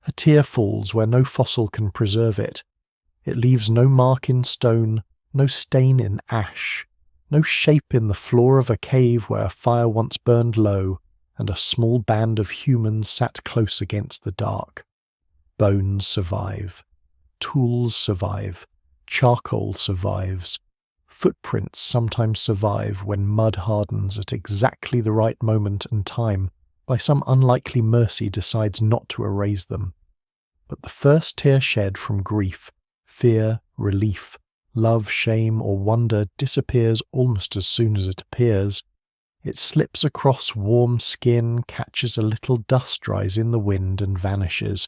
A tear falls where no fossil can preserve it. It leaves no mark in stone, no stain in ash, no shape in the floor of a cave where a fire once burned low and a small band of humans sat close against the dark. Bones survive. Tools survive. Charcoal survives. Footprints sometimes survive when mud hardens at exactly the right moment and time by some unlikely mercy decides not to erase them. But the first tear shed from grief, fear, relief, love, shame, or wonder disappears almost as soon as it appears. It slips across warm skin, catches a little dust, dries in the wind, and vanishes.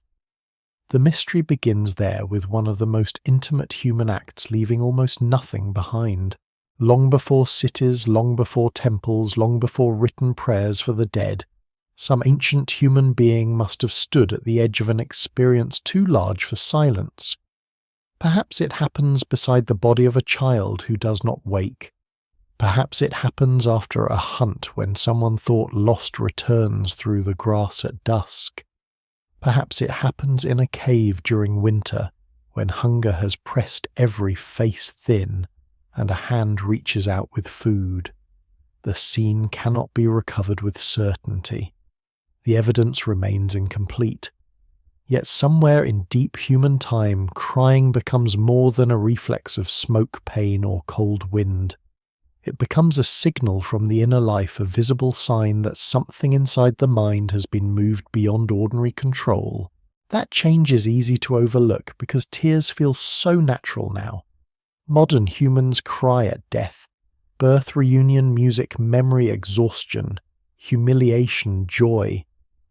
The mystery begins there with one of the most intimate human acts leaving almost nothing behind. Long before cities, long before temples, long before written prayers for the dead, some ancient human being must have stood at the edge of an experience too large for silence. Perhaps it happens beside the body of a child who does not wake. Perhaps it happens after a hunt when someone thought lost returns through the grass at dusk. Perhaps it happens in a cave during winter when hunger has pressed every face thin and a hand reaches out with food. The scene cannot be recovered with certainty. The evidence remains incomplete. Yet somewhere in deep human time, crying becomes more than a reflex of smoke, pain, or cold wind. It becomes a signal from the inner life, a visible sign that something inside the mind has been moved beyond ordinary control. That change is easy to overlook because tears feel so natural now. Modern humans cry at death, birth, reunion, music, memory, exhaustion, humiliation, joy,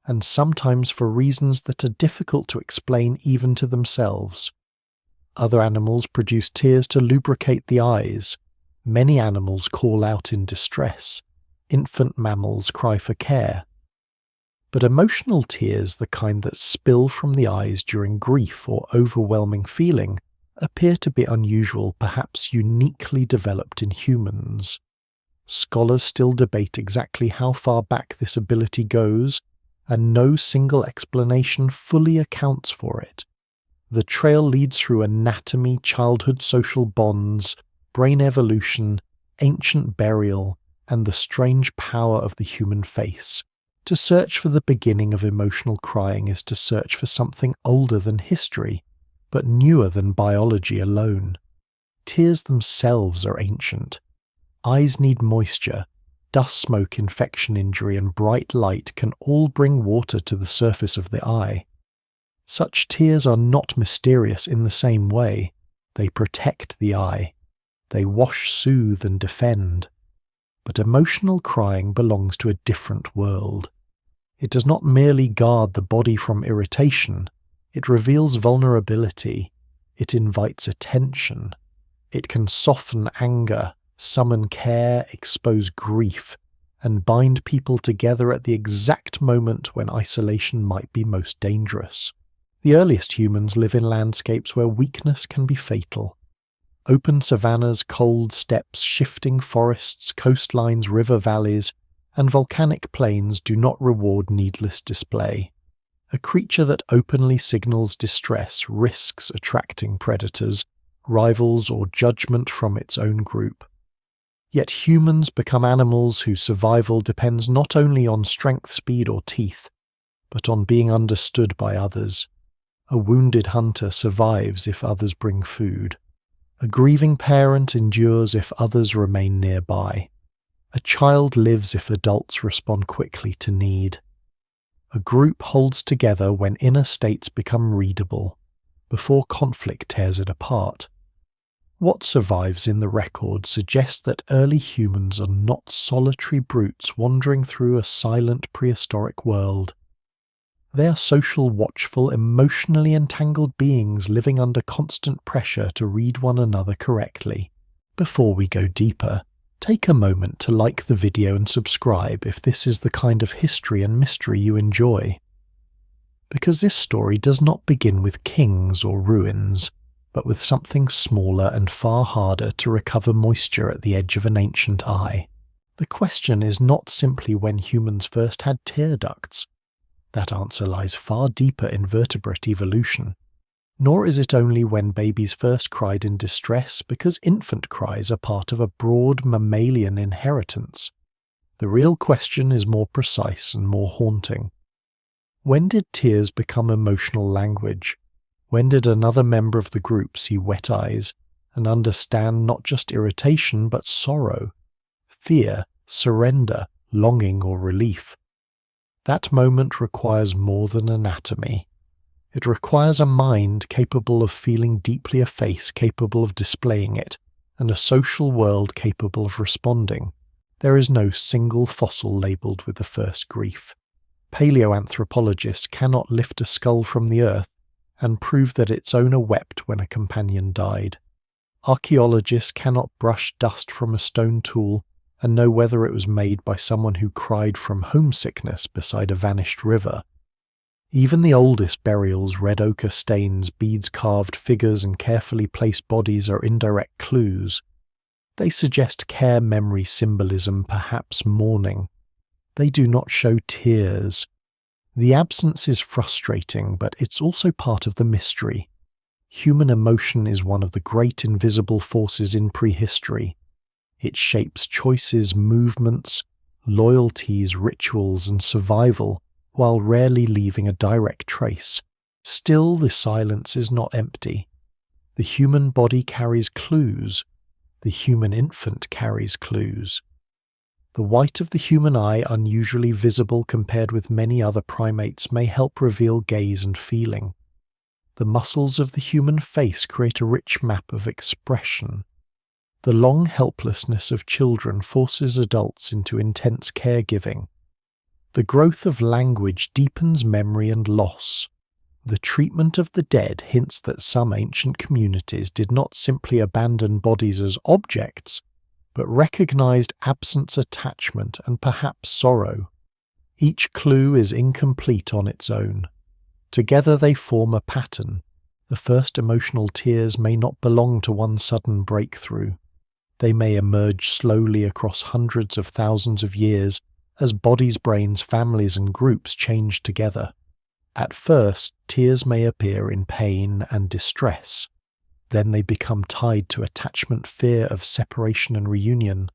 and sometimes for reasons that are difficult to explain even to themselves. Other animals produce tears to lubricate the eyes. Many animals call out in distress. Infant mammals cry for care. But emotional tears, the kind that spill from the eyes during grief or overwhelming feeling, appear to be unusual, perhaps uniquely developed in humans. Scholars still debate exactly how far back this ability goes, and no single explanation fully accounts for it. The trail leads through anatomy, childhood social bonds, brain evolution, ancient burial, and the strange power of the human face. To search for the beginning of emotional crying is to search for something older than history, but newer than biology alone. Tears themselves are ancient. Eyes need moisture. Dust, smoke, infection, injury, and bright light can all bring water to the surface of the eye. Such tears are not mysterious in the same way. They protect the eye. They wash, soothe, and defend. But emotional crying belongs to a different world. It does not merely guard the body from irritation. It reveals vulnerability. It invites attention. It can soften anger, summon care, expose grief, and bind people together at the exact moment when isolation might be most dangerous. The earliest humans live in landscapes where weakness can be fatal. Open savannas, cold steppes, shifting forests, coastlines, river valleys, and volcanic plains do not reward needless display. A creature that openly signals distress risks attracting predators, rivals, or judgment from its own group. Yet humans become animals whose survival depends not only on strength, speed, or teeth, but on being understood by others. A wounded hunter survives if others bring food. A grieving parent endures if others remain nearby. A child lives if adults respond quickly to need. A group holds together when inner states become readable, before conflict tears it apart. What survives in the record suggests that early humans are not solitary brutes wandering through a silent prehistoric world. They are social, watchful, emotionally entangled beings living under constant pressure to read one another correctly. Before we go deeper, take a moment to like the video and subscribe if this is the kind of history and mystery you enjoy. Because this story does not begin with kings or ruins, but with something smaller and far harder to recover moisture at the edge of an ancient eye. The question is not simply when humans first had tear ducts. That answer lies far deeper in vertebrate evolution. Nor is it only when babies first cried in distress, because infant cries are part of a broad mammalian inheritance. The real question is more precise and more haunting. When did tears become emotional language? When did another member of the group see wet eyes and understand not just irritation but sorrow, fear, surrender, longing or relief? That moment requires more than anatomy. It requires a mind capable of feeling deeply a face capable of displaying it, and a social world capable of responding. There is no single fossil labelled with the first grief. Paleoanthropologists cannot lift a skull from the earth and prove that its owner wept when a companion died. Archaeologists cannot brush dust from a stone tool and know whether it was made by someone who cried from homesickness beside a vanished river. Even the oldest burials, red ochre stains, beads carved figures and carefully placed bodies are indirect clues. They suggest care, memory, symbolism, perhaps mourning. They do not show tears. The absence is frustrating, but it's also part of the mystery. Human emotion is one of the great invisible forces in prehistory. It shapes choices, movements, loyalties, rituals, and survival, while rarely leaving a direct trace. Still, the silence is not empty. The human body carries clues. The human infant carries clues. The white of the human eye, unusually visible compared with many other primates, may help reveal gaze and feeling. The muscles of the human face create a rich map of expression. The long helplessness of children forces adults into intense caregiving. The growth of language deepens memory and loss. The treatment of the dead hints that some ancient communities did not simply abandon bodies as objects, but recognized absence, attachment, and perhaps sorrow. Each clue is incomplete on its own. Together they form a pattern. The first emotional tears may not belong to one sudden breakthrough. They may emerge slowly across hundreds of thousands of years as bodies, brains, families, and groups change together. At first, tears may appear in pain and distress. Then they become tied to attachment, fear of separation and reunion.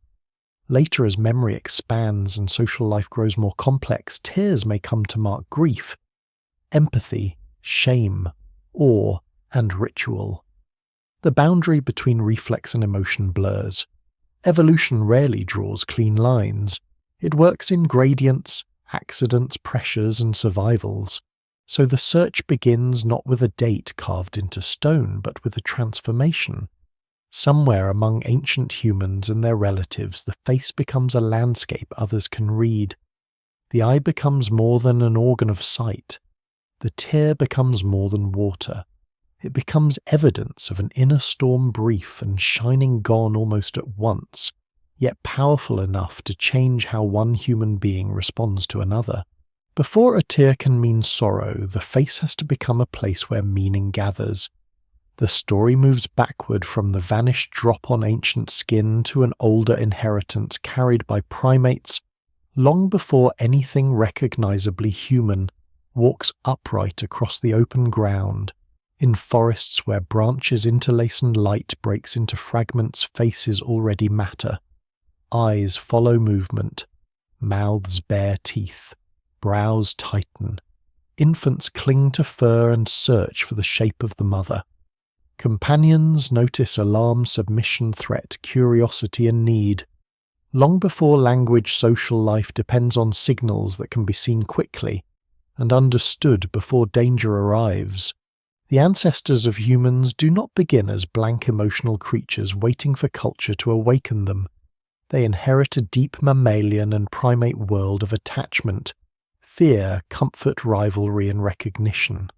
Later, as memory expands and social life grows more complex, tears may come to mark grief, empathy, shame, awe, and ritual. The boundary between reflex and emotion blurs. Evolution rarely draws clean lines. It works in gradients, accidents, pressures, and survivals. So the search begins not with a date carved into stone, but with a transformation. Somewhere among ancient humans and their relatives, the face becomes a landscape others can read. The eye becomes more than an organ of sight. The tear becomes more than water. It becomes evidence of an inner storm, brief and shining gone almost at once, yet powerful enough to change how one human being responds to another. Before a tear can mean sorrow, the face has to become a place where meaning gathers. The story moves backward from the vanished drop on ancient skin to an older inheritance carried by primates long before anything recognizably human walks upright across the open ground. In forests where branches interlace and light breaks into fragments, faces already matter. Eyes follow movement. Mouths bear teeth. Brows tighten. Infants cling to fur and search for the shape of the mother. Companions notice alarm, submission, threat, curiosity, and need. Long before language, social life depends on signals that can be seen quickly and understood before danger arrives. The ancestors of humans do not begin as blank emotional creatures waiting for culture to awaken them. They inherit a deep mammalian and primate world of attachment, fear, comfort, rivalry, and recognition.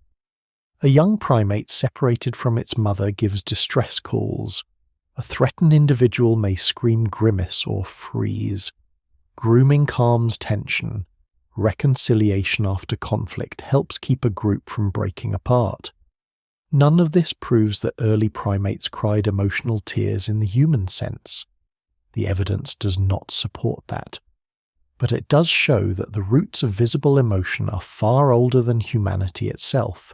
A young primate separated from its mother gives distress calls. A threatened individual may scream, grimace, or freeze. Grooming calms tension. Reconciliation after conflict helps keep a group from breaking apart. None of this proves that early primates cried emotional tears in the human sense. The evidence does not support that. but it does show that the roots of visible emotion are far older than humanity itself.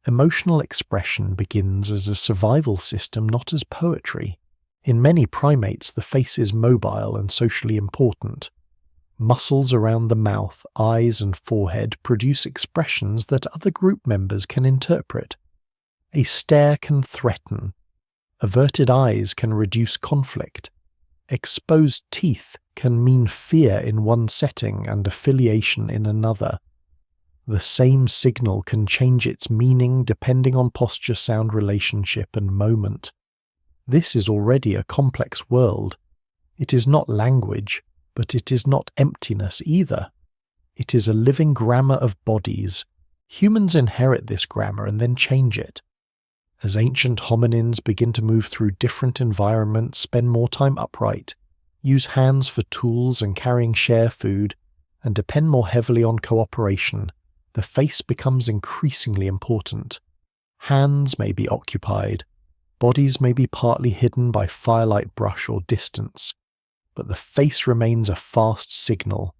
Emotional expression begins as a survival system, not as poetry. In many primates, the face is mobile and socially important. Muscles around the mouth, eyes, and forehead produce expressions that other group members can interpret. A stare can threaten. Averted eyes can reduce conflict. Exposed teeth can mean fear in one setting and affiliation in another. The same signal can change its meaning depending on posture, sound, relationship, and moment. This is already a complex world. It is not language, but it is not emptiness either. It is a living grammar of bodies. Humans inherit this grammar and then change it. As ancient hominins begin to move through different environments, spend more time upright, use hands for tools and carrying share food, and depend more heavily on cooperation, the face becomes increasingly important. Hands may be occupied, bodies may be partly hidden by firelight brush or distance, but the face remains a fast signal.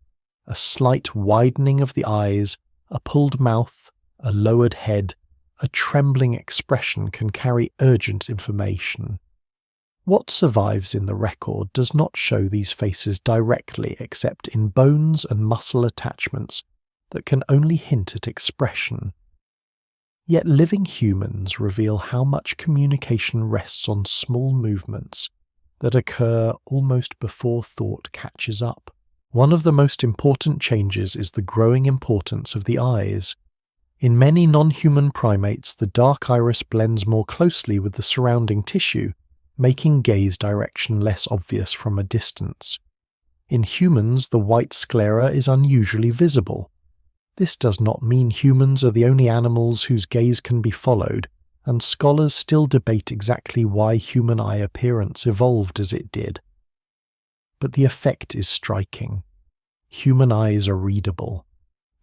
A slight widening of the eyes, a pulled mouth, a lowered head, a trembling expression can carry urgent information. What survives in the record does not show these faces directly except in bones and muscle attachments that can only hint at expression. Yet living humans reveal how much communication rests on small movements that occur almost before thought catches up. One of the most important changes is the growing importance of the eyes. In many non-human primates, the dark iris blends more closely with the surrounding tissue, making gaze direction less obvious from a distance. In humans, the white sclera is unusually visible. This does not mean humans are the only animals whose gaze can be followed, and scholars still debate exactly why human eye appearance evolved as it did. But the effect is striking. Human eyes are readable.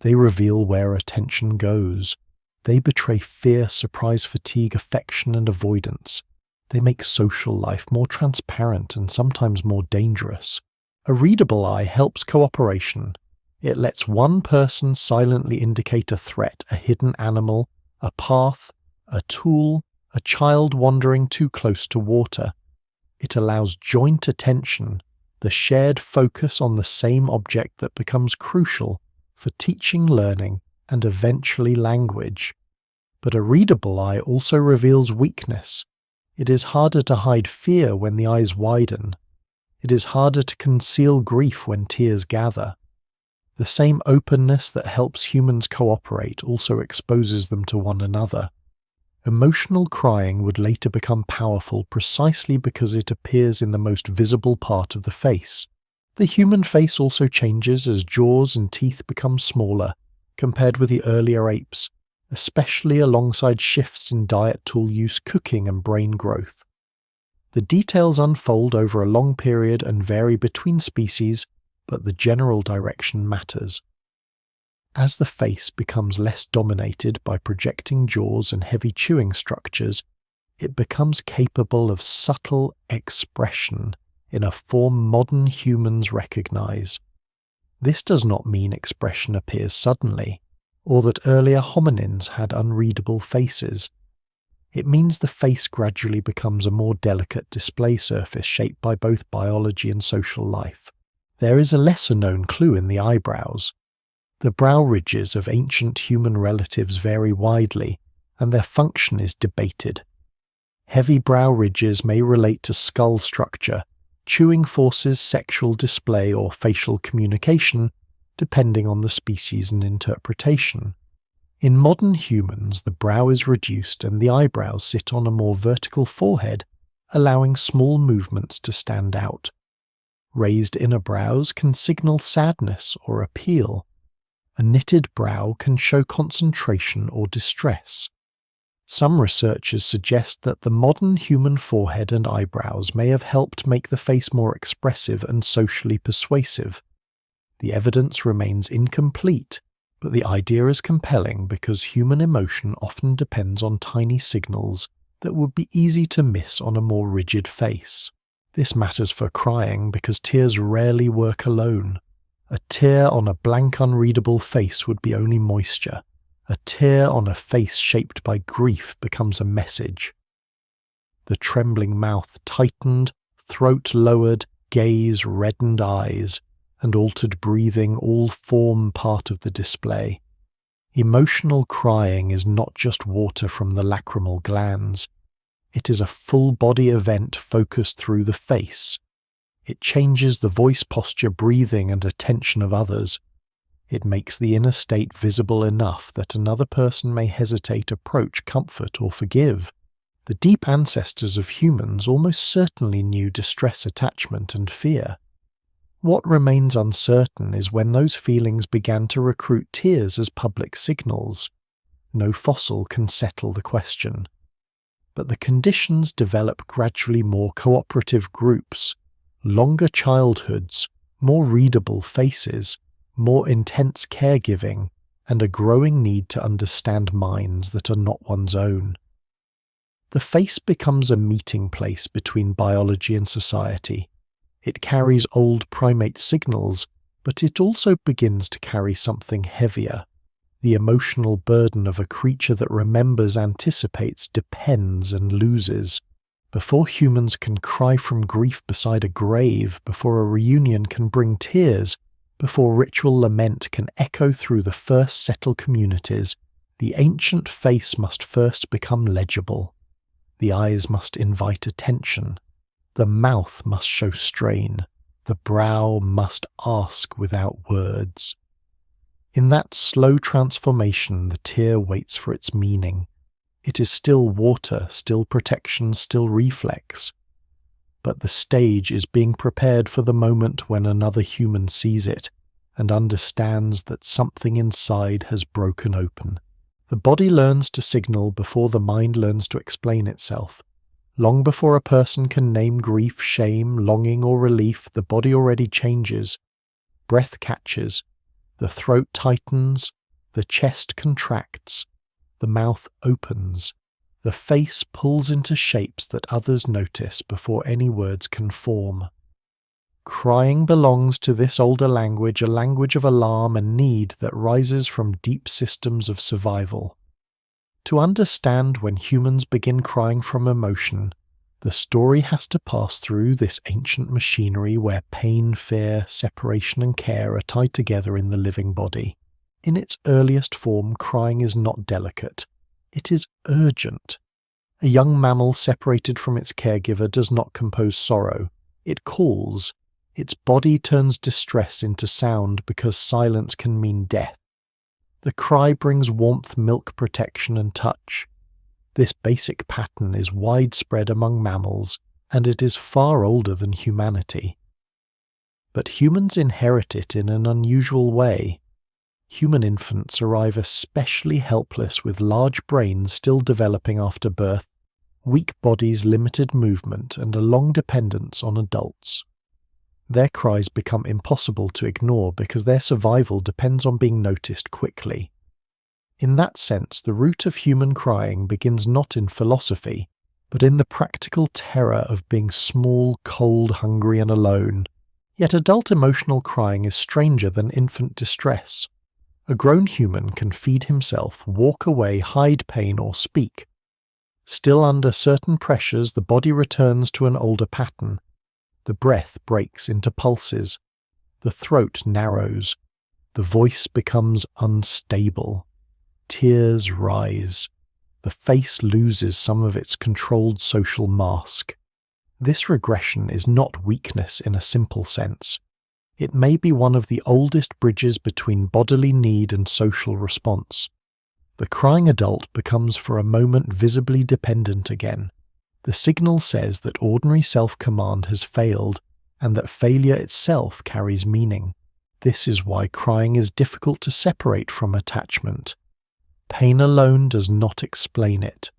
They reveal where attention goes. They betray fear, surprise, fatigue, affection, and avoidance. They make social life more transparent and sometimes more dangerous. A readable eye helps cooperation. It lets one person silently indicate a threat, a hidden animal, a path, a tool, a child wandering too close to water. It allows joint attention, the shared focus on the same object that becomes crucial for teaching, learning, and eventually language. But a readable eye also reveals weakness. It is harder to hide fear when the eyes widen. It is harder to conceal grief when tears gather. The same openness that helps humans cooperate also exposes them to one another. Emotional crying would later become powerful precisely because it appears in the most visible part of the face. The human face also changes as jaws and teeth become smaller compared with the earlier apes, especially alongside shifts in diet, tool use, cooking, and brain growth. The details unfold over a long period and vary between species, but the general direction matters. As the face becomes less dominated by projecting jaws and heavy chewing structures, it becomes capable of subtle expression in a form modern humans recognize. This does not mean expression appears suddenly, or that earlier hominins had unreadable faces. It means the face gradually becomes a more delicate display surface shaped by both biology and social life. There is a lesser-known clue in the eyebrows. The brow ridges of ancient human relatives vary widely, and their function is debated. Heavy brow ridges may relate to skull structure, chewing forces, sexual display, or facial communication, depending on the species and interpretation. In modern humans, the brow is reduced and the eyebrows sit on a more vertical forehead, allowing small movements to stand out. Raised inner brows can signal sadness or appeal. A knitted brow can show concentration or distress. Some researchers suggest that the modern human forehead and eyebrows may have helped make the face more expressive and socially persuasive. The evidence remains incomplete, but the idea is compelling because human emotion often depends on tiny signals that would be easy to miss on a more rigid face. This matters for crying because tears rarely work alone. A tear on a blank, unreadable face would be only moisture. A tear on a face shaped by grief becomes a message. The trembling mouth tightened, throat lowered, gaze reddened eyes, and altered breathing all form part of the display. Emotional crying is not just water from the lacrimal glands. It is a full-body event focused through the face. It changes the voice posture, breathing, and attention of others. It makes the inner state visible enough that another person may hesitate, approach, comfort, or forgive. The deep ancestors of humans almost certainly knew distress, attachment, and fear. What remains uncertain is when those feelings began to recruit tears as public signals. No fossil can settle the question. But the conditions develop gradually: more cooperative groups, longer childhoods, more readable faces, more intense caregiving, and a growing need to understand minds that are not one's own. The face becomes a meeting place between biology and society. It carries old primate signals, but it also begins to carry something heavier. The emotional burden of a creature that remembers, anticipates, depends, and loses. Before humans can cry from grief beside a grave, before a reunion can bring tears, before ritual lament can echo through the first settled communities, the ancient face must first become legible. The eyes must invite attention. The mouth must show strain. The brow must ask without words. In that slow transformation, the tear waits for its meaning. It is still water, still protection, still reflex. But the stage is being prepared for the moment when another human sees it and understands that something inside has broken open. The body learns to signal before the mind learns to explain itself. Long before a person can name grief, shame, longing, or relief, the body already changes. Breath catches. The throat tightens. The chest contracts. The mouth opens. The face pulls into shapes that others notice before any words can form. Crying belongs to this older language, a language of alarm and need that rises from deep systems of survival. To understand when humans begin crying from emotion, the story has to pass through this ancient machinery where pain, fear, separation, and care are tied together in the living body. In its earliest form, crying is not delicate. It is urgent. A young mammal separated from its caregiver does not compose sorrow. It calls. Its body turns distress into sound because silence can mean death. The cry brings warmth, milk, protection, and touch. This basic pattern is widespread among mammals, and it is far older than humanity. But humans inherit it in an unusual way. Human infants arrive especially helpless with large brains still developing after birth, weak bodies, limited movement, and a long dependence on adults. Their cries become impossible to ignore because their survival depends on being noticed quickly. In that sense, the root of human crying begins not in philosophy, but in the practical terror of being small, cold, hungry, and alone. Yet adult emotional crying is stranger than infant distress. A grown human can feed himself, walk away, hide pain, or speak. Still under certain pressures, the body returns to an older pattern. The breath breaks into pulses. The throat narrows. The voice becomes unstable. Tears rise. The face loses some of its controlled social mask. This regression is not weakness in a simple sense. It may be one of the oldest bridges between bodily need and social response. The crying adult becomes for a moment visibly dependent again. The signal says that ordinary self-command has failed, and that failure itself carries meaning. This is why crying is difficult to separate from attachment. Pain alone does not explain it.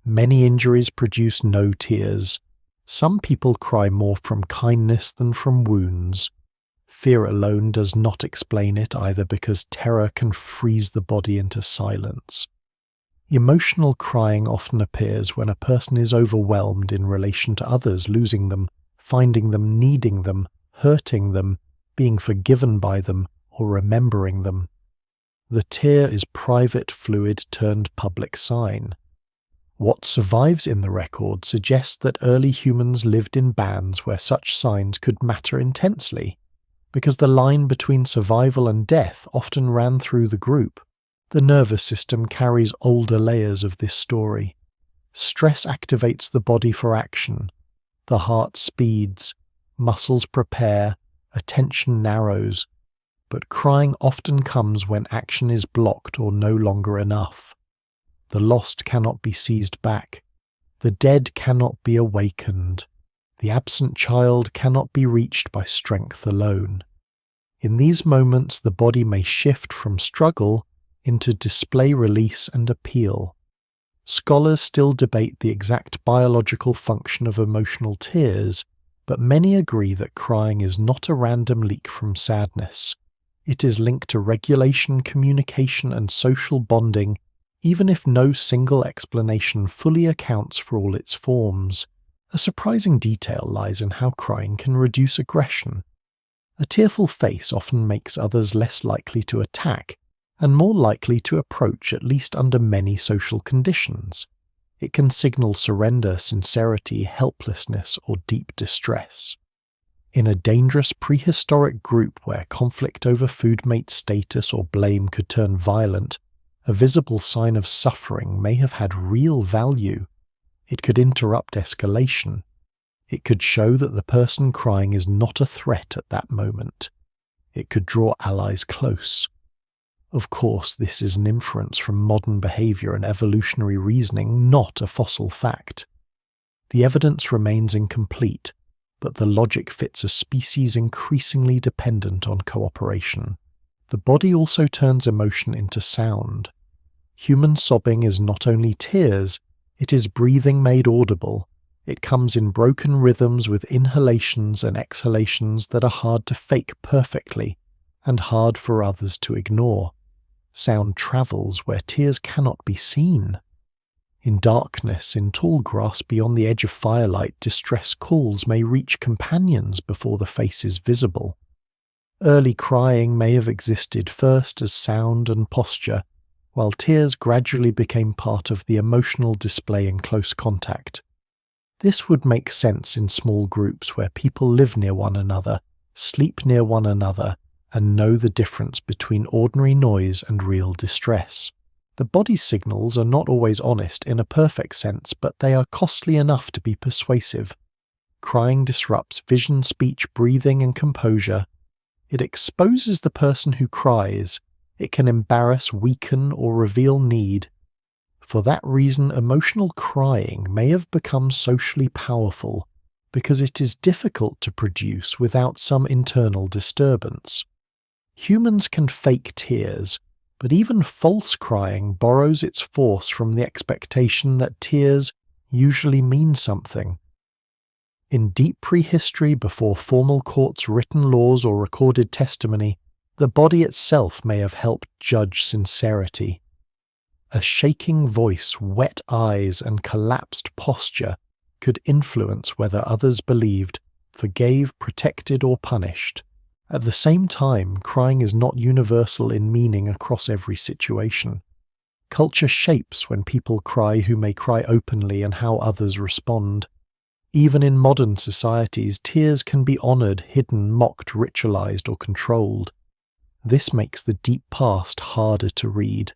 Many injuries produce no tears. Some people cry more from kindness than from wounds. Fear alone does not explain it either, because terror can freeze the body into silence. Emotional crying often appears when a person is overwhelmed in relation to others, losing them, finding them, needing them, hurting them, being forgiven by them, or remembering them. The tear is private fluid turned public sign. What survives in the record suggests that early humans lived in bands where such signs could matter intensely, because the line between survival and death often ran through the group. The nervous system carries older layers of this story. Stress activates the body for action. The heart speeds, muscles prepare, attention narrows, but crying often comes when action is blocked or no longer enough. The lost cannot be seized back. The dead cannot be awakened. The absent child cannot be reached by strength alone. In these moments, the body may shift from struggle into display, release, and appeal. Scholars still debate the exact biological function of emotional tears, but many agree that crying is not a random leak from sadness. It is linked to regulation, communication, and social bonding, even if no single explanation fully accounts for all its forms. A surprising detail lies in how crying can reduce aggression. A tearful face often makes others less likely to attack, and more likely to approach, at least under many social conditions. It can signal surrender, sincerity, helplessness, or deep distress. In a dangerous prehistoric group where conflict over foodmate status or blame could turn violent, a visible sign of suffering may have had real value. It could interrupt escalation. It could show that the person crying is not a threat at that moment. It could draw allies close. Of course, this is an inference from modern behavior and evolutionary reasoning, not a fossil fact. The evidence remains incomplete, but the logic fits a species increasingly dependent on cooperation. The body also turns emotion into sound. Human sobbing is not only tears, it is breathing made audible. It comes in broken rhythms with inhalations and exhalations that are hard to fake perfectly, and hard for others to ignore. Sound travels where tears cannot be seen. In darkness, in tall grass beyond the edge of firelight, distress calls may reach companions before the face is visible. Early crying may have existed first as sound and posture, while tears gradually became part of the emotional display in close contact. This would make sense in small groups where people live near one another, sleep near one another, and know the difference between ordinary noise and real distress. The body's signals are not always honest in a perfect sense, but they are costly enough to be persuasive. Crying disrupts vision, speech, breathing, and composure. It exposes the person who cries. It can embarrass, weaken, or reveal need. For that reason, emotional crying may have become socially powerful, because it is difficult to produce without some internal disturbance. Humans can fake tears, but even false crying borrows its force from the expectation that tears usually mean something. In deep prehistory, before formal courts, written laws, or recorded testimony, the body itself may have helped judge sincerity. A shaking voice, wet eyes, and collapsed posture could influence whether others believed, forgave, protected, or punished. At the same time, crying is not universal in meaning across every situation. Culture shapes when people cry who may cry openly and how others respond. Even in modern societies, tears can be honored, hidden, mocked, ritualized, or controlled. This makes the deep past harder to read.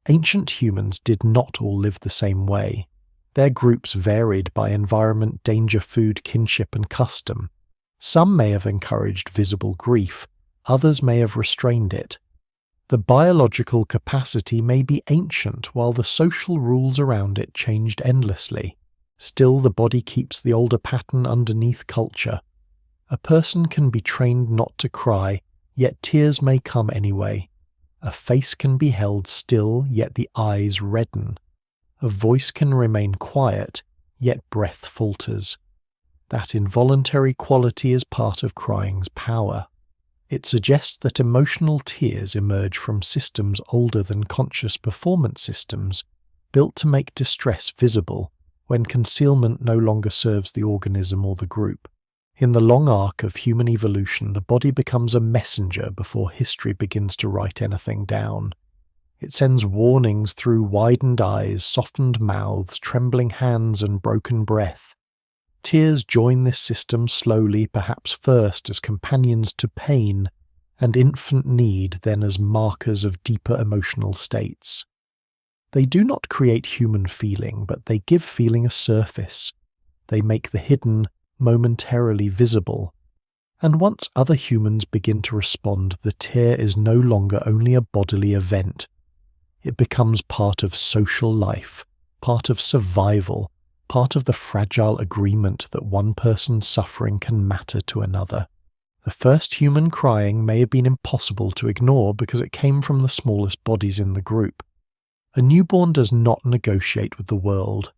Ancient humans did not all live the same way. Their groups varied by environment, danger, food, kinship, and custom. Some may have encouraged visible grief, others may have restrained it. The biological capacity may be ancient while the social rules around it changed endlessly. Still, the body keeps the older pattern underneath culture. A person can be trained not to cry, yet tears may come anyway. A face can be held still, yet the eyes redden. A voice can remain quiet, yet breath falters. That involuntary quality is part of crying's power. It suggests that emotional tears emerge from systems older than conscious performance systems, built to make distress visible when concealment no longer serves the organism or the group. In the long arc of human evolution, the body becomes a messenger before history begins to write anything down. It sends warnings through widened eyes, softened mouths, trembling hands, and broken breath. Tears join this system slowly, perhaps first as companions to pain, and infant need then as markers of deeper emotional states. They do not create human feeling, but they give feeling a surface. They make the hidden momentarily visible. And once other humans begin to respond, the tear is no longer only a bodily event. It becomes part of social life, part of survival, part of the fragile agreement that one person's suffering can matter to another. The first human crying may have been impossible to ignore because it came from the smallest bodies in the group. A newborn does not negotiate with the world.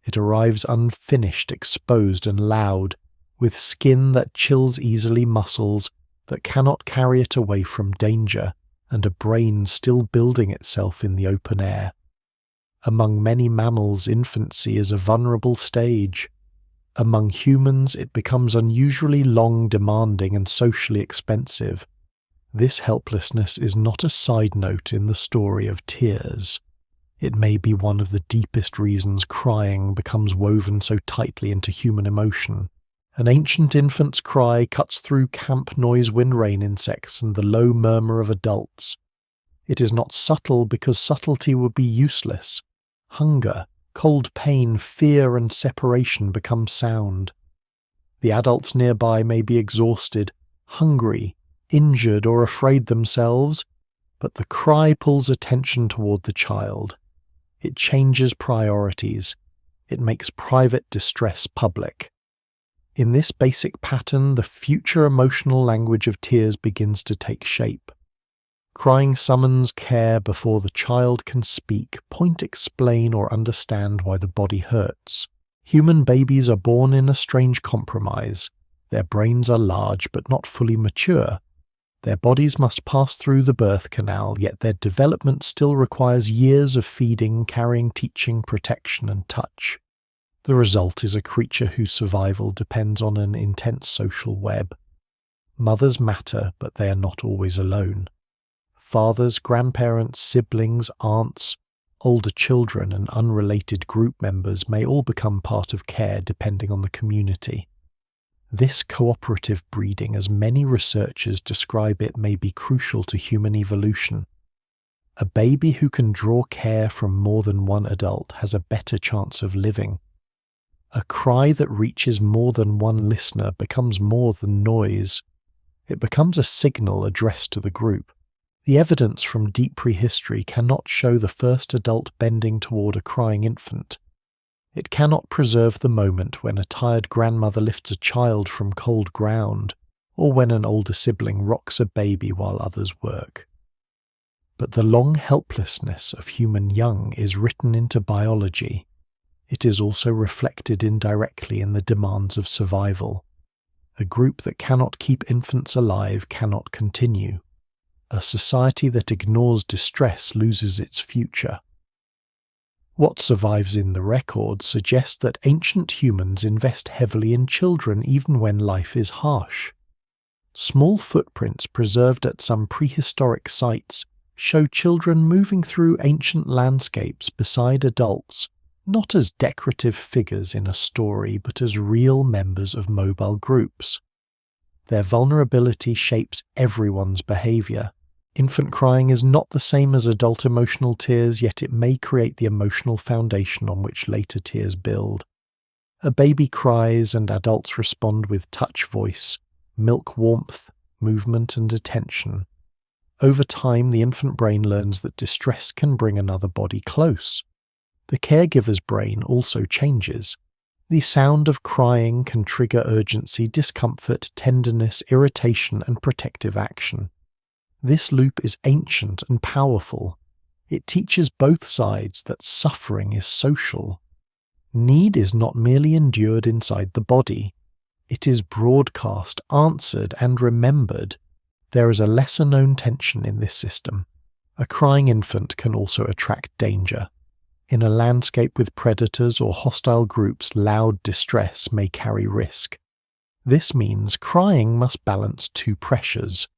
It arrives unfinished, exposed and loud, with skin that chills easily muscles that cannot carry it away from danger, and a brain still building itself in the open air. Among many mammals, infancy is a vulnerable stage. Among humans, it becomes unusually long, demanding, and socially expensive. This helplessness is not a side note in the story of tears. It may be one of the deepest reasons crying becomes woven so tightly into human emotion. An ancient infant's cry cuts through camp noise, wind, rain insects, and the low murmur of adults. It is not subtle because subtlety would be useless. Hunger, cold pain, fear, and separation become sound. The adults nearby may be exhausted, hungry, injured, or afraid themselves, but the cry pulls attention toward the child. It changes priorities. It makes private distress public. In this basic pattern, the future emotional language of tears begins to take shape. Crying summons care before the child can speak, point, explain, or understand why the body hurts. Human babies are born in a strange compromise. Their brains are large but not fully mature. Their bodies must pass through the birth canal, yet their development still requires years of feeding, carrying, teaching, protection, and touch. The result is a creature whose survival depends on an intense social web. Mothers matter, but they are not always alone. Fathers, grandparents, siblings, aunts, older children, and unrelated group members may all become part of care depending on the community. This cooperative breeding, as many researchers describe it, may be crucial to human evolution. A baby who can draw care from more than one adult has a better chance of living. A cry that reaches more than one listener becomes more than noise. It becomes a signal addressed to the group. The evidence from deep prehistory cannot show the first adult bending toward a crying infant. It cannot preserve the moment when a tired grandmother lifts a child from cold ground, or when an older sibling rocks a baby while others work. But the long helplessness of human young is written into biology. It is also reflected indirectly in the demands of survival. A group that cannot keep infants alive cannot continue. A society that ignores distress loses its future. What survives in the record suggests that ancient humans invest heavily in children even when life is harsh. Small footprints preserved at some prehistoric sites show children moving through ancient landscapes beside adults, not as decorative figures in a story, but as real members of mobile groups. Their vulnerability shapes everyone's behavior. Infant crying is not the same as adult emotional tears, yet it may create the emotional foundation on which later tears build. A baby cries and adults respond with touch, voice, milk, warmth, movement, and attention. Over time, the infant brain learns that distress can bring another body close. The caregiver's brain also changes. The sound of crying can trigger urgency, discomfort, tenderness, irritation, and protective action. This loop is ancient and powerful. It teaches both sides that suffering is social. Need is not merely endured inside the body. It is broadcast, answered, and remembered. There is a lesser-known tension in this system. A crying infant can also attract danger. In a landscape with predators or hostile groups, loud distress may carry risk. This means crying must balance two pressures.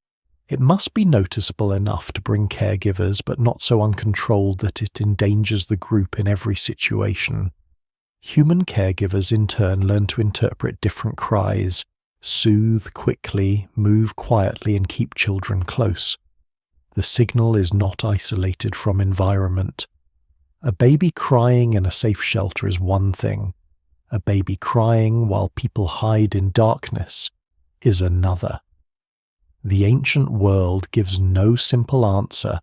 It must be noticeable enough to bring caregivers, but not so uncontrolled that it endangers the group in every situation. Human caregivers in turn learn to interpret different cries, soothe quickly, move quietly, and keep children close. The signal is not isolated from environment. A baby crying in a safe shelter is one thing. A baby crying while people hide in darkness is another. The ancient world gives no simple answer,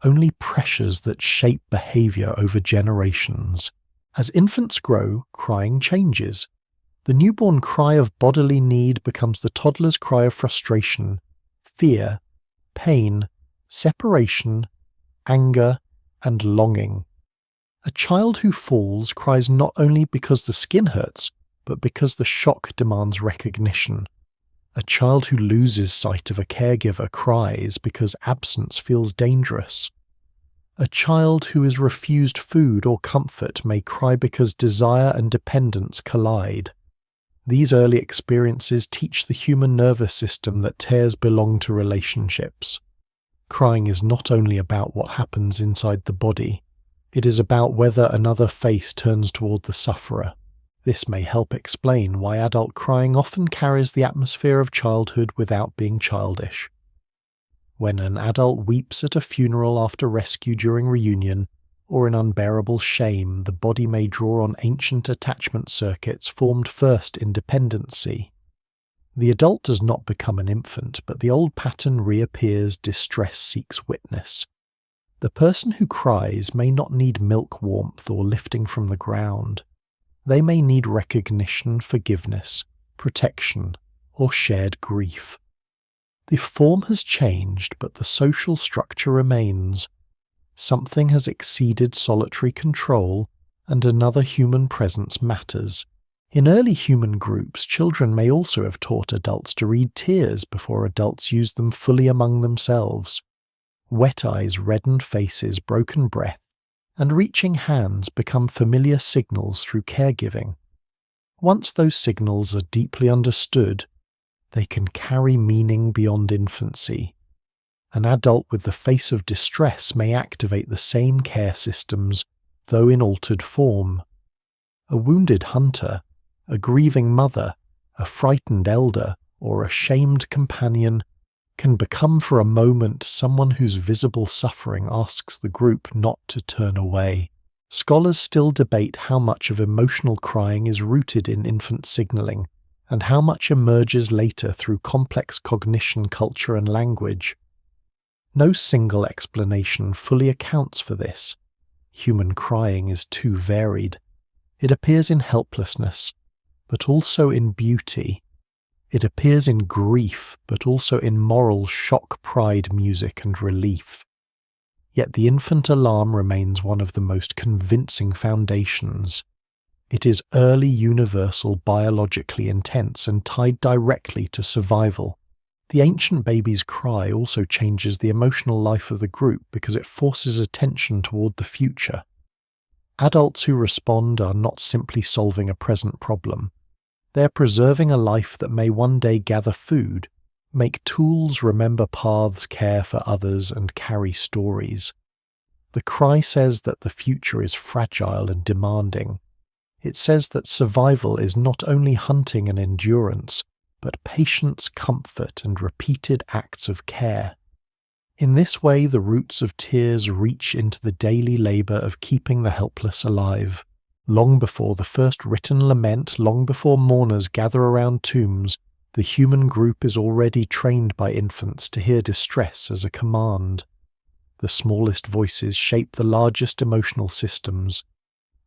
only pressures that shape behavior over generations. As infants grow, crying changes. The newborn cry of bodily need becomes the toddler's cry of frustration, fear, pain, separation, anger, and longing. A child who falls cries not only because the skin hurts, but because the shock demands recognition. A child who loses sight of a caregiver cries because absence feels dangerous. A child who is refused food or comfort may cry because desire and dependence collide. These early experiences teach the human nervous system that tears belong to relationships. Crying is not only about what happens inside the body, it is about whether another face turns toward the sufferer. This may help explain why adult crying often carries the atmosphere of childhood without being childish. When an adult weeps at a funeral after rescue during reunion, or in unbearable shame, the body may draw on ancient attachment circuits formed first in dependency. The adult does not become an infant, but the old pattern reappears, distress seeks witness. The person who cries may not need milk warmth or lifting from the ground. They may need recognition, forgiveness, protection, or shared grief. The form has changed, but the social structure remains. Something has exceeded solitary control, and another human presence matters. In early human groups, children may also have taught adults to read tears before adults used them fully among themselves. Wet eyes, reddened faces, broken breath, and reaching hands become familiar signals through caregiving. Once those signals are deeply understood, they can carry meaning beyond infancy. An adult with the face of distress may activate the same care systems, though in altered form. A wounded hunter, a grieving mother, a frightened elder, or a shamed companion can become for a moment someone whose visible suffering asks the group not to turn away. Scholars still debate how much of emotional crying is rooted in infant signaling, and how much emerges later through complex cognition, culture, and language. No single explanation fully accounts for this. Human crying is too varied. It appears in helplessness, but also in beauty. It appears in grief, but also in moral shock, pride, music, and relief. Yet the infant alarm remains one of the most convincing foundations. It is early, universal, biologically intense, and tied directly to survival. The ancient baby's cry also changes the emotional life of the group because it forces attention toward the future. Adults who respond are not simply solving a present problem. They are preserving a life that may one day gather food, make tools, remember paths, care for others, and carry stories. The cry says that the future is fragile and demanding. It says that survival is not only hunting and endurance, but patience, comfort, and repeated acts of care. In this way, the roots of tears reach into the daily labor of keeping the helpless alive. Long before the first written lament, long before mourners gather around tombs, the human group is already trained by infants to hear distress as a command. The smallest voices shape the largest emotional systems.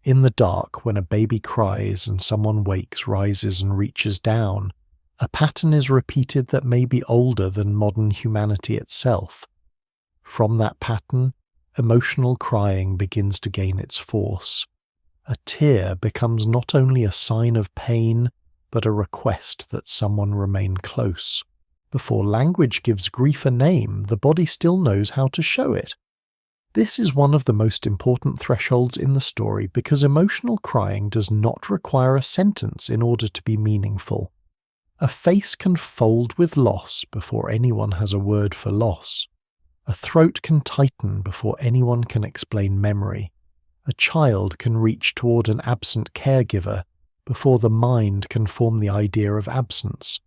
In the dark, when a baby cries and someone wakes, rises, and reaches down, a pattern is repeated that may be older than modern humanity itself. From that pattern, emotional crying begins to gain its force. A tear becomes not only a sign of pain, but a request that someone remain close. Before language gives grief a name, the body still knows how to show it. This is one of the most important thresholds in the story because emotional crying does not require a sentence in order to be meaningful. A face can fold with loss before anyone has a word for loss. A throat can tighten before anyone can explain memory. A child can reach toward an absent caregiver before the mind can form the idea of absence.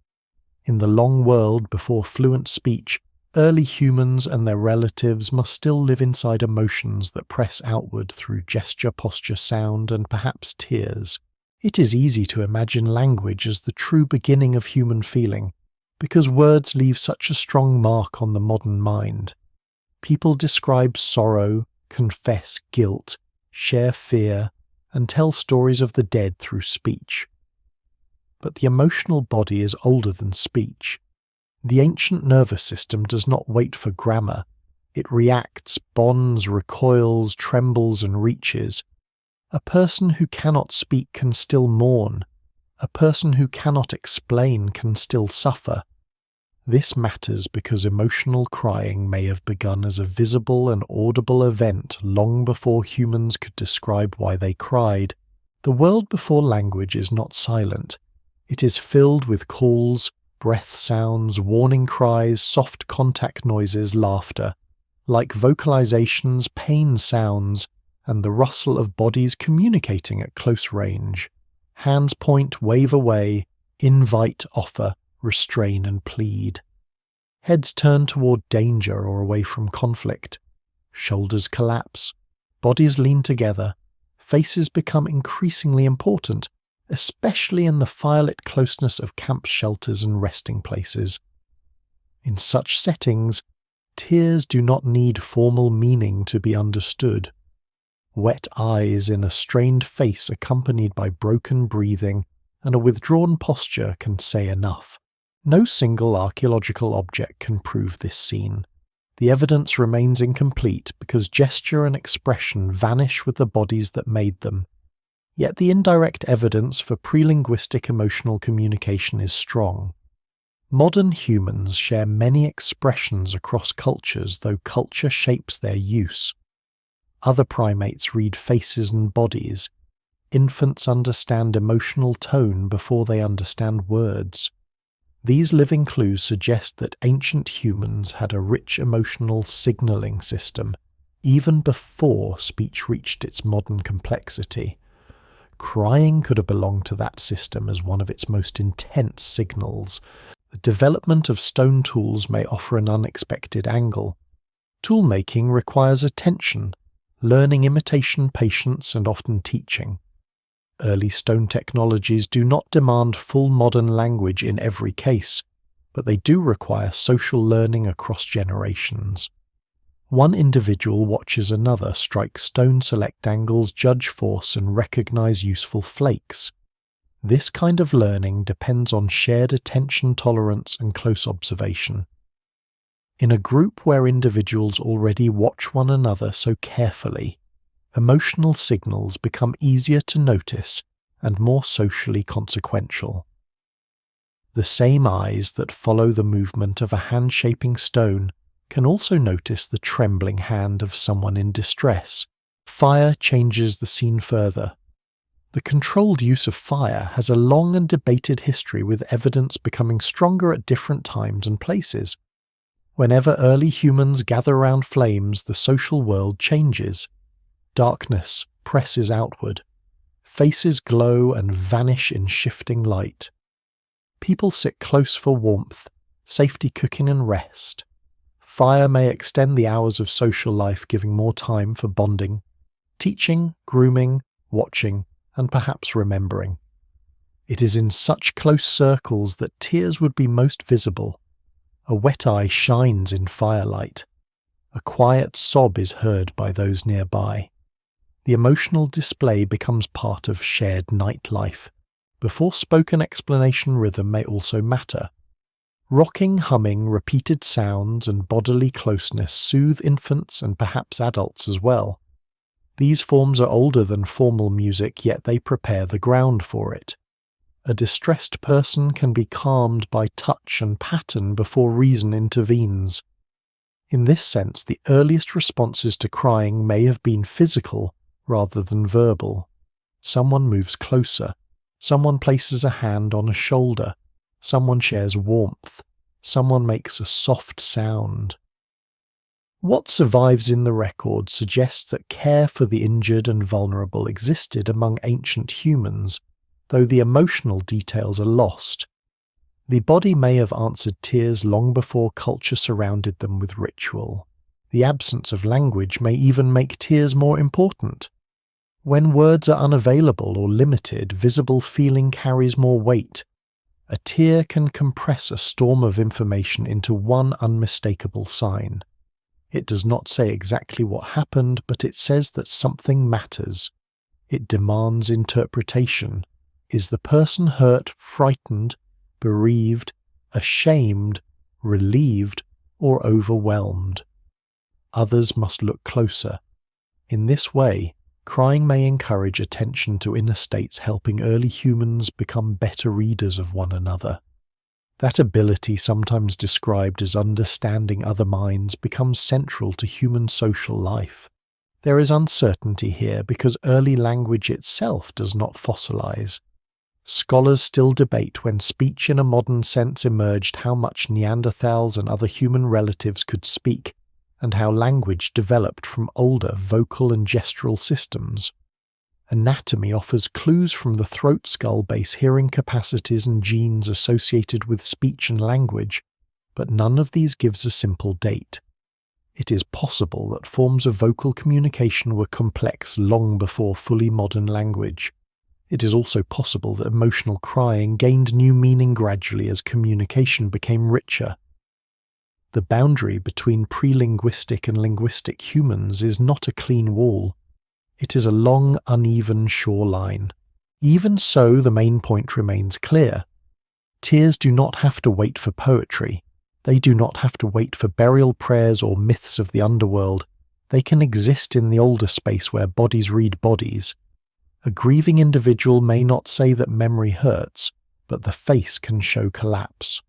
In the long world before fluent speech, early humans and their relatives must still live inside emotions that press outward through gesture, posture, sound, and perhaps tears. It is easy to imagine language as the true beginning of human feeling, because words leave such a strong mark on the modern mind. People describe sorrow, confess guilt, share fear, and tell stories of the dead through speech. But the emotional body is older than speech. The ancient nervous system does not wait for grammar. It reacts, bonds, recoils, trembles, and reaches. A person who cannot speak can still mourn. A person who cannot explain can still suffer. This matters because emotional crying may have begun as a visible and audible event long before humans could describe why they cried. The world before language is not silent. It is filled with calls, breath sounds, warning cries, soft contact noises, laughter. Like vocalizations, pain sounds, and the rustle of bodies communicating at close range. Hands point, wave away, invite, offer, restrain and plead. Heads turn toward danger or away from conflict. Shoulders collapse. Bodies lean together. Faces become increasingly important, especially in the firelit closeness of camp shelters and resting places. In such settings, tears do not need formal meaning to be understood. Wet eyes in a strained face accompanied by broken breathing and a withdrawn posture can say enough. No single archaeological object can prove this scene. The evidence remains incomplete because gesture and expression vanish with the bodies that made them. Yet the indirect evidence for prelinguistic emotional communication is strong. Modern humans share many expressions across cultures, though culture shapes their use. Other primates read faces and bodies. Infants understand emotional tone before they understand words. These living clues suggest that ancient humans had a rich emotional signaling system, even before speech reached its modern complexity. Crying could have belonged to that system as one of its most intense signals. The development of stone tools may offer an unexpected angle. Tool-making requires attention, learning, imitation, patience, and often teaching. Early stone technologies do not demand full modern language in every case, but they do require social learning across generations. One individual watches another strike stone select angles, judge force, and recognize useful flakes. This kind of learning depends on shared attention tolerance and close observation. In a group where individuals already watch one another so carefully, emotional signals become easier to notice and more socially consequential. The same eyes that follow the movement of a hand-shaping stone can also notice the trembling hand of someone in distress. Fire changes the scene further. The controlled use of fire has a long and debated history, with evidence becoming stronger at different times and places. Whenever early humans gather around flames, the social world changes. Darkness presses outward. Faces glow and vanish in shifting light. People sit close for warmth, safety, cooking and rest. Fire may extend the hours of social life, giving more time for bonding, teaching, grooming, watching, and perhaps remembering. It is in such close circles that tears would be most visible. A wet eye shines in firelight. A quiet sob is heard by those nearby. The emotional display becomes part of shared nightlife. Before spoken explanation, rhythm may also matter. Rocking, humming, repeated sounds, and bodily closeness soothe infants and perhaps adults as well. These forms are older than formal music, yet they prepare the ground for it. A distressed person can be calmed by touch and pattern before reason intervenes. In this sense, the earliest responses to crying may have been physical rather than verbal. Someone moves closer. Someone places a hand on a shoulder. someone shares warmth, someone makes a soft sound. What survives in the record suggests that care for the injured and vulnerable existed among ancient humans, though the emotional details are lost. The body may have answered tears long before culture surrounded them with ritual. The absence of language may even make tears more important. When words are unavailable or limited, visible feeling carries more weight. A tear can compress a storm of information into one unmistakable sign. It does not say exactly what happened, but it says that something matters. It demands interpretation. Is the person hurt, frightened, bereaved, ashamed, relieved, or overwhelmed? Others must look closer. In this way, crying may encourage attention to inner states, helping early humans become better readers of one another. That ability, sometimes described as understanding other minds, becomes central to human social life. There is uncertainty here because early language itself does not fossilize. Scholars still debate when speech in a modern sense emerged how much Neanderthals and other human relatives could speak, and how language developed from older vocal and gestural systems. Anatomy offers clues from the throat-skull base hearing capacities and genes associated with speech and language, but none of these gives a simple date. It is possible that forms of vocal communication were complex long before fully modern language. It is also possible that emotional crying gained new meaning gradually as communication became richer. The boundary between pre-linguistic and linguistic humans is not a clean wall. It is a long, uneven shoreline. Even so, the main point remains clear. Tears do not have to wait for poetry. They do not have to wait for burial prayers or myths of the underworld. They can exist in the older space where bodies read bodies. A grieving individual may not say that memory hurts, but the face can show collapse.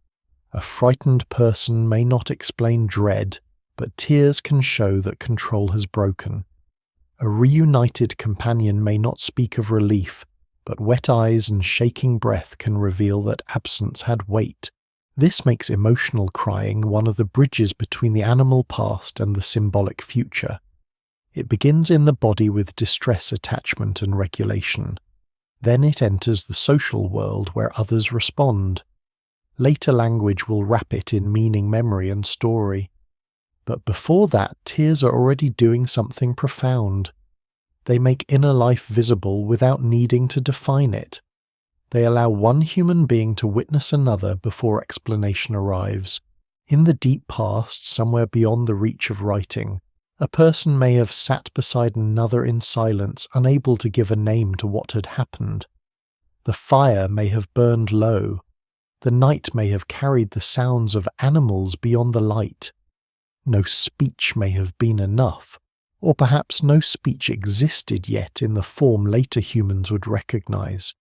A frightened person may not explain dread, but tears can show that control has broken. A reunited companion may not speak of relief, but wet eyes and shaking breath can reveal that absence had weight. This makes emotional crying one of the bridges between the animal past and the symbolic future. It begins in the body with distress attachment and regulation. Then it enters the social world where others respond. Later language will wrap it in meaning, memory, and story. But before that, tears are already doing something profound. They make inner life visible without needing to define it. They allow one human being to witness another before explanation arrives. In the deep past, somewhere beyond the reach of writing, a person may have sat beside another in silence, unable to give a name to what had happened. The fire may have burned low. The night may have carried the sounds of animals beyond the light. No speech may have been enough, or perhaps no speech existed yet in the form later humans would recognize.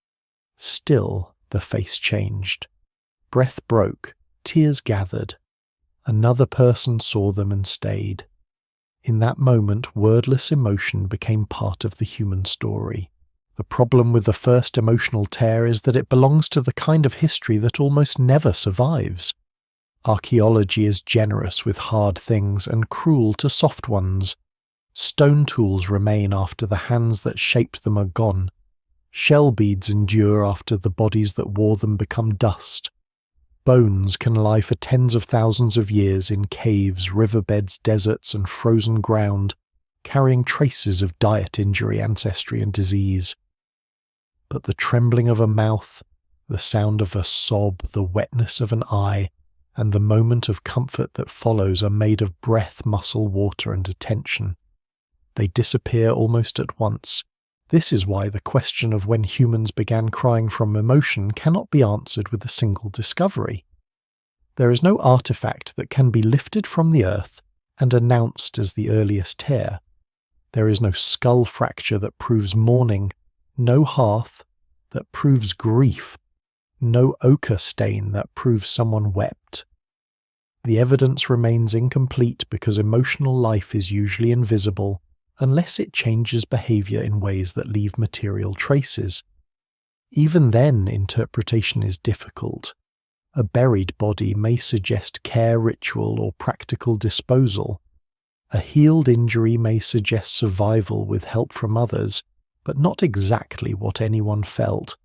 Still, the face changed. Breath broke, tears gathered. Another person saw them and stayed. In that moment, wordless emotion became part of the human story. The problem with the first emotional tear is that it belongs to the kind of history that almost never survives. Archaeology is generous with hard things and cruel to soft ones. Stone tools remain after the hands that shaped them are gone. Shell beads endure after the bodies that wore them become dust. Bones can lie for tens of thousands of years in caves, riverbeds, deserts, and frozen ground, carrying traces of diet, injury, ancestry, and disease. But the trembling of a mouth, the sound of a sob, the wetness of an eye, and the moment of comfort that follows are made of breath, muscle, water, and attention. They disappear almost at once. This is why the question of when humans began crying from emotion cannot be answered with a single discovery. There is no artifact that can be lifted from the earth and announced as the earliest tear. There is no skull fracture that proves mourning, no hearth that proves grief, no ochre stain that proves someone wept. The evidence remains incomplete because emotional life is usually invisible unless it changes behavior in ways that leave material traces. Even then, interpretation is difficult. A buried body may suggest care ritual or practical disposal. A healed injury may suggest survival with help from others, but not exactly what anyone felt.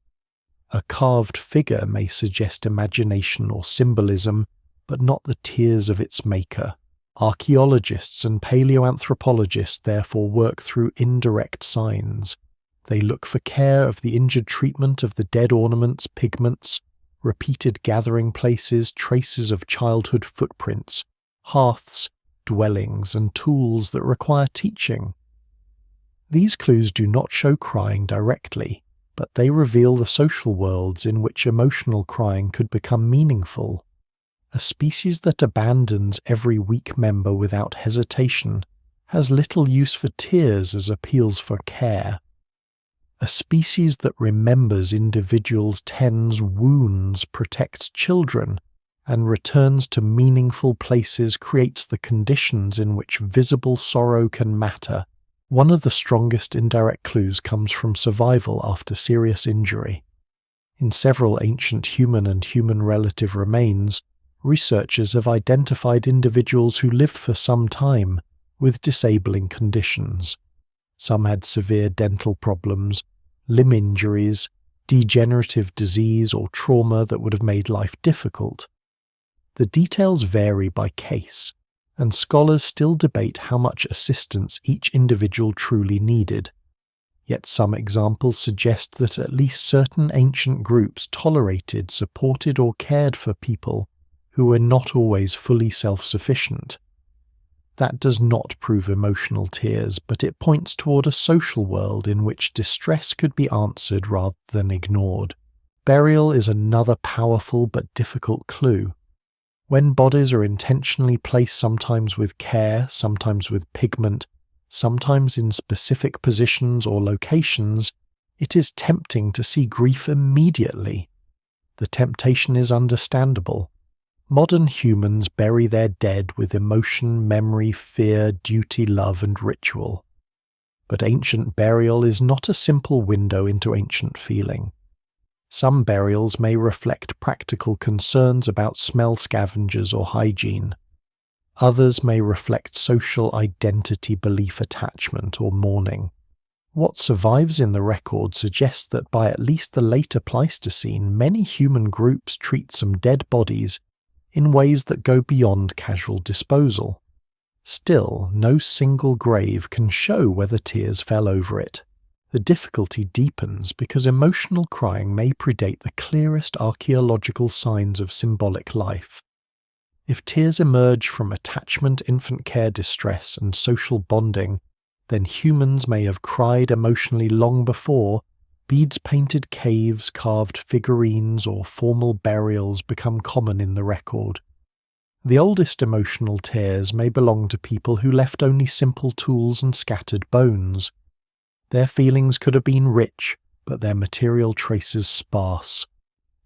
A carved figure may suggest imagination or symbolism, but not the tears of its maker. Archaeologists and paleoanthropologists therefore work through indirect signs. They look for care of the injured treatment of the dead ornaments, pigments, repeated gathering places, traces of childhood footprints, hearths, dwellings, and tools that require teaching. These clues do not show crying directly, but they reveal the social worlds in which emotional crying could become meaningful. A species that abandons every weak member without hesitation has little use for tears as appeals for care. A species that remembers individuals' tens wounds, protects children, and returns to meaningful places creates the conditions in which visible sorrow can matter. One of the strongest indirect clues comes from survival after serious injury. In several ancient human and human relative remains, researchers have identified individuals who lived for some time with disabling conditions. Some had severe dental problems, limb injuries, degenerative disease or trauma that would have made life difficult. The details vary by case, and scholars still debate how much assistance each individual truly needed. Yet some examples suggest that at least certain ancient groups tolerated, supported, or cared for people who were not always fully self-sufficient. That does not prove emotional tears, but it points toward a social world in which distress could be answered rather than ignored. Burial is another powerful but difficult clue. When bodies are intentionally placed sometimes with care, sometimes with pigment, sometimes in specific positions or locations, it is tempting to see grief immediately. The temptation is understandable. Modern humans bury their dead with emotion, memory, fear, duty, love, and ritual. But ancient burial is not a simple window into ancient feeling. Some burials may reflect practical concerns about smell scavengers or hygiene. Others may reflect social identity, belief, attachment, or mourning. What survives in the record suggests that by at least the later Pleistocene, many human groups treat some dead bodies in ways that go beyond casual disposal. Still, no single grave can show whether tears fell over it. The difficulty deepens because emotional crying may predate the clearest archaeological signs of symbolic life. If tears emerge from attachment, infant care distress, and social bonding, then humans may have cried emotionally long before beads-painted caves, carved figurines, or formal burials become common in the record. The oldest emotional tears may belong to people who left only simple tools and scattered bones. Their feelings could have been rich, but their material traces sparse.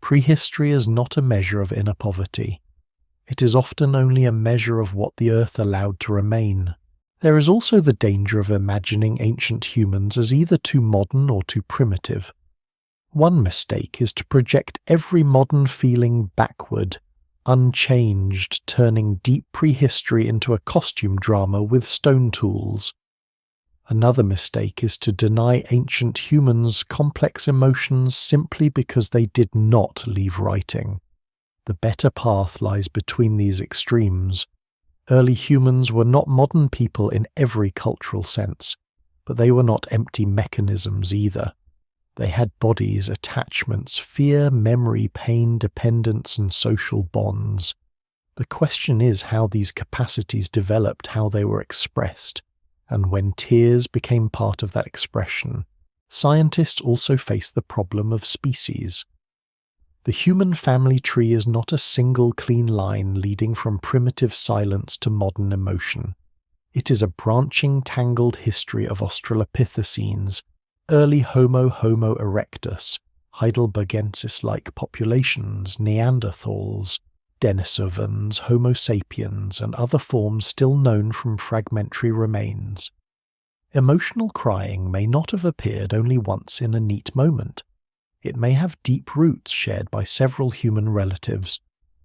Prehistory is not a measure of inner poverty. It is often only a measure of what the earth allowed to remain. There is also the danger of imagining ancient humans as either too modern or too primitive. One mistake is to project every modern feeling backward, unchanged, turning deep prehistory into a costume drama with stone tools. Another mistake is to deny ancient humans complex emotions simply because they did not leave writing. The better path lies between these extremes. Early humans were not modern people in every cultural sense, but they were not empty mechanisms either. They had bodies, attachments, fear, memory, pain, dependence, and social bonds. The question is how these capacities developed, how they were expressed, and when tears became part of that expression. Scientists also face the problem of species. The human family tree is not a single clean line leading from primitive silence to modern emotion. It is a branching, tangled history of Australopithecines, early Homo erectus, Heidelbergensis-like populations, Neanderthals, Denisovans, Homo sapiens, and other forms still known from fragmentary remains. Emotional crying may not have appeared only once in a neat moment. It may have deep roots shared by several human relatives,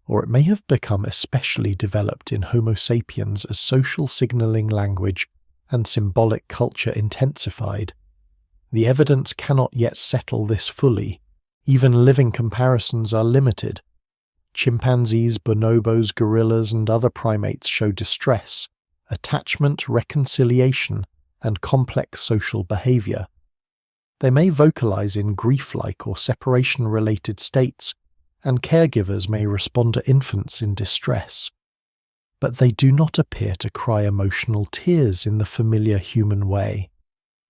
or it may have become especially developed in Homo sapiens as social signaling language and symbolic culture intensified. The evidence cannot yet settle this fully. Even living comparisons are limited. Chimpanzees, bonobos, gorillas, and other primates show distress, attachment, reconciliation, and complex social behavior. They may vocalize in grief-like or separation-related states, and caregivers may respond to infants in distress. But they do not appear to cry emotional tears in the familiar human way.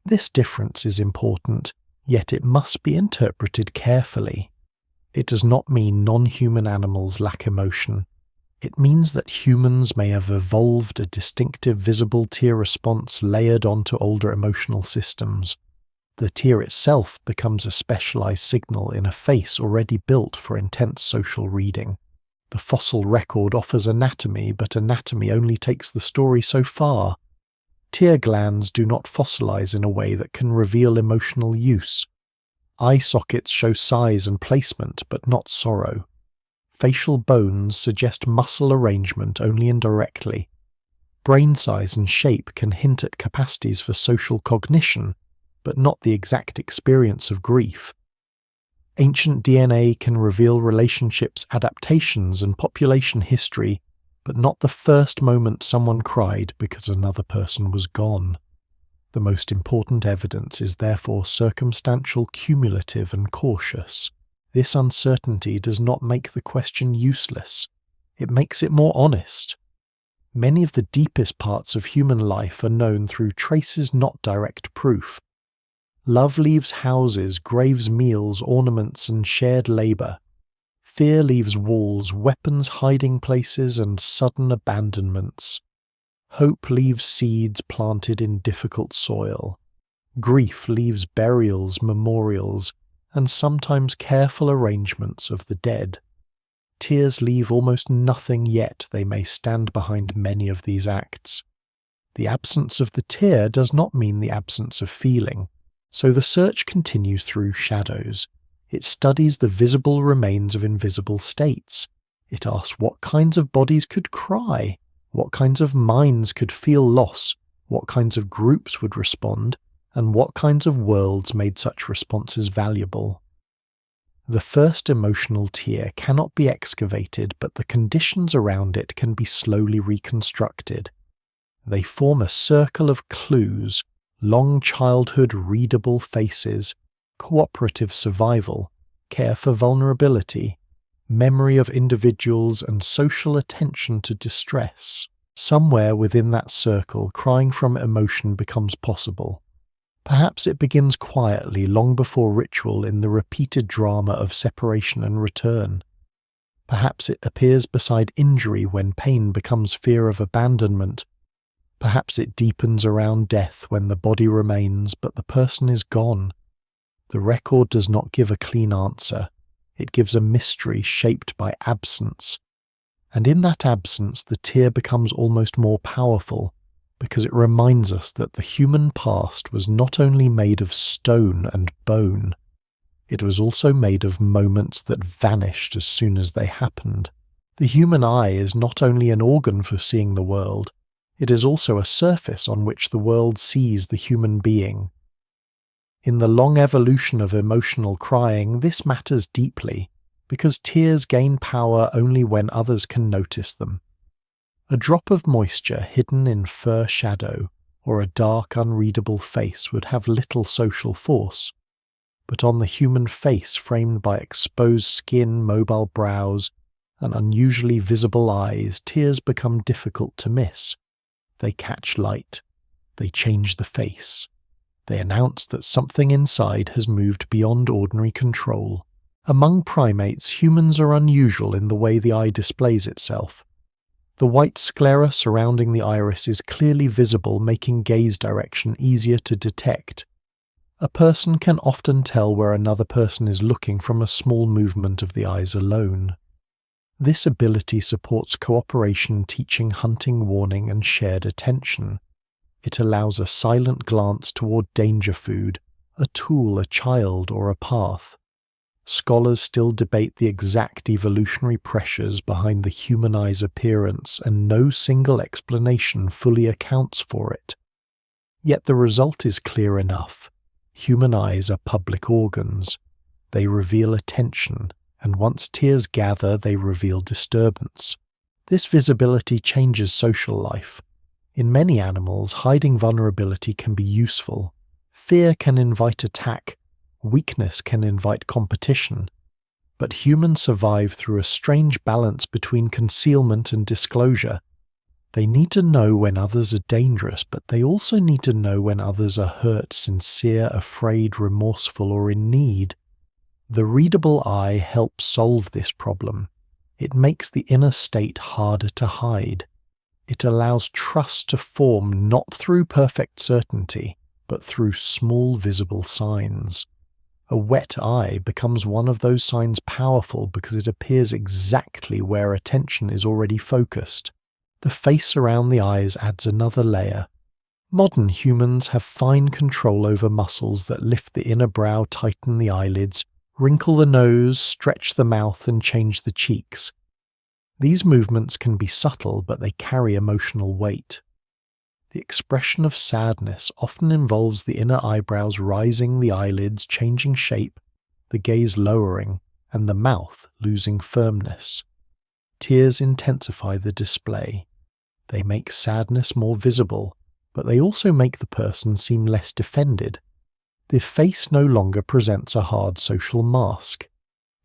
This difference is important, yet it must be interpreted carefully. It does not mean non-human animals lack emotion. It means that humans may have evolved a distinctive visible tear response layered onto older emotional systems. The tear itself becomes a specialized signal in a face already built for intense social reading. The fossil record offers anatomy, but anatomy only takes the story so far. Tear glands do not fossilize in a way that can reveal emotional use. Eye sockets show size and placement, but not sorrow. Facial bones suggest muscle arrangement only indirectly. Brain size and shape can hint at capacities for social cognition, but not the exact experience of grief. Ancient DNA can reveal relationships, adaptations, and population history, but not the first moment someone cried because another person was gone. The most important evidence is therefore circumstantial, cumulative, and cautious. This uncertainty does not make the question useless. It makes it more honest. Many of the deepest parts of human life are known through traces, not direct proof. Love leaves houses, graves, meals, ornaments, and shared labor. Fear leaves walls, weapons, hiding places, and sudden abandonments. Hope leaves seeds planted in difficult soil. Grief leaves burials, memorials, and sometimes careful arrangements of the dead. Tears leave almost nothing, yet they may stand behind many of these acts. The absence of the tear does not mean the absence of feeling, so the search continues through shadows. It studies the visible remains of invisible states. It asks what kinds of bodies could cry, what kinds of minds could feel loss, what kinds of groups would respond, and what kinds of worlds made such responses valuable. The first emotional tear cannot be excavated, but the conditions around it can be slowly reconstructed. They form a circle of clues: long childhood readable faces, cooperative survival, care for vulnerability, memory of individuals, and social attention to distress. Somewhere within that circle, crying from emotion becomes possible. Perhaps it begins quietly, long before ritual, in the repeated drama of separation and return. Perhaps it appears beside injury when pain becomes fear of abandonment. Perhaps it deepens around death when the body remains but the person is gone. The record does not give a clean answer. It gives a mystery shaped by absence. And in that absence, the tear becomes almost more powerful, because it reminds us that the human past was not only made of stone and bone, it was also made of moments that vanished as soon as they happened. The human eye is not only an organ for seeing the world, it is also a surface on which the world sees the human being. In the long evolution of emotional crying, this matters deeply, because tears gain power only when others can notice them. A drop of moisture hidden in fur shadow or a dark, unreadable face would have little social force, but on the human face framed by exposed skin, mobile brows, and unusually visible eyes, tears become difficult to miss. They catch light. They change the face. They announce that something inside has moved beyond ordinary control. Among primates, humans are unusual in the way the eye displays itself. The white sclera surrounding the iris is clearly visible, making gaze direction easier to detect. A person can often tell where another person is looking from a small movement of the eyes alone. This ability supports cooperation, teaching, hunting, warning, and shared attention. It allows a silent glance toward danger food, a tool, a child, or a path. Scholars still debate the exact evolutionary pressures behind the human eye's appearance, and no single explanation fully accounts for it. Yet the result is clear enough. Human eyes are public organs. They reveal attention, and once tears gather, they reveal disturbance. This visibility changes social life. In many animals, hiding vulnerability can be useful. Fear can invite attack. Weakness can invite competition. But humans survive through a strange balance between concealment and disclosure. They need to know when others are dangerous, but they also need to know when others are hurt, sincere, afraid, remorseful, or in need. The readable eye helps solve this problem. It makes the inner state harder to hide. It allows trust to form not through perfect certainty, but through small visible signs. A wet eye becomes one of those signs powerful because it appears exactly where attention is already focused. The face around the eyes adds another layer. Modern humans have fine control over muscles that lift the inner brow, tighten the eyelids, wrinkle the nose, stretch the mouth, and change the cheeks. These movements can be subtle, but they carry emotional weight. The expression of sadness often involves the inner eyebrows rising, the eyelids changing shape, the gaze lowering, and the mouth losing firmness. Tears intensify the display. They make sadness more visible, but they also make the person seem less defended. The face no longer presents a hard social mask.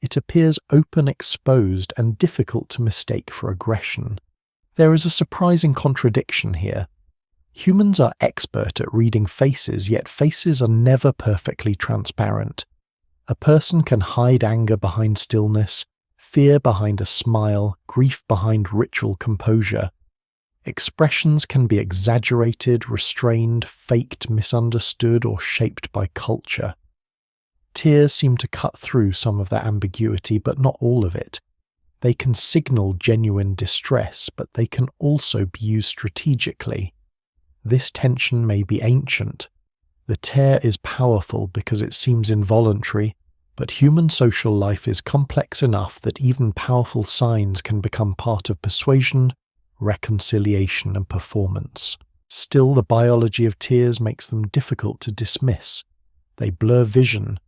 It appears open, exposed, and difficult to mistake for aggression. There is a surprising contradiction here. Humans are expert at reading faces, yet faces are never perfectly transparent. A person can hide anger behind stillness, fear behind a smile, grief behind ritual composure. Expressions can be exaggerated, restrained, faked, misunderstood, or shaped by culture. Tears seem to cut through some of that ambiguity, but not all of it. They can signal genuine distress, but they can also be used strategically. This tension may be ancient. The tear is powerful because it seems involuntary, but human social life is complex enough that even powerful signs can become part of persuasion, reconciliation, and performance. Still, the biology of tears makes them difficult to dismiss. They blur vision.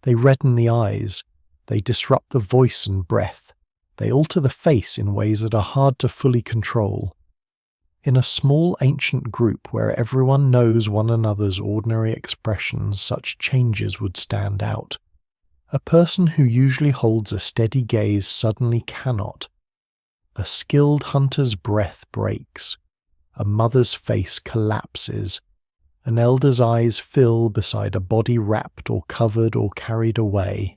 They redden the eyes. They disrupt the voice and breath. They alter the face in ways that are hard to fully control. In a small ancient group where everyone knows one another's ordinary expressions, such changes would stand out. A person who usually holds a steady gaze suddenly cannot. A skilled hunter's breath breaks. A mother's face collapses. An elder's eyes fill beside a body wrapped or covered or carried away.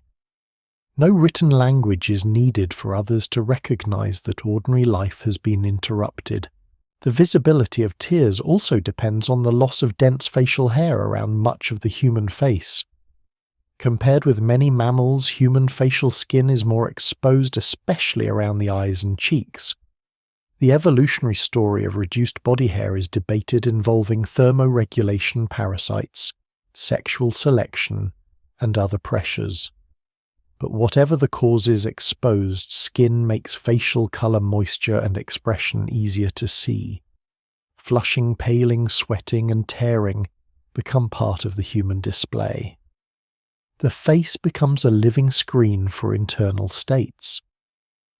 No written language is needed for others to recognize that ordinary life has been interrupted. The visibility of tears also depends on the loss of dense facial hair around much of the human face. Compared with many mammals, human facial skin is more exposed, especially around the eyes and cheeks. The evolutionary story of reduced body hair is debated, involving thermoregulation parasites, sexual selection, and other pressures. But whatever the causes, exposed skin makes facial color, moisture, and expression easier to see. Flushing, paling, sweating, and tearing become part of the human display. The face becomes a living screen for internal states.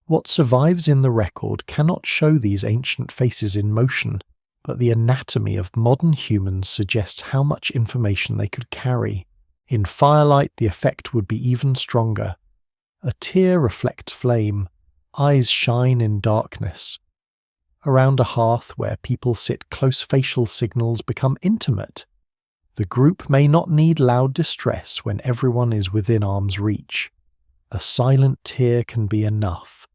What survives in the record cannot show these ancient faces in motion, but the anatomy of modern humans suggests how much information they could carry. In firelight, the effect would be even stronger. A tear reflects flame, eyes shine in darkness. Around a hearth where people sit, close facial signals become intimate. The group may not need loud distress when everyone is within arm's reach. A silent tear can be enough.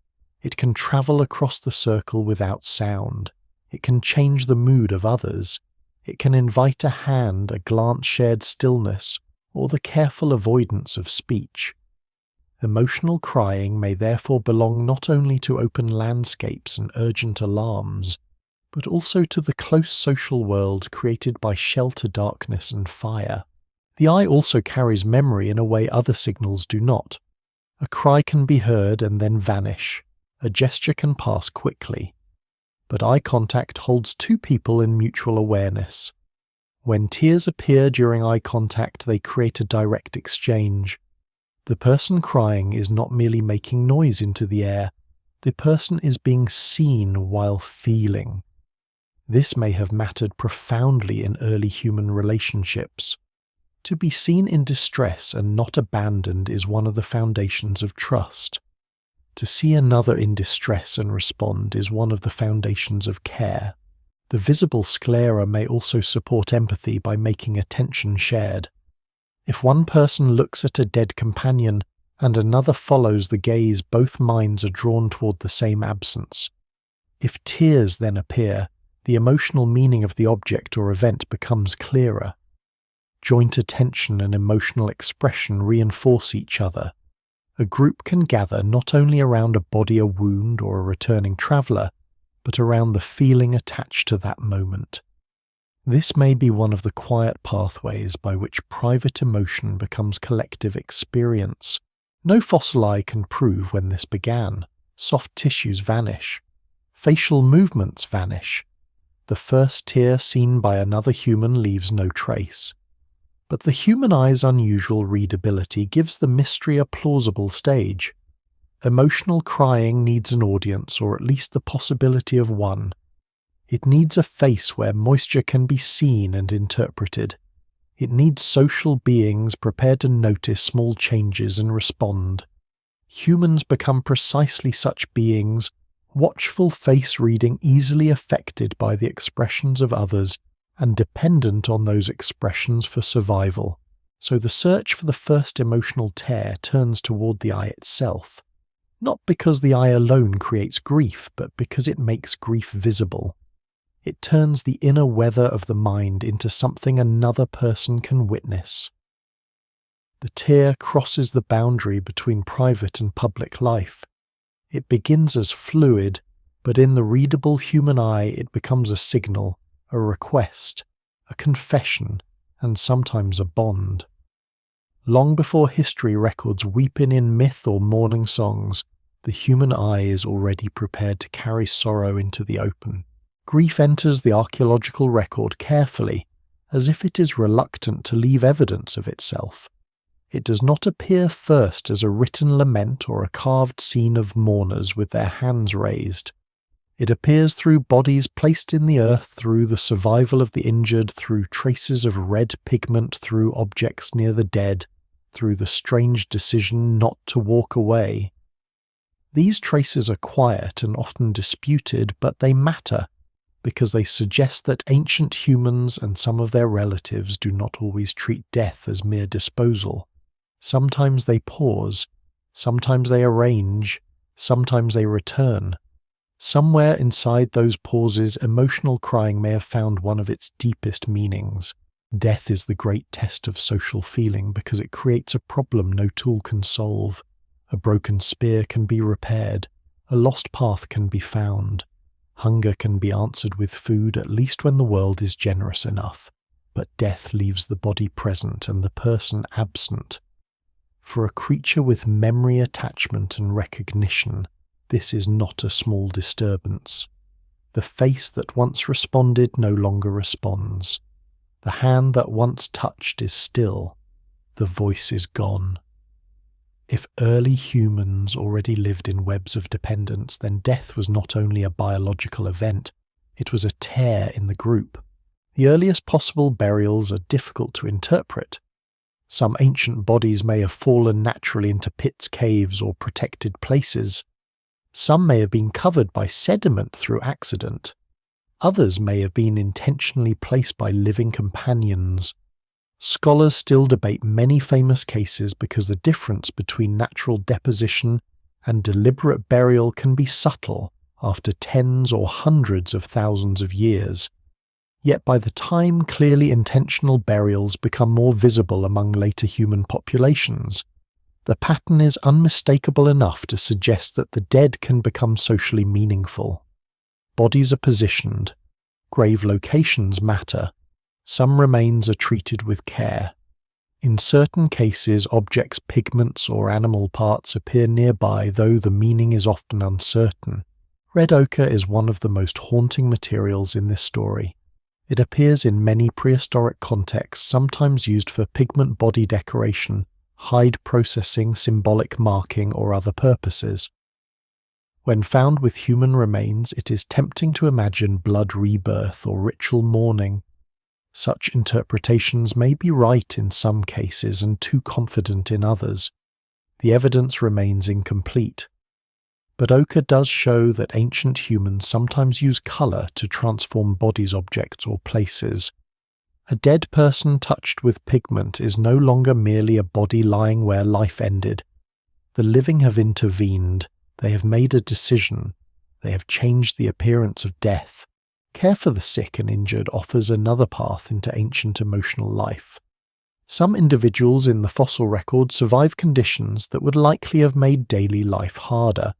It can travel across the circle without sound. It can change the mood of others. It can invite a hand, a glance, shared stillness, or the careful avoidance of speech. Emotional crying may therefore belong not only to open landscapes and urgent alarms, but also to the close social world created by shelter, darkness, and fire. The eye also carries memory in a way other signals do not. A cry can be heard and then vanish. A gesture can pass quickly. But eye contact holds two people in mutual awareness. When tears appear during eye contact, they create a direct exchange. The person crying is not merely making noise into the air. The person is being seen while feeling. This may have mattered profoundly in early human relationships. To be seen in distress and not abandoned is one of the foundations of trust. To see another in distress and respond is one of the foundations of care. The visible sclera may also support empathy by making attention shared. If one person looks at a dead companion and another follows the gaze, both minds are drawn toward the same absence. If tears then appear, the emotional meaning of the object or event becomes clearer. Joint attention and emotional expression reinforce each other. A group can gather not only around a body, a wound, or a returning traveller, but around the feeling attached to that moment. This may be one of the quiet pathways by which private emotion becomes collective experience. No fossil eye can prove when this began. Soft tissues vanish. Facial movements vanish. The first tear seen by another human leaves no trace. But the human eye's unusual readability gives the mystery a plausible stage. Emotional crying needs an audience, or at least the possibility of one. It needs a face where moisture can be seen and interpreted. It needs social beings prepared to notice small changes and respond. Humans become precisely such beings, watchful face reading, easily affected by the expressions of others and dependent on those expressions for survival. So the search for the first emotional tear turns toward the eye itself. Not because the eye alone creates grief, but because it makes grief visible. It turns the inner weather of the mind into something another person can witness. The tear crosses the boundary between private and public life. It begins as fluid, but in the readable human eye it becomes a signal, a request, a confession, and sometimes a bond. Long before history records weeping in myth or mourning songs, the human eye is already prepared to carry sorrow into the open. Grief enters the archaeological record carefully, as if it is reluctant to leave evidence of itself. It does not appear first as a written lament or a carved scene of mourners with their hands raised. It appears through bodies placed in the earth, through the survival of the injured, through traces of red pigment, through objects near the dead, through the strange decision not to walk away. These traces are quiet and often disputed, but they matter, because they suggest that ancient humans and some of their relatives do not always treat death as mere disposal. Sometimes they pause, sometimes they arrange, sometimes they return. Somewhere inside those pauses, emotional crying may have found one of its deepest meanings. Death is the great test of social feeling because it creates a problem no tool can solve. A broken spear can be repaired. A lost path can be found. Hunger can be answered with food, at least when the world is generous enough. But death leaves the body present and the person absent. For a creature with memory, attachment, and recognition, this is not a small disturbance. The face that once responded no longer responds. The hand that once touched is still. The voice is gone. If early humans already lived in webs of dependence, then death was not only a biological event, it was a tear in the group. The earliest possible burials are difficult to interpret. Some ancient bodies may have fallen naturally into pits, caves, or protected places. Some may have been covered by sediment through accident. Others may have been intentionally placed by living companions. Scholars still debate many famous cases because the difference between natural deposition and deliberate burial can be subtle after tens or hundreds of thousands of years. Yet by the time clearly intentional burials become more visible among later human populations, the pattern is unmistakable enough to suggest that the dead can become socially meaningful. Bodies are positioned. Grave locations matter. Some remains are treated with care. In certain cases, objects, pigments, or animal parts appear nearby, though the meaning is often uncertain. Red ochre is one of the most haunting materials in this story. It appears in many prehistoric contexts, sometimes used for pigment body decoration, hide processing, symbolic marking, or other purposes. When found with human remains, it is tempting to imagine blood rebirth or ritual mourning. Such interpretations may be right in some cases and too confident in others. The evidence remains incomplete. But ochre does show that ancient humans sometimes use colour to transform bodies, objects, or places. A dead person touched with pigment is no longer merely a body lying where life ended. The living have intervened. They have made a decision. They have changed the appearance of death. Care for the sick and injured offers another path into ancient emotional life. Some individuals in the fossil record survive conditions that would likely have made daily life harder.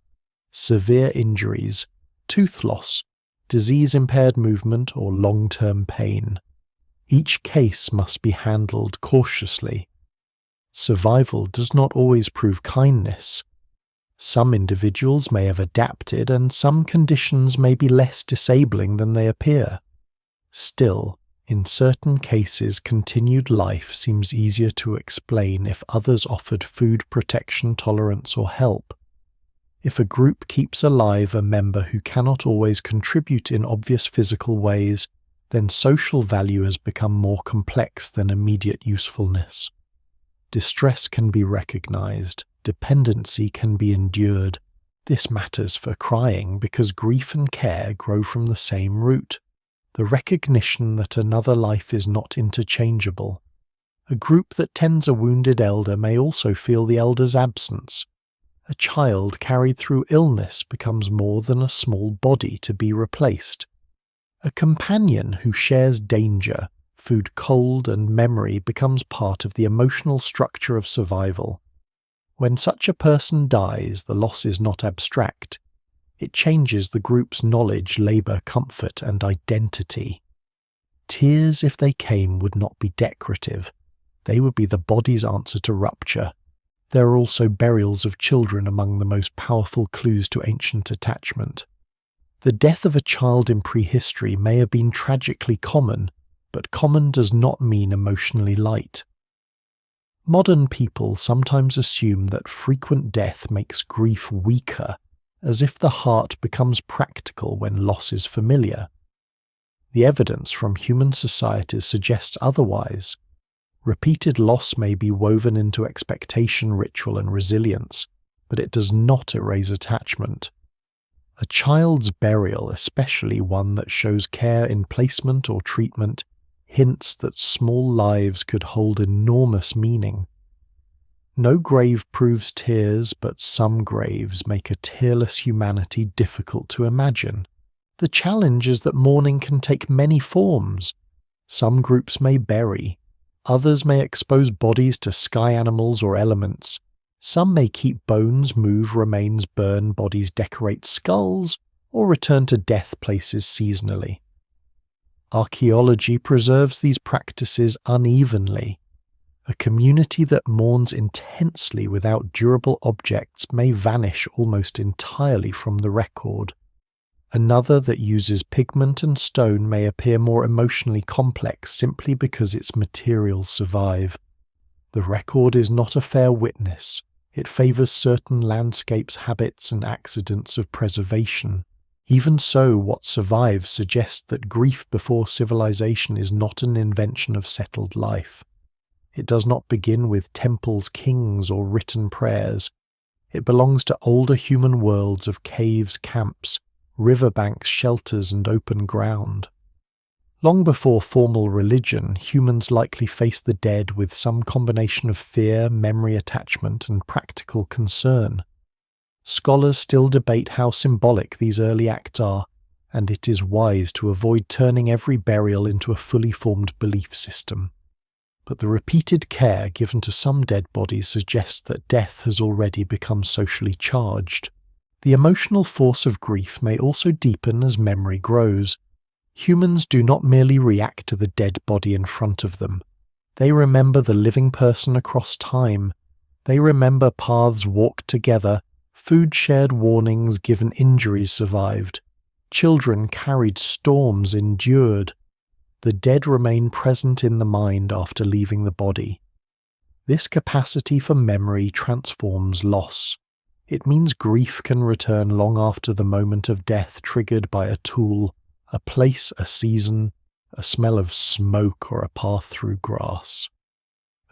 Severe injuries, tooth loss, disease-impaired movement, or long-term pain. Each case must be handled cautiously. Survival does not always prove kindness. Some individuals may have adapted, and some conditions may be less disabling than they appear. Still, in certain cases, continued life seems easier to explain if others offered food, protection, tolerance, or help. If a group keeps alive a member who cannot always contribute in obvious physical ways, then social value has become more complex than immediate usefulness. Distress can be recognized. Dependency can be endured. This matters for crying because grief and care grow from the same root. The recognition that another life is not interchangeable. A group that tends a wounded elder may also feel the elder's absence. A child carried through illness becomes more than a small body to be replaced. A companion who shares danger, food cold, and memory becomes part of the emotional structure of survival. When such a person dies, the loss is not abstract. It changes the group's knowledge, labour, comfort, and identity. Tears, if they came, would not be decorative. They would be the body's answer to rupture. There are also burials of children among the most powerful clues to ancient attachment. The death of a child in prehistory may have been tragically common, but common does not mean emotionally light. Modern people sometimes assume that frequent death makes grief weaker, as if the heart becomes practical when loss is familiar. The evidence from human societies suggests otherwise. Repeated loss may be woven into expectation, ritual, and resilience, but it does not erase attachment. A child's burial, especially one that shows care in placement or treatment, hints that small lives could hold enormous meaning. No grave proves tears, but some graves make a tearless humanity difficult to imagine. The challenge is that mourning can take many forms. Some groups may bury. Others may expose bodies to sky animals or elements. Some may keep bones, move remains, burn bodies, decorate skulls, or return to death places seasonally. Archaeology preserves these practices unevenly. A community that mourns intensely without durable objects may vanish almost entirely from the record. Another that uses pigment and stone may appear more emotionally complex simply because its materials survive. The record is not a fair witness. It favours certain landscapes, habits, and accidents of preservation. Even so, what survives suggests that grief before civilization is not an invention of settled life. It does not begin with temples, kings, or written prayers. It belongs to older human worlds of caves, camps, riverbanks, shelters, and open ground. Long before formal religion, humans likely faced the dead with some combination of fear, memory attachment, and practical concern. Scholars still debate how symbolic these early acts are, and it is wise to avoid turning every burial into a fully formed belief system. But the repeated care given to some dead bodies suggests that death has already become socially charged. The emotional force of grief may also deepen as memory grows. Humans do not merely react to the dead body in front of them. They remember the living person across time. They remember paths walked together, food shared, warnings given, injuries survived. Children carried, storms endured. The dead remain present in the mind after leaving the body. This capacity for memory transforms loss. It means grief can return long after the moment of death, triggered by a tool, a place, a season, a smell of smoke, or a path through grass.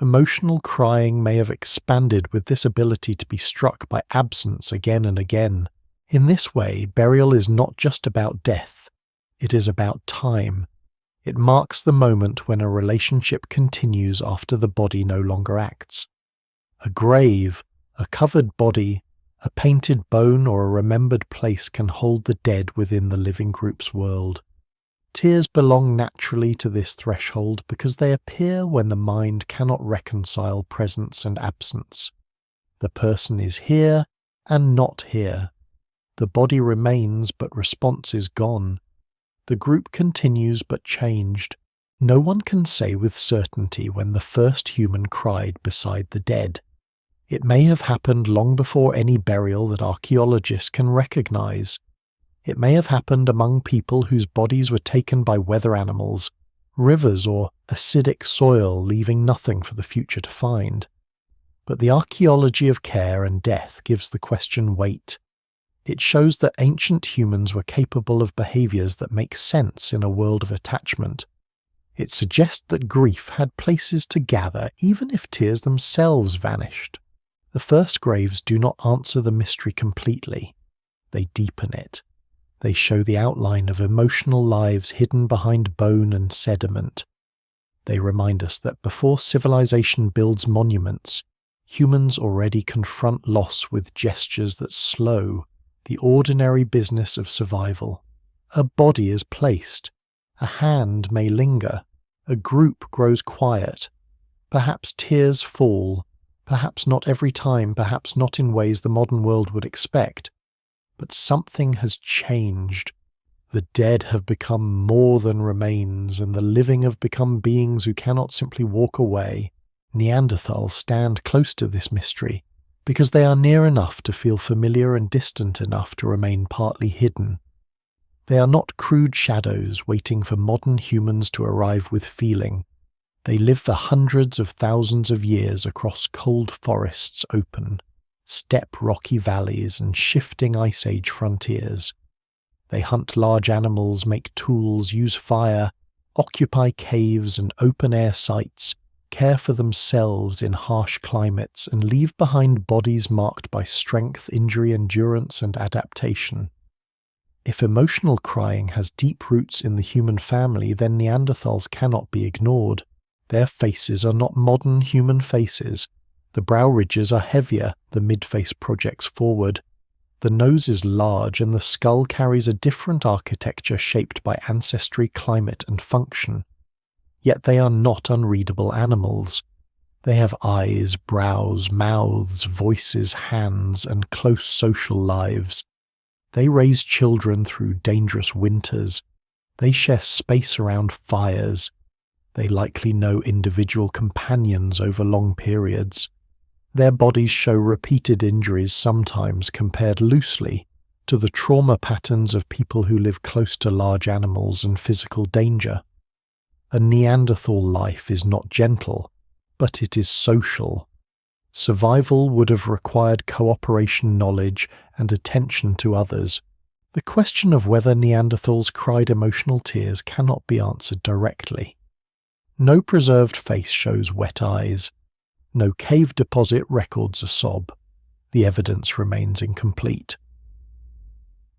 Emotional crying may have expanded with this ability to be struck by absence again and again. In this way, burial is not just about death, it is about time. It marks the moment when a relationship continues after the body no longer acts. A grave, a covered body, a painted bone, or a remembered place can hold the dead within the living group's world. Tears belong naturally to this threshold because they appear when the mind cannot reconcile presence and absence. The person is here and not here. The body remains, but response is gone. The group continues but changed. No one can say with certainty when the first human cried beside the dead. It may have happened long before any burial that archaeologists can recognize. It may have happened among people whose bodies were taken by weather animals, rivers, or acidic soil, leaving nothing for the future to find. But the archaeology of care and death gives the question weight. It shows that ancient humans were capable of behaviors that make sense in a world of attachment. It suggests that grief had places to gather even if tears themselves vanished. The first graves do not answer the mystery completely. They deepen it. They show the outline of emotional lives hidden behind bone and sediment. They remind us that before civilization builds monuments, humans already confront loss with gestures that slow the ordinary business of survival. A body is placed. A hand may linger. A group grows quiet. Perhaps tears fall. Perhaps not every time, perhaps not in ways the modern world would expect. But something has changed. The dead have become more than remains, and the living have become beings who cannot simply walk away. Neanderthals stand close to this mystery, because they are near enough to feel familiar and distant enough to remain partly hidden. They are not crude shadows waiting for modern humans to arrive with feeling. They live for hundreds of thousands of years across cold forests open, steppe rocky valleys, and shifting ice age frontiers. They hunt large animals, make tools, use fire, occupy caves and open-air sites, care for themselves in harsh climates, and leave behind bodies marked by strength, injury, endurance, and adaptation. If emotional crying has deep roots in the human family, then Neanderthals cannot be ignored. Their faces are not modern human faces. The brow ridges are heavier, the midface projects forward. The nose is large, and the skull carries a different architecture shaped by ancestry, climate, and function. Yet they are not unreadable animals. They have eyes, brows, mouths, voices, hands, and close social lives. They raise children through dangerous winters. They share space around fires. They likely know individual companions over long periods. Their bodies show repeated injuries, sometimes compared loosely to the trauma patterns of people who live close to large animals and physical danger. A Neanderthal life is not gentle, but it is social. Survival would have required cooperation, knowledge, and attention to others. The question of whether Neanderthals cried emotional tears cannot be answered directly. No preserved face shows wet eyes. No cave deposit records a sob. The evidence remains incomplete.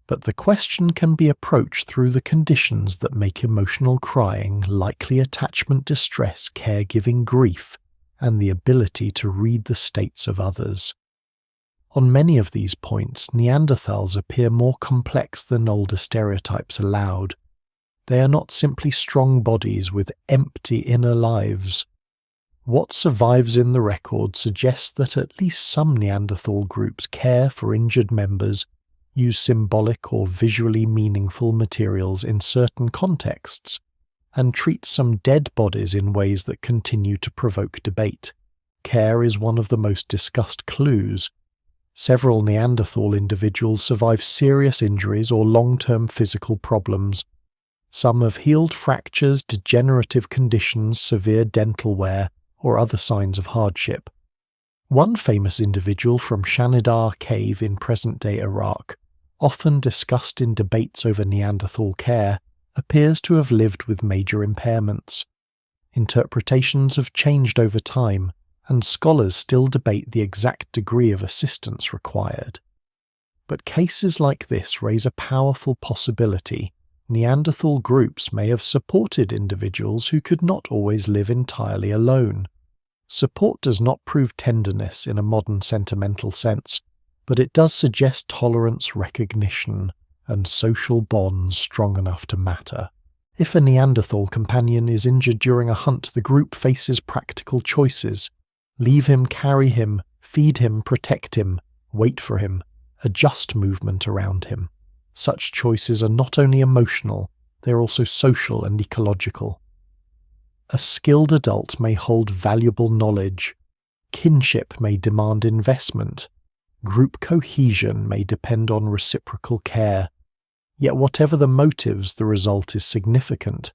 But the question can be approached through the conditions that make emotional crying, likely attachment distress, caregiving grief, and the ability to read the states of others. On many of these points, Neanderthals appear more complex than older stereotypes allowed. They are not simply strong bodies with empty inner lives. What survives in the record suggests that at least some Neanderthal groups care for injured members, use symbolic or visually meaningful materials in certain contexts, and treats some dead bodies in ways that continue to provoke debate. Care is one of the most discussed clues. Several Neanderthal individuals survive serious injuries or long-term physical problems. Some have healed fractures, degenerative conditions, severe dental wear, or other signs of hardship. One famous individual from Shanidar Cave in present-day Iraq, often discussed in debates over Neanderthal care, appears to have lived with major impairments. Interpretations have changed over time, and scholars still debate the exact degree of assistance required. But cases like this raise a powerful possibility. Neanderthal groups may have supported individuals who could not always live entirely alone. Support does not prove tenderness in a modern sentimental sense, but it does suggest tolerance, recognition, and social bonds strong enough to matter. If a Neanderthal companion is injured during a hunt, the group faces practical choices. Leave him, carry him, feed him, protect him, wait for him, adjust movement around him. Such choices are not only emotional, they are also social and ecological. A skilled adult may hold valuable knowledge. Kinship may demand investment. Group cohesion may depend on reciprocal care. Yet whatever the motives, the result is significant.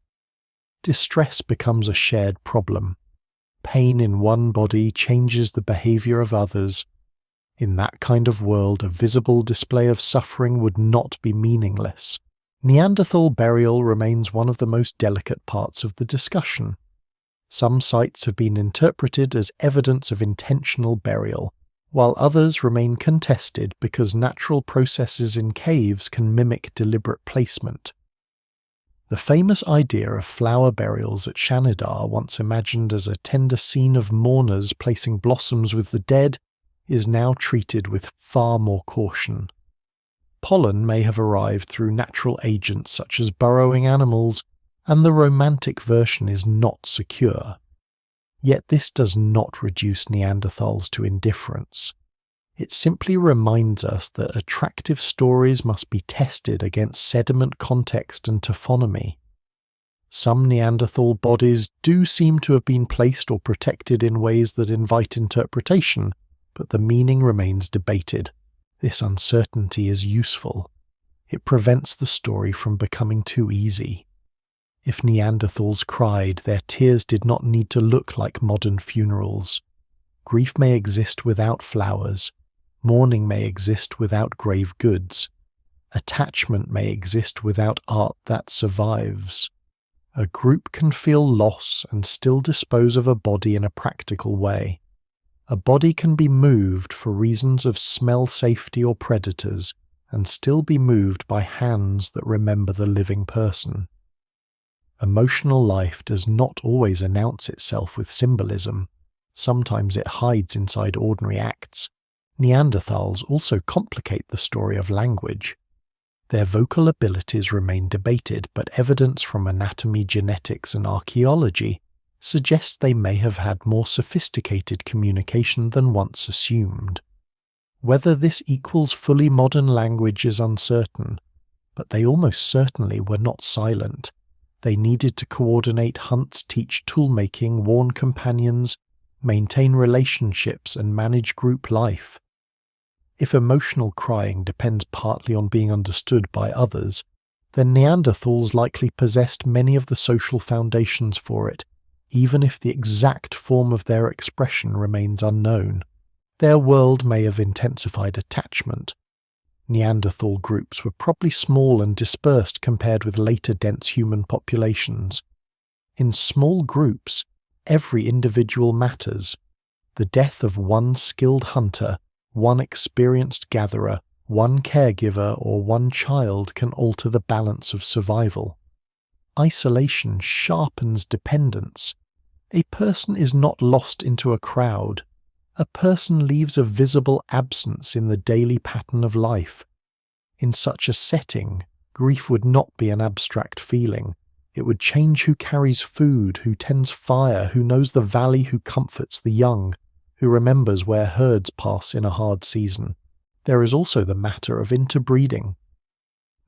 Distress becomes a shared problem. Pain in one body changes the behavior of others. In that kind of world, a visible display of suffering would not be meaningless. Neanderthal burial remains one of the most delicate parts of the discussion. Some sites have been interpreted as evidence of intentional burial, while others remain contested because natural processes in caves can mimic deliberate placement. The famous idea of flower burials at Shanidar, once imagined as a tender scene of mourners placing blossoms with the dead, is now treated with far more caution. Pollen may have arrived through natural agents such as burrowing animals, and the romantic version is not secure. Yet this does not reduce Neanderthals to indifference. It simply reminds us that attractive stories must be tested against sediment context and taphonomy. Some Neanderthal bodies do seem to have been placed or protected in ways that invite interpretation, but the meaning remains debated. This uncertainty is useful. It prevents the story from becoming too easy. If Neanderthals cried, their tears did not need to look like modern funerals. Grief may exist without flowers. Mourning may exist without grave goods. Attachment may exist without art that survives. A group can feel loss and still dispose of a body in a practical way. A body can be moved for reasons of smell safety or predators, and still be moved by hands that remember the living person. Emotional life does not always announce itself with symbolism. Sometimes it hides inside ordinary acts. Neanderthals also complicate the story of language. Their vocal abilities remain debated, but evidence from anatomy, genetics, and archaeology suggests they may have had more sophisticated communication than once assumed. Whether this equals fully modern language is uncertain, but they almost certainly were not silent. They needed to coordinate hunts, teach toolmaking, warn companions, maintain relationships, and manage group life. If emotional crying depends partly on being understood by others, then Neanderthals likely possessed many of the social foundations for it, even if the exact form of their expression remains unknown. Their world may have intensified attachment. Neanderthal groups were probably small and dispersed compared with later dense human populations. In small groups, every individual matters. The death of one skilled hunter, one experienced gatherer, one caregiver, or one child can alter the balance of survival. Isolation sharpens dependence. A person is not lost into a crowd. A person leaves a visible absence in the daily pattern of life. In such a setting, grief would not be an abstract feeling. It would change who carries food, who tends fire, who knows the valley, who comforts the young, who remembers where herds pass in a hard season. There is also the matter of interbreeding.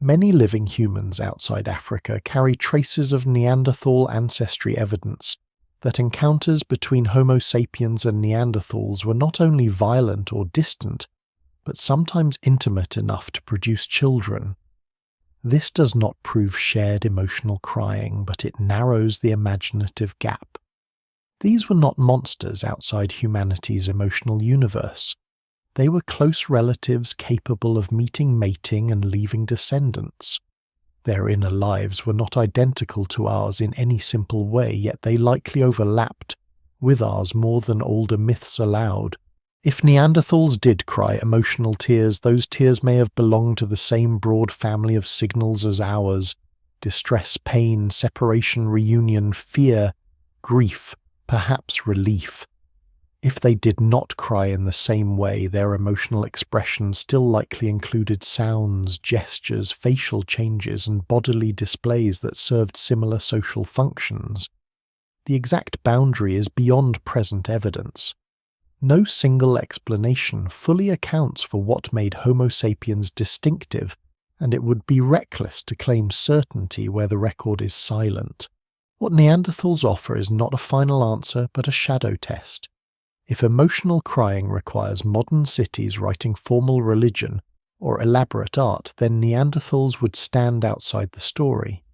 Many living humans outside Africa carry traces of Neanderthal ancestry evidence that encounters between Homo sapiens and Neanderthals were not only violent or distant, but sometimes intimate enough to produce children. This does not prove shared emotional crying, but it narrows the imaginative gap. These were not monsters outside humanity's emotional universe. They were close relatives capable of meeting mating and leaving descendants. Their inner lives were not identical to ours in any simple way, yet they likely overlapped with ours more than older myths allowed. If Neanderthals did cry emotional tears, those tears may have belonged to the same broad family of signals as ours: distress, pain, separation, reunion, fear, grief, perhaps relief. If they did not cry in the same way, their emotional expression still likely included sounds, gestures, facial changes, and bodily displays that served similar social functions. The exact boundary is beyond present evidence. No single explanation fully accounts for what made Homo sapiens distinctive, and it would be reckless to claim certainty where the record is silent. What Neanderthals offer is not a final answer, but a shadow test. If emotional crying requires modern cities writing formal religion or elaborate art, then Neanderthals would stand outside the story.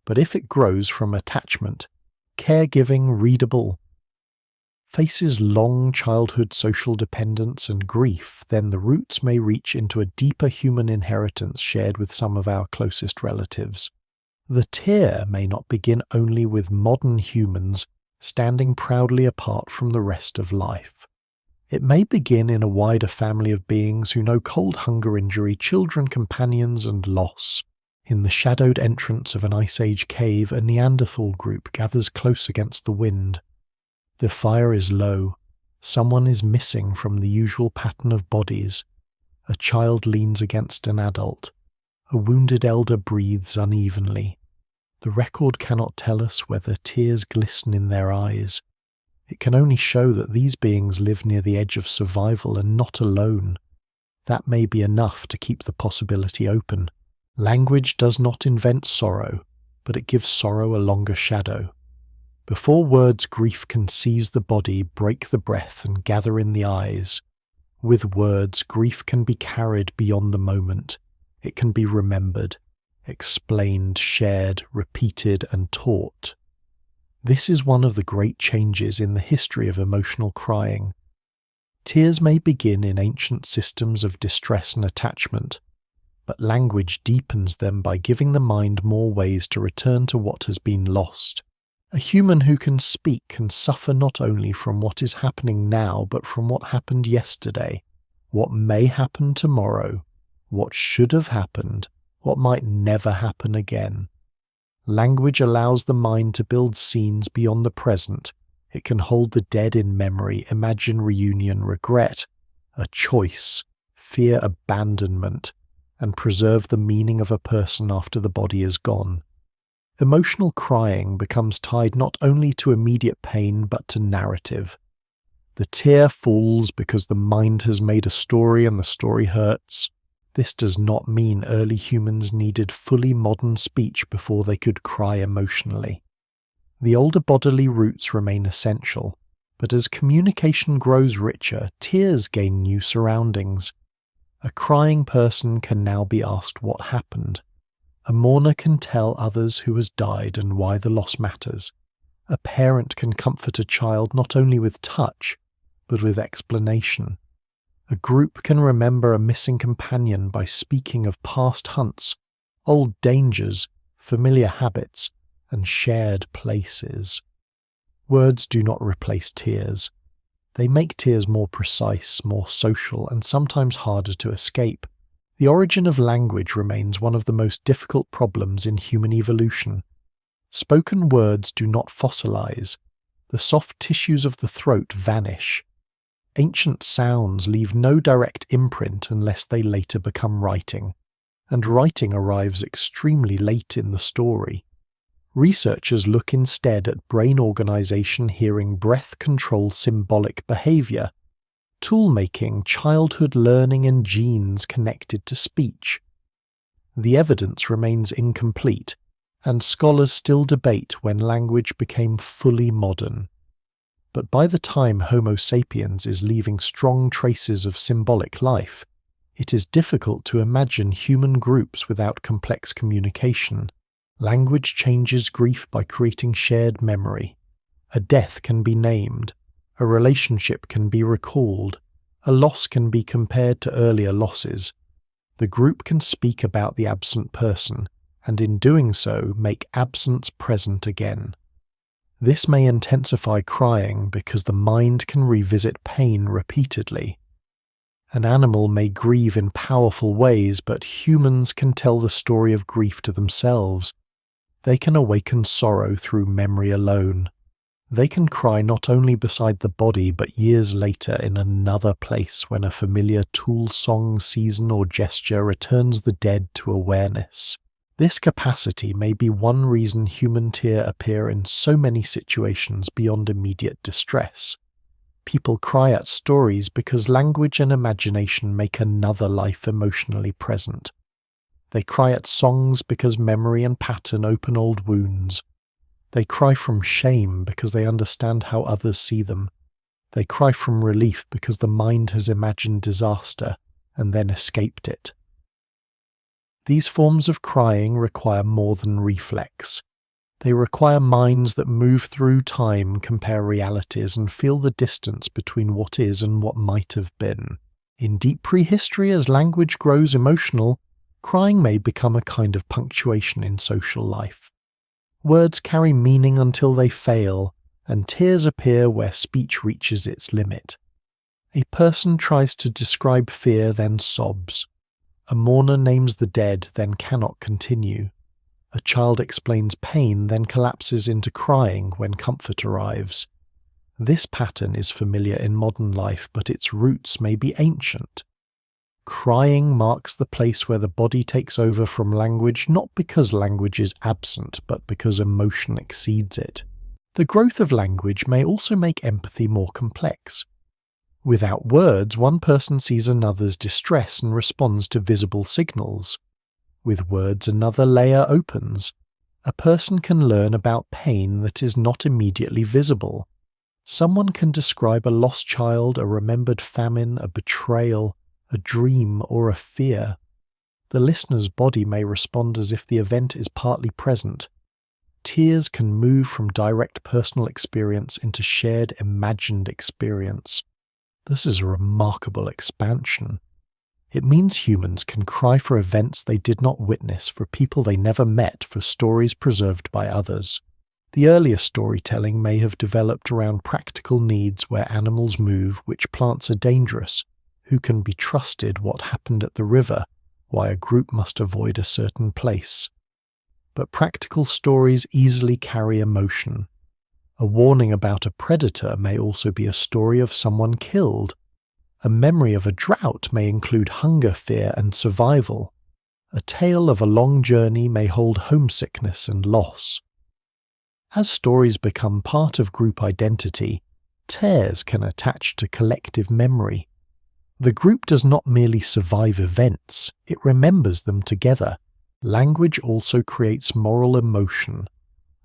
But if it grows from attachment, caregiving, readable, faces long childhood social dependence and grief, then the roots may reach into a deeper human inheritance shared with some of our closest relatives. The tear may not begin only with modern humans standing proudly apart from the rest of life. It may begin in a wider family of beings who know cold, hunger, injury, children, companions, and loss. In the shadowed entrance of an Ice Age cave, a Neanderthal group gathers close against the wind. The fire is low. Someone is missing from the usual pattern of bodies. A child leans against an adult. A wounded elder breathes unevenly. The record cannot tell us whether tears glisten in their eyes. It can only show that these beings live near the edge of survival and not alone. That may be enough to keep the possibility open. Language does not invent sorrow, but it gives sorrow a longer shadow. Before words, grief can seize the body, break the breath, and gather in the eyes. With words, grief can be carried beyond the moment. It can be remembered, explained, shared, repeated, and taught. This is one of the great changes in the history of emotional crying. Tears may begin in ancient systems of distress and attachment, but language deepens them by giving the mind more ways to return to what has been lost. A human who can speak can suffer not only from what is happening now, but from what happened yesterday, what may happen tomorrow, what should have happened, what might never happen again. Language allows the mind to build scenes beyond the present. It can hold the dead in memory, imagine reunion, regret, a choice, fear abandonment, and preserve the meaning of a person after the body is gone. Emotional crying becomes tied not only to immediate pain but to narrative. The tear falls because the mind has made a story and the story hurts. This does not mean early humans needed fully modern speech before they could cry emotionally. The older bodily roots remain essential, but as communication grows richer, tears gain new surroundings. A crying person can now be asked what happened. A mourner can tell others who has died and why the loss matters. A parent can comfort a child not only with touch, but with explanation. A group can remember a missing companion by speaking of past hunts, old dangers, familiar habits, and shared places. Words do not replace tears. They make tears more precise, more social, and sometimes harder to escape. The origin of language remains one of the most difficult problems in human evolution. Spoken words do not fossilize. The soft tissues of the throat vanish. Ancient sounds leave no direct imprint unless they later become writing, and writing arrives extremely late in the story. Researchers look instead at brain organization, hearing, breath control, symbolic behavior, tool making, childhood learning, and genes connected to speech. The evidence remains incomplete, and scholars still debate when language became fully modern. But by the time Homo sapiens is leaving strong traces of symbolic life, it is difficult to imagine human groups without complex communication. Language changes grief by creating shared memory. A death can be named, a relationship can be recalled, a loss can be compared to earlier losses. The group can speak about the absent person, and in doing so make absence present again. This may intensify crying because the mind can revisit pain repeatedly. An animal may grieve in powerful ways, but humans can tell the story of grief to themselves. They can awaken sorrow through memory alone. They can cry not only beside the body, but years later in another place when a familiar tool song, season, or gesture returns the dead to awareness. This capacity may be one reason human tears appear in so many situations beyond immediate distress. People cry at stories because language and imagination make another life emotionally present. They cry at songs because memory and pattern open old wounds. They cry from shame because they understand how others see them. They cry from relief because the mind has imagined disaster and then escaped it. These forms of crying require more than reflex. They require minds that move through time, compare realities, and feel the distance between what is and what might have been. In deep prehistory, as language grows emotional, crying may become a kind of punctuation in social life. Words carry meaning until they fail, and tears appear where speech reaches its limit. A person tries to describe fear, then sobs. A mourner names the dead, then cannot continue. A child explains pain, then collapses into crying when comfort arrives. This pattern is familiar in modern life, but its roots may be ancient. Crying marks the place where the body takes over from language, not because language is absent, but because emotion exceeds it. The growth of language may also make empathy more complex. Without words, one person sees another's distress and responds to visible signals. With words, another layer opens. A person can learn about pain that is not immediately visible. Someone can describe a lost child, a remembered famine, a betrayal, a dream, or a fear. The listener's body may respond as if the event is partly present. Tears can move from direct personal experience into shared imagined experience. This is a remarkable expansion. It means humans can cry for events they did not witness, for people they never met, for stories preserved by others. The earliest storytelling may have developed around practical needs where animals move, which plants are dangerous, who can be trusted, what happened at the river, why a group must avoid a certain place. But practical stories easily carry emotion. A warning about a predator may also be a story of someone killed. A memory of a drought may include hunger, fear, and survival. A tale of a long journey may hold homesickness and loss. As stories become part of group identity, tears can attach to collective memory. The group does not merely survive events, it remembers them together. Language also creates moral emotion.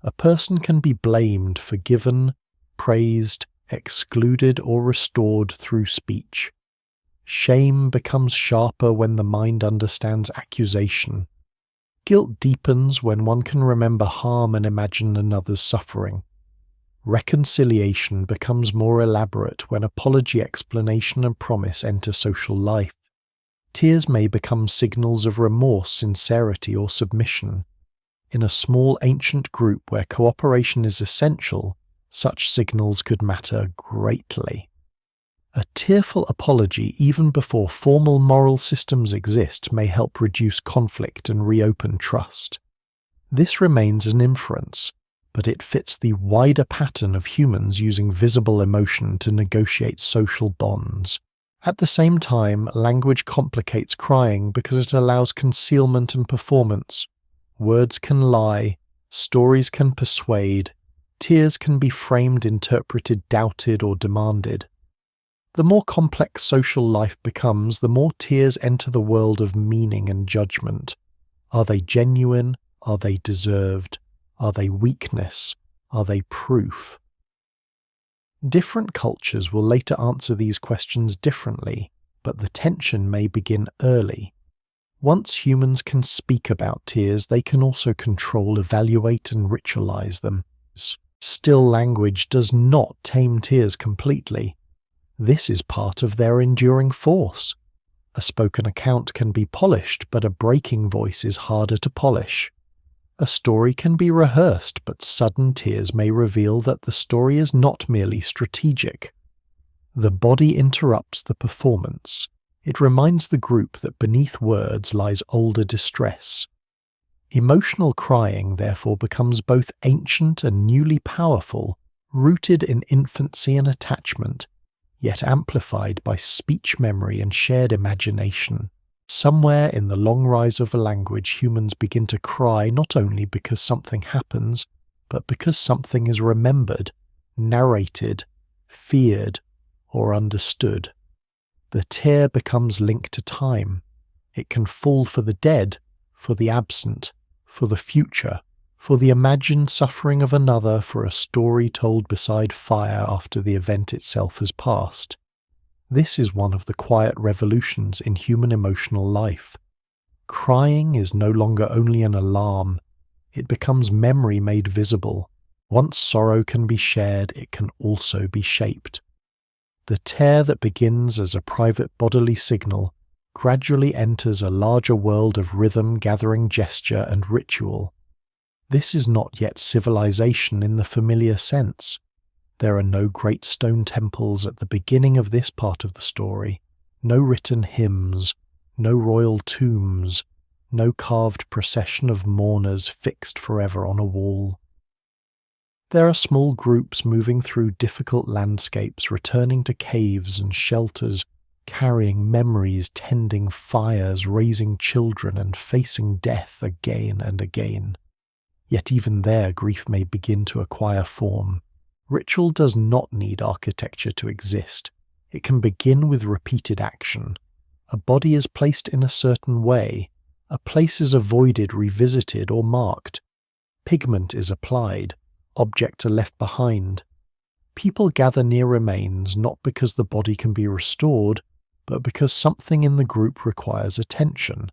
A person can be blamed, forgiven, praised, excluded, or restored through speech. Shame becomes sharper when the mind understands accusation. Guilt deepens when one can remember harm and imagine another's suffering. Reconciliation becomes more elaborate when apology, explanation, and promise enter social life. Tears may become signals of remorse, sincerity, or submission. In a small ancient group where cooperation is essential, such signals could matter greatly. A tearful apology, even before formal moral systems exist, may help reduce conflict and reopen trust. This remains an inference, but it fits the wider pattern of humans using visible emotion to negotiate social bonds. At the same time, language complicates crying because it allows concealment and performance. Words can lie, stories can persuade, tears can be framed, interpreted, doubted, or demanded. The more complex social life becomes, the more tears enter the world of meaning and judgment. Are they genuine? Are they deserved? Are they weakness? Are they proof? Different cultures will later answer these questions differently, but the tension may begin early. Once humans can speak about tears, they can also control, evaluate, and ritualize them. Still language does not tame tears completely. This is part of their enduring force. A spoken account can be polished, but a breaking voice is harder to polish. A story can be rehearsed, but sudden tears may reveal that the story is not merely strategic. The body interrupts the performance. It reminds the group that beneath words lies older distress. Emotional crying therefore becomes both ancient and newly powerful, rooted in infancy and attachment, yet amplified by speech memory and shared imagination. Somewhere in the long rise of a language, humans begin to cry not only because something happens, but because something is remembered, narrated, feared, or understood. The tear becomes linked to time. It can fall for the dead, for the absent, for the future, for the imagined suffering of another, for a story told beside fire after the event itself has passed. This is one of the quiet revolutions in human emotional life. Crying is no longer only an alarm, it becomes memory made visible. Once sorrow can be shared, it can also be shaped. The tear that begins as a private bodily signal gradually enters a larger world of rhythm, gathering gesture, and ritual. This is not yet civilization in the familiar sense. There are no great stone temples at the beginning of this part of the story, no written hymns, no royal tombs, no carved procession of mourners fixed forever on a wall. There are small groups moving through difficult landscapes, returning to caves and shelters, carrying memories, tending fires, raising children, and facing death again and again. Yet even there, grief may begin to acquire form. Ritual does not need architecture to exist. It can begin with repeated action. A body is placed in a certain way. A place is avoided, revisited, or marked. Pigment is applied. Objects are left behind. People gather near remains not because the body can be restored, but because something in the group requires attention.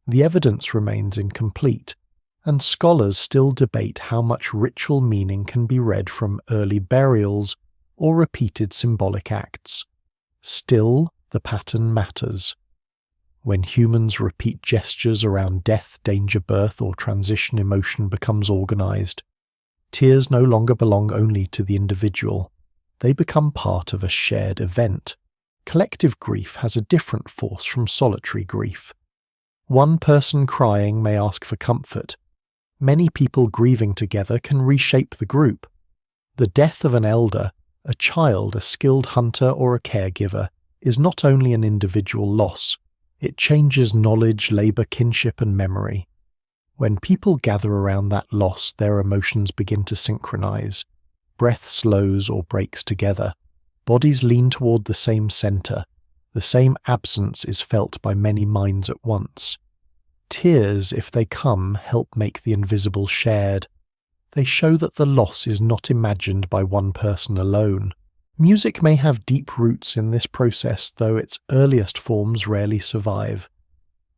The evidence remains incomplete, and scholars still debate how much ritual meaning can be read from early burials or repeated symbolic acts. Still, the pattern matters. When humans repeat gestures around death, danger, birth, or transition, emotion becomes organized. Tears no longer belong only to the individual. They become part of a shared event. Collective grief has a different force from solitary grief. One person crying may ask for comfort. Many people grieving together can reshape the group. The death of an elder, a child, a skilled hunter, or a caregiver is not only an individual loss, it changes knowledge, labor, kinship, and memory. When people gather around that loss, their emotions begin to synchronize. Breath slows or breaks together. Bodies lean toward the same center. The same absence is felt by many minds at once. Tears, if they come, help make the invisible shared. They show that the loss is not imagined by one person alone. Music may have deep roots in this process, though its earliest forms rarely survive.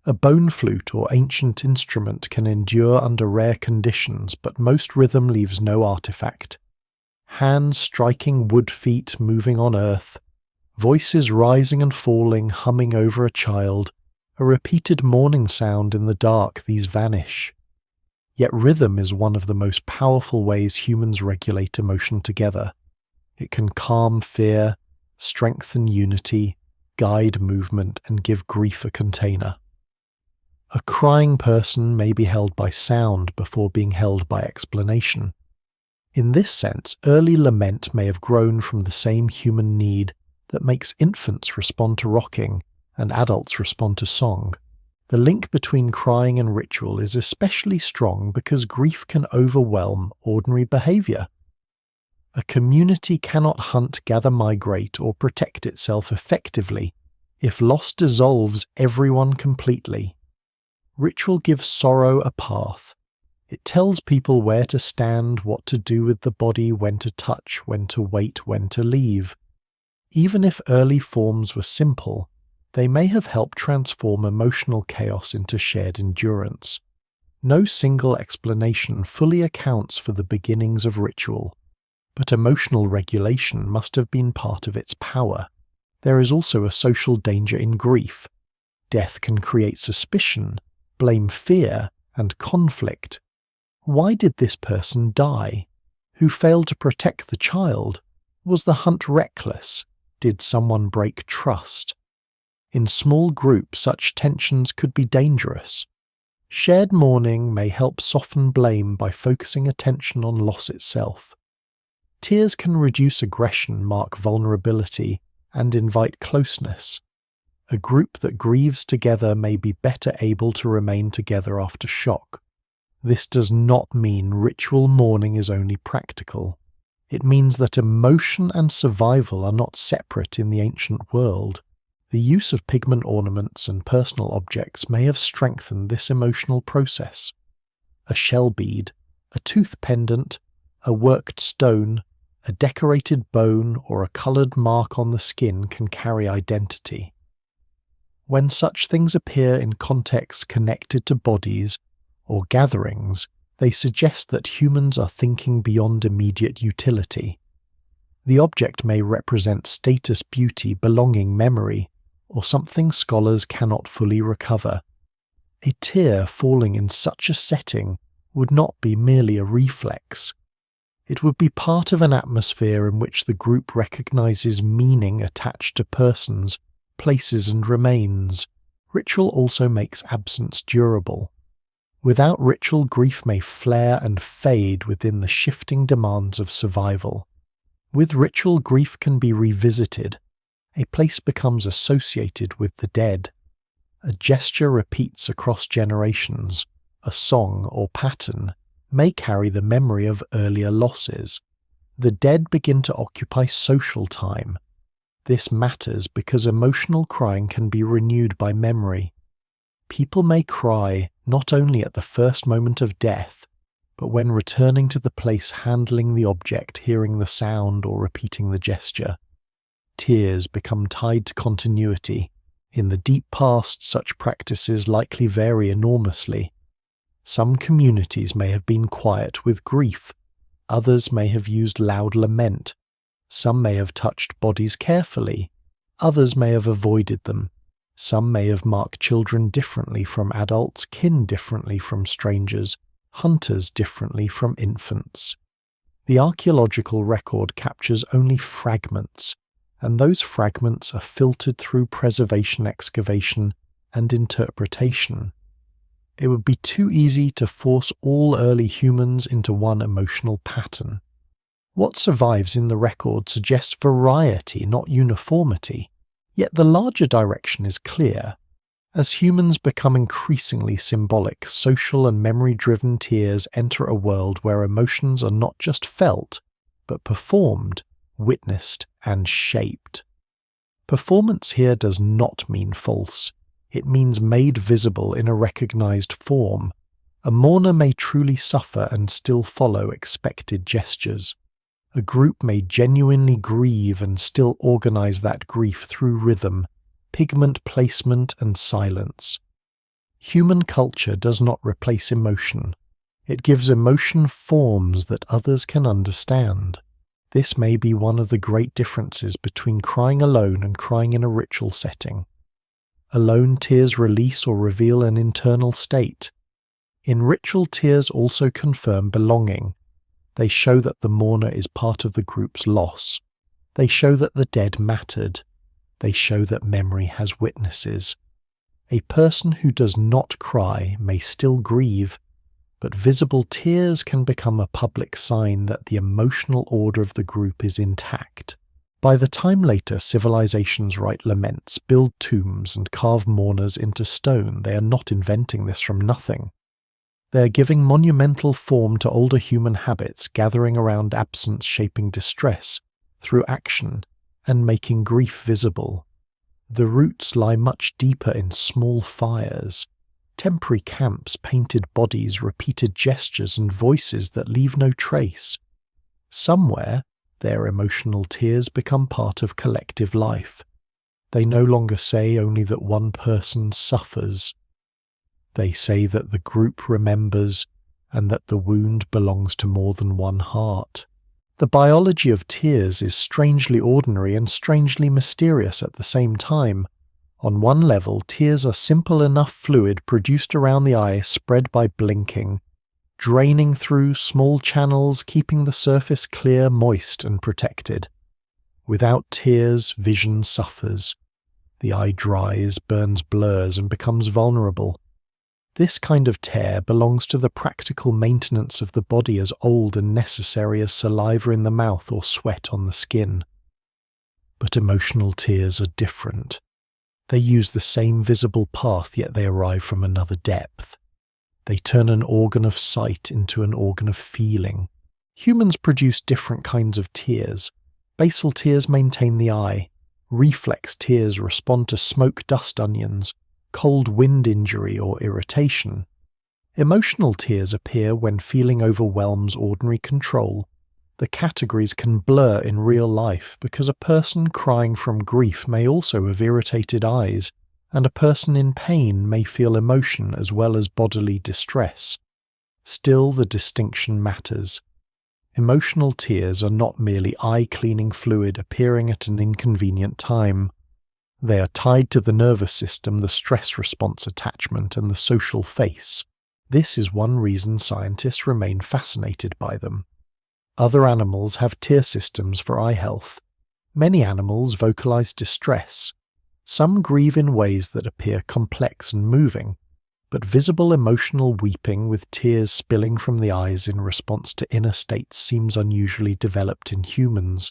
A bone flute or ancient instrument can endure under rare conditions, but most rhythm leaves no artifact. Hands striking wood, feet moving on earth, voices rising and falling, humming over a child, a repeated mourning sound in the dark, these vanish. Yet rhythm is one of the most powerful ways humans regulate emotion together. It can calm fear, strengthen unity, guide movement, and give grief a container. A crying person may be held by sound before being held by explanation. In this sense, early lament may have grown from the same human need that makes infants respond to rocking and adults respond to song. The link between crying and ritual is especially strong because grief can overwhelm ordinary behavior. A community cannot hunt, gather, migrate, or protect itself effectively if loss dissolves everyone completely. Ritual gives sorrow a path. It tells people where to stand, what to do with the body, when to touch, when to wait, when to leave. Even if early forms were simple, they may have helped transform emotional chaos into shared endurance. No single explanation fully accounts for the beginnings of ritual, but emotional regulation must have been part of its power. There is also a social danger in grief. Death can create suspicion, blame, fear, and conflict. Why did this person die? Who failed to protect the child? Was the hunt reckless? Did someone break trust? In small groups, such tensions could be dangerous. Shared mourning may help soften blame by focusing attention on loss itself. Tears can reduce aggression, mark vulnerability, and invite closeness. A group that grieves together may be better able to remain together after shock. This does not mean ritual mourning is only practical. It means that emotion and survival are not separate in the ancient world. The use of pigment ornaments and personal objects may have strengthened this emotional process. A shell bead, a tooth pendant, a worked stone, a decorated bone, or a coloured mark on the skin can carry identity. When such things appear in contexts connected to bodies or gatherings, they suggest that humans are thinking beyond immediate utility. The object may represent status, beauty, belonging, memory, or something scholars cannot fully recover. A tear falling in such a setting would not be merely a reflex. It would be part of an atmosphere in which the group recognizes meaning attached to persons, places, and remains. Ritual also makes absence durable. Without ritual, grief may flare and fade within the shifting demands of survival. With ritual, grief can be revisited. A place becomes associated with the dead. A gesture repeats across generations. A song or pattern may carry the memory of earlier losses. The dead begin to occupy social time. This matters because emotional crying can be renewed by memory. People may cry not only at the first moment of death, but when returning to the place, handling the object, hearing the sound, or repeating the gesture. Tears become tied to continuity. In the deep past, such practices likely vary enormously. Some communities may have been quiet with grief. Others may have used loud lament. Some may have touched bodies carefully. Others may have avoided them. Some may have marked children differently from adults, kin differently from strangers, hunters differently from infants. The archaeological record captures only fragments, and those fragments are filtered through preservation, excavation, and interpretation. It would be too easy to force all early humans into one emotional pattern. What survives in the record suggests variety, not uniformity. Yet the larger direction is clear. As humans become increasingly symbolic, social and memory-driven tears enter a world where emotions are not just felt, but performed, witnessed, and shaped. Performance here does not mean false. It means made visible in a recognized form. A mourner may truly suffer and still follow expected gestures. A group may genuinely grieve and still organize that grief through rhythm, pigment placement, and silence. Human culture does not replace emotion. It gives emotion forms that others can understand. This may be one of the great differences between crying alone and crying in a ritual setting. Alone, tears release or reveal an internal state. In ritual, tears also confirm belonging. They show that the mourner is part of the group's loss. They show that the dead mattered. They show that memory has witnesses. A person who does not cry may still grieve, but visible tears can become a public sign that the emotional order of the group is intact. By the time later civilizations write laments, build tombs, and carve mourners into stone, they are not inventing this from nothing. They are giving monumental form to older human habits, gathering around absence, shaping distress through action, and making grief visible. The roots lie much deeper in small fires, temporary camps, painted bodies, repeated gestures, and voices that leave no trace. Somewhere, their emotional tears become part of collective life. They no longer say only that one person suffers. They say that the group remembers and that the wound belongs to more than one heart. The biology of tears is strangely ordinary and strangely mysterious at the same time. On one level, tears are simple enough fluid produced around the eye spread by blinking, draining through small channels, keeping the surface clear, moist, and protected. Without tears, vision suffers. The eye dries, burns, blurs, and becomes vulnerable. This kind of tear belongs to the practical maintenance of the body as old and necessary as saliva in the mouth or sweat on the skin. But emotional tears are different. They use the same visible path, yet they arrive from another depth. They turn an organ of sight into an organ of feeling. Humans produce different kinds of tears. Basal tears maintain the eye. Reflex tears respond to smoke dust onions, cold wind injury, or irritation. Emotional tears appear when feeling overwhelms ordinary control. The categories can blur in real life because a person crying from grief may also have irritated eyes, and a person in pain may feel emotion as well as bodily distress. Still, the distinction matters. Emotional tears are not merely eye-cleaning fluid appearing at an inconvenient time. They are tied to the nervous system, the stress response attachment, and the social face. This is one reason scientists remain fascinated by them. Other animals have tear systems for eye health. Many animals vocalize distress. Some grieve in ways that appear complex and moving, but visible emotional weeping with tears spilling from the eyes in response to inner states seems unusually developed in humans.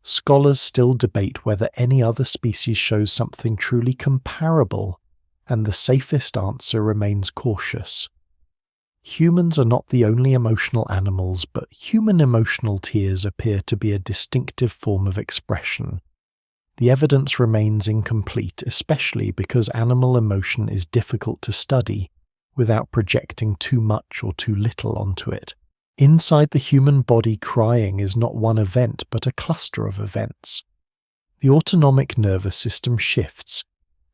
Scholars still debate whether any other species shows something truly comparable, and the safest answer remains cautious. Humans are not the only emotional animals, but human emotional tears appear to be a distinctive form of expression. The evidence remains incomplete, especially because animal emotion is difficult to study without projecting too much or too little onto it. Inside the human body, crying is not one event, but a cluster of events. The autonomic nervous system shifts,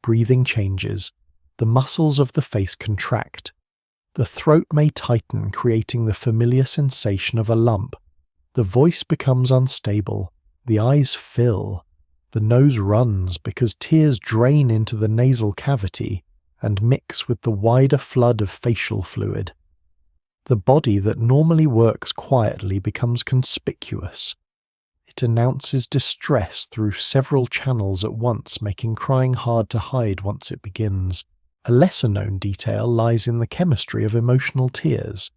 breathing changes, the muscles of the face contract. The throat may tighten, creating the familiar sensation of a lump. The voice becomes unstable, the eyes fill, the nose runs because tears drain into the nasal cavity and mix with the wider flood of facial fluid. The body that normally works quietly becomes conspicuous. It announces distress through several channels at once, making crying hard to hide once it begins. A lesser-known detail lies in the chemistry of emotional tears.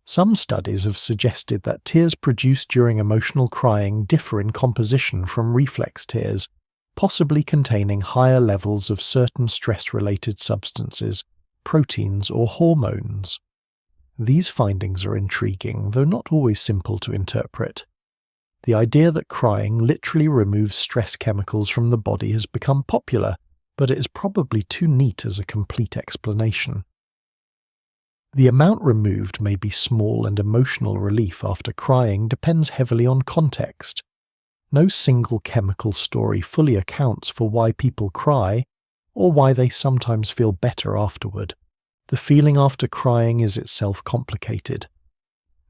Some studies have suggested that tears produced during emotional crying differ in composition from reflex tears, possibly containing higher levels of certain stress-related substances, proteins, or hormones. These findings are intriguing, though not always simple to interpret. The idea that crying literally removes stress chemicals from the body has become popular, but it is probably too neat as a complete explanation. The amount removed may be small, and emotional relief after crying depends heavily on context. No single chemical story fully accounts for why people cry, or why they sometimes feel better afterward. The feeling after crying is itself complicated.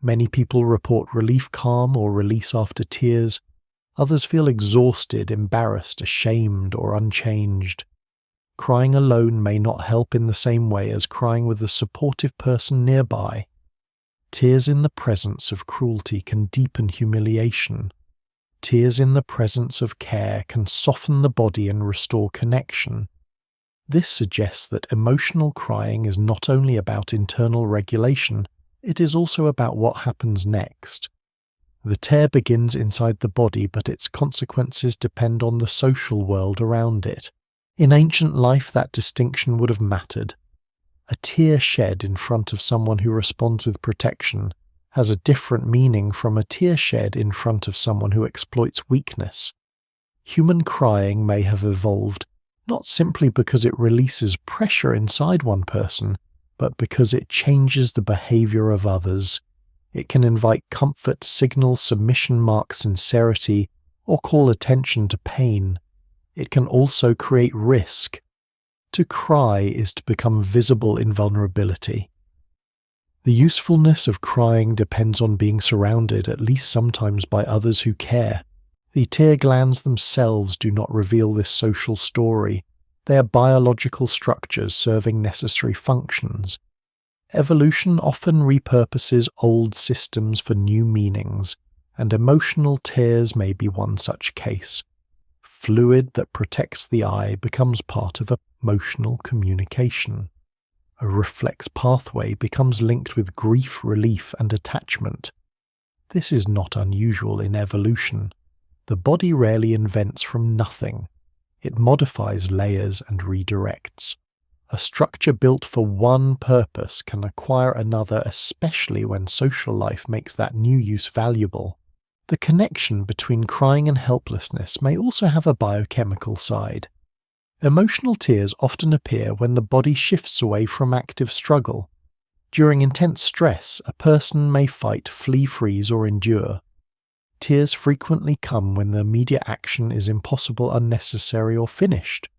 Many people report relief, calm, or release after tears. Others feel exhausted, embarrassed, ashamed, or unchanged. Crying alone may not help in the same way as crying with a supportive person nearby. Tears in the presence of cruelty can deepen humiliation. Tears in the presence of care can soften the body and restore connection. This suggests that emotional crying is not only about internal regulation, it is also about what happens next. The tear begins inside the body, but its consequences depend on the social world around it. In ancient life, that distinction would have mattered. A tear shed in front of someone who responds with protection has a different meaning from a tear shed in front of someone who exploits weakness. Human crying may have evolved not simply because it releases pressure inside one person, but because it changes the behavior of others. It can invite comfort, signal submission, mark sincerity, or call attention to pain. It can also create risk. To cry is to become visible in vulnerability. The usefulness of crying depends on being surrounded, at least sometimes, by others who care. The tear glands themselves do not reveal this social story. They are biological structures serving necessary functions. Evolution often repurposes old systems for new meanings, and emotional tears may be one such case. Fluid that protects the eye becomes part of emotional communication. A reflex pathway becomes linked with grief, relief, and attachment. This is not unusual in evolution. The body rarely invents from nothing. It modifies layers and redirects. A structure built for one purpose can acquire another, especially when social life makes that new use valuable. The connection between crying and helplessness may also have a biochemical side. Emotional tears often appear when the body shifts away from active struggle. During intense stress, a person may fight, flee, freeze, or endure. Tears frequently come when the immediate action is impossible, unnecessary, or finished.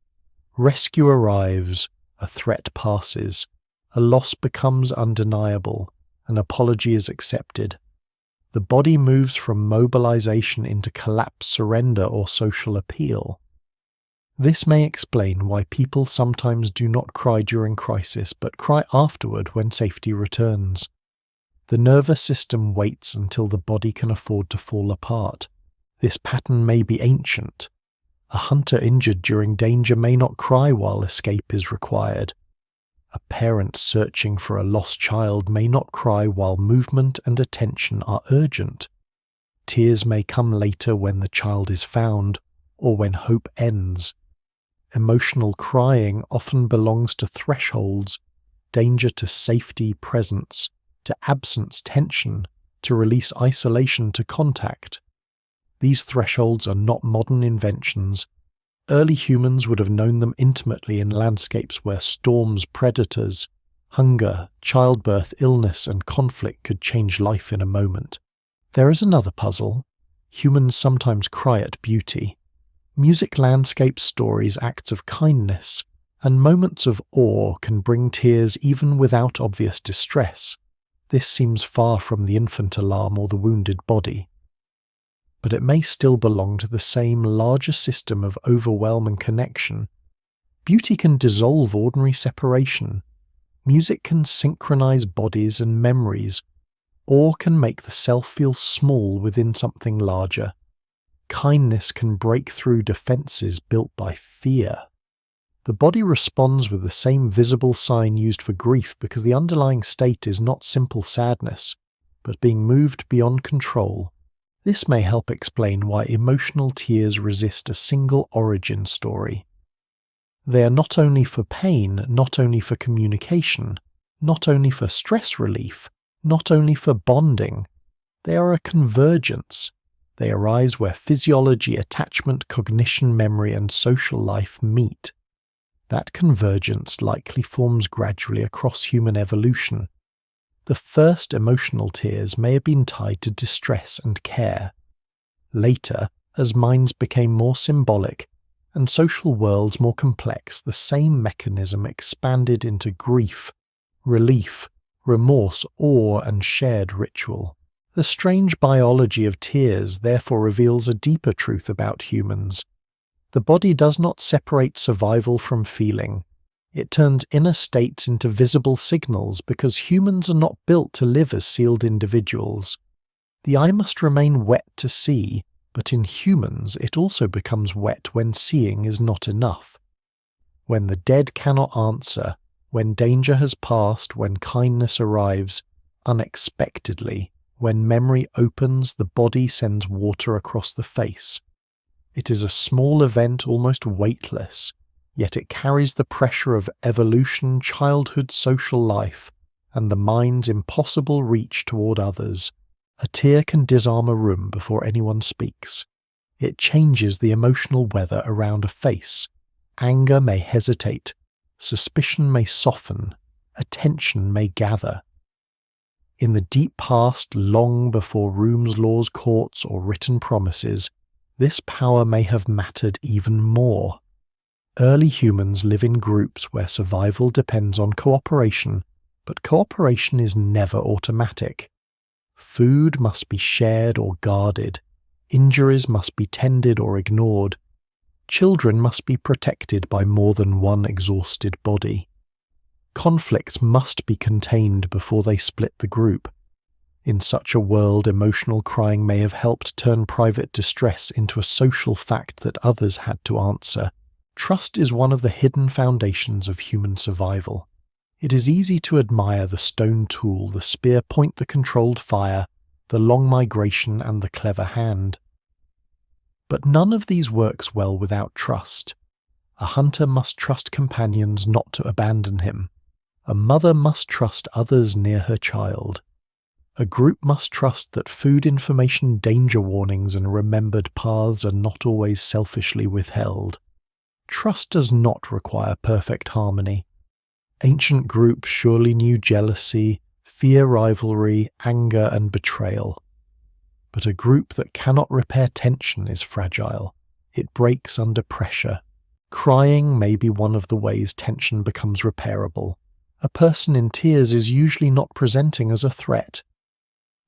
Rescue arrives, a threat passes, a loss becomes undeniable, an apology is accepted. The body moves from mobilization into collapse, surrender, or social appeal. This may explain why people sometimes do not cry during crisis but cry afterward when safety returns. The nervous system waits until the body can afford to fall apart. This pattern may be ancient. A hunter injured during danger may not cry while escape is required. A parent searching for a lost child may not cry while movement and attention are urgent. Tears may come later when the child is found, or when hope ends. Emotional crying often belongs to thresholds, danger to safety, presence, to absence, tension, to release, isolation, to contact. These thresholds are not modern inventions. Early humans would have known them intimately in landscapes where storms, predators, hunger, childbirth, illness, and conflict could change life in a moment. There is another puzzle. Humans sometimes cry at beauty. Music, landscapes, stories, acts of kindness, and moments of awe can bring tears even without obvious distress. This seems far from the infant alarm or the wounded body. But it may still belong to the same larger system of overwhelm and connection. Beauty can dissolve ordinary separation. Music can synchronize bodies and memories, or can make the self feel small within something larger. Kindness can break through defenses built by fear. The body responds with the same visible sign used for grief because the underlying state is not simple sadness, but being moved beyond control. This may help explain why emotional tears resist a single origin story. They are not only for pain, not only for communication, not only for stress relief, not only for bonding. They are a convergence. They arise where physiology, attachment, cognition, memory, and social life meet. That convergence likely forms gradually across human evolution. The first emotional tears may have been tied to distress and care. Later, as minds became more symbolic and social worlds more complex, the same mechanism expanded into grief, relief, remorse, awe, and shared ritual. The strange biology of tears therefore reveals a deeper truth about humans. The body does not separate survival from feeling. It turns inner states into visible signals because humans are not built to live as sealed individuals. The eye must remain wet to see, but in humans it also becomes wet when seeing is not enough. When the dead cannot answer, when danger has passed, when kindness arrives unexpectedly, when memory opens, the body sends water across the face. It is a small event, almost weightless, yet it carries the pressure of evolution, childhood, social life, and the mind's impossible reach toward others. A tear can disarm a room before anyone speaks. It changes the emotional weather around a face. Anger may hesitate, suspicion may soften, attention may gather. In the deep past, long before rooms, laws, courts, or written promises, this power may have mattered even more. Early humans live in groups where survival depends on cooperation, but cooperation is never automatic. Food must be shared or guarded. Injuries must be tended or ignored. Children must be protected by more than one exhausted body. Conflicts must be contained before they split the group. In such a world, emotional crying may have helped turn private distress into a social fact that others had to answer. Trust is one of the hidden foundations of human survival. It is easy to admire the stone tool, the spear point, the controlled fire, the long migration, and the clever hand. But none of these works well without trust. A hunter must trust companions not to abandon him. A mother must trust others near her child. A group must trust that food information, danger warnings, and remembered paths are not always selfishly withheld. Trust does not require perfect harmony. Ancient groups surely knew jealousy, fear, rivalry, anger, and betrayal. But a group that cannot repair tension is fragile. It breaks under pressure. Crying may be one of the ways tension becomes repairable. A person in tears is usually not presenting as a threat.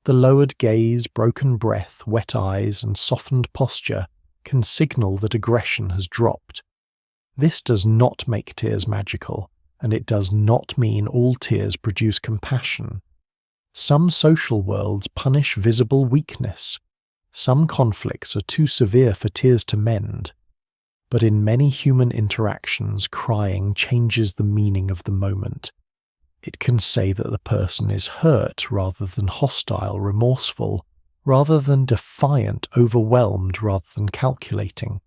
The lowered gaze, broken breath, wet eyes, and softened posture can signal that aggression has dropped. This does not make tears magical, and it does not mean all tears produce compassion. Some social worlds punish visible weakness. Some conflicts are too severe for tears to mend. But in many human interactions, crying changes the meaning of the moment. It can say that the person is hurt rather than hostile, remorseful, rather than defiant, overwhelmed rather than calculating.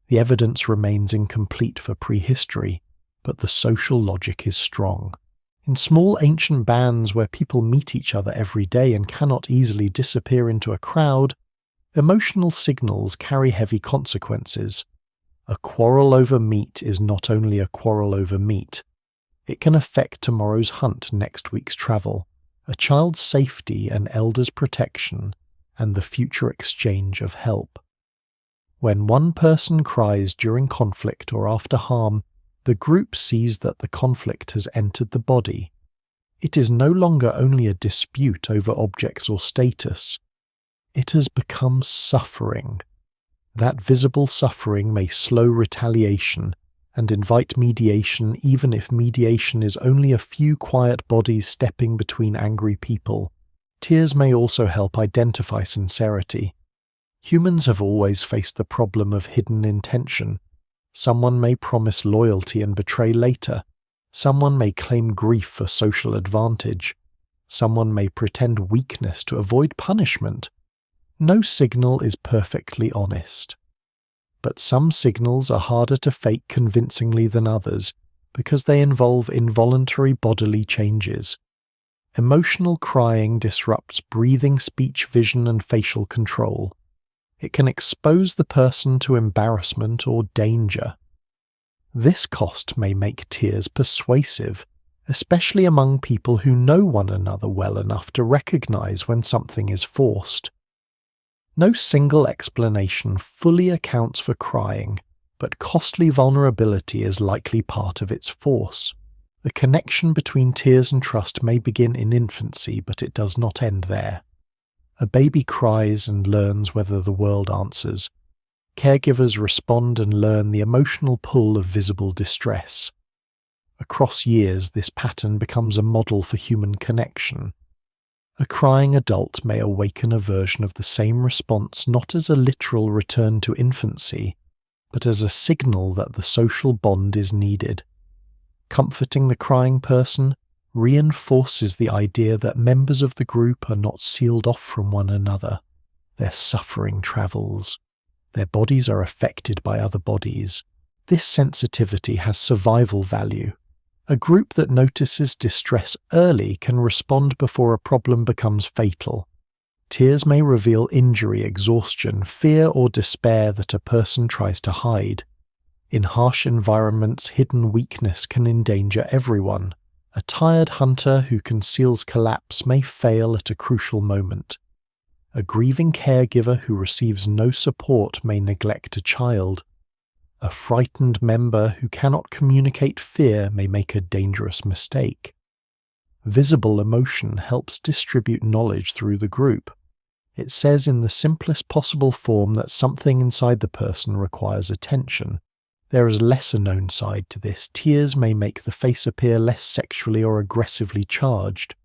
The evidence remains incomplete for prehistory, but the social logic is strong. In small ancient bands where people meet each other every day and cannot easily disappear into a crowd, emotional signals carry heavy consequences. A quarrel over meat is not only a quarrel over meat. It can affect tomorrow's hunt, next week's travel, a child's safety and elder's protection, and the future exchange of help. When one person cries during conflict or after harm, the group sees that the conflict has entered the body. It is no longer only a dispute over objects or status. It has become suffering. That visible suffering may slow retaliation and invite mediation, even if mediation is only a few quiet bodies stepping between angry people. Tears may also help identify sincerity. Humans have always faced the problem of hidden intention. Someone may promise loyalty and betray later. Someone may claim grief for social advantage. Someone may pretend weakness to avoid punishment. No signal is perfectly honest. But some signals are harder to fake convincingly than others because they involve involuntary bodily changes. Emotional crying disrupts breathing, speech, vision, and facial control. It can expose the person to embarrassment or danger. This cost may make tears persuasive, especially among people who know one another well enough to recognize when something is forced. No single explanation fully accounts for crying, but costly vulnerability is likely part of its force. The connection between tears and trust may begin in infancy, but it does not end there. A baby cries and learns whether the world answers. Caregivers respond and learn the emotional pull of visible distress. Across years, this pattern becomes a model for human connection. A crying adult may awaken a version of the same response not as a literal return to infancy, but as a signal that the social bond is needed. Comforting the crying person reinforces the idea that members of the group are not sealed off from one another. Their suffering travels. Their bodies are affected by other bodies. This sensitivity has survival value. A group that notices distress early can respond before a problem becomes fatal. Tears may reveal injury, exhaustion, fear, or despair that a person tries to hide. In harsh environments, hidden weakness can endanger everyone. A tired hunter who conceals collapse may fail at a crucial moment. A grieving caregiver who receives no support may neglect a child. A frightened member who cannot communicate fear may make a dangerous mistake. Visible emotion helps distribute knowledge through the group. It says in the simplest possible form that something inside the person requires attention. There is a lesser-known side to this. Tears may make the face appear less sexually or aggressively charged.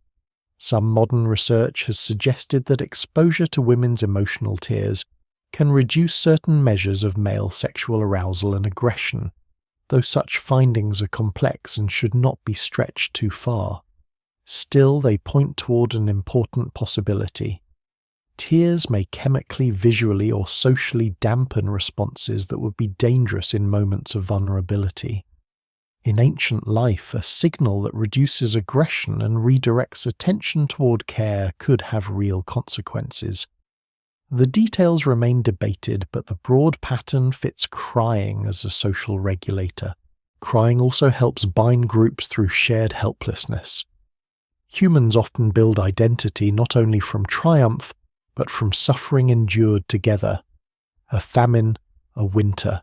Some modern research has suggested that exposure to women's emotional tears can reduce certain measures of male sexual arousal and aggression, though such findings are complex and should not be stretched too far. Still, they point toward an important possibility. Tears may chemically, visually, or socially dampen responses that would be dangerous in moments of vulnerability. In ancient life, a signal that reduces aggression and redirects attention toward care could have real consequences. The details remain debated, but the broad pattern fits crying as a social regulator. Crying also helps bind groups through shared helplessness. Humans often build identity not only from triumph, but from suffering endured together. A famine, a winter,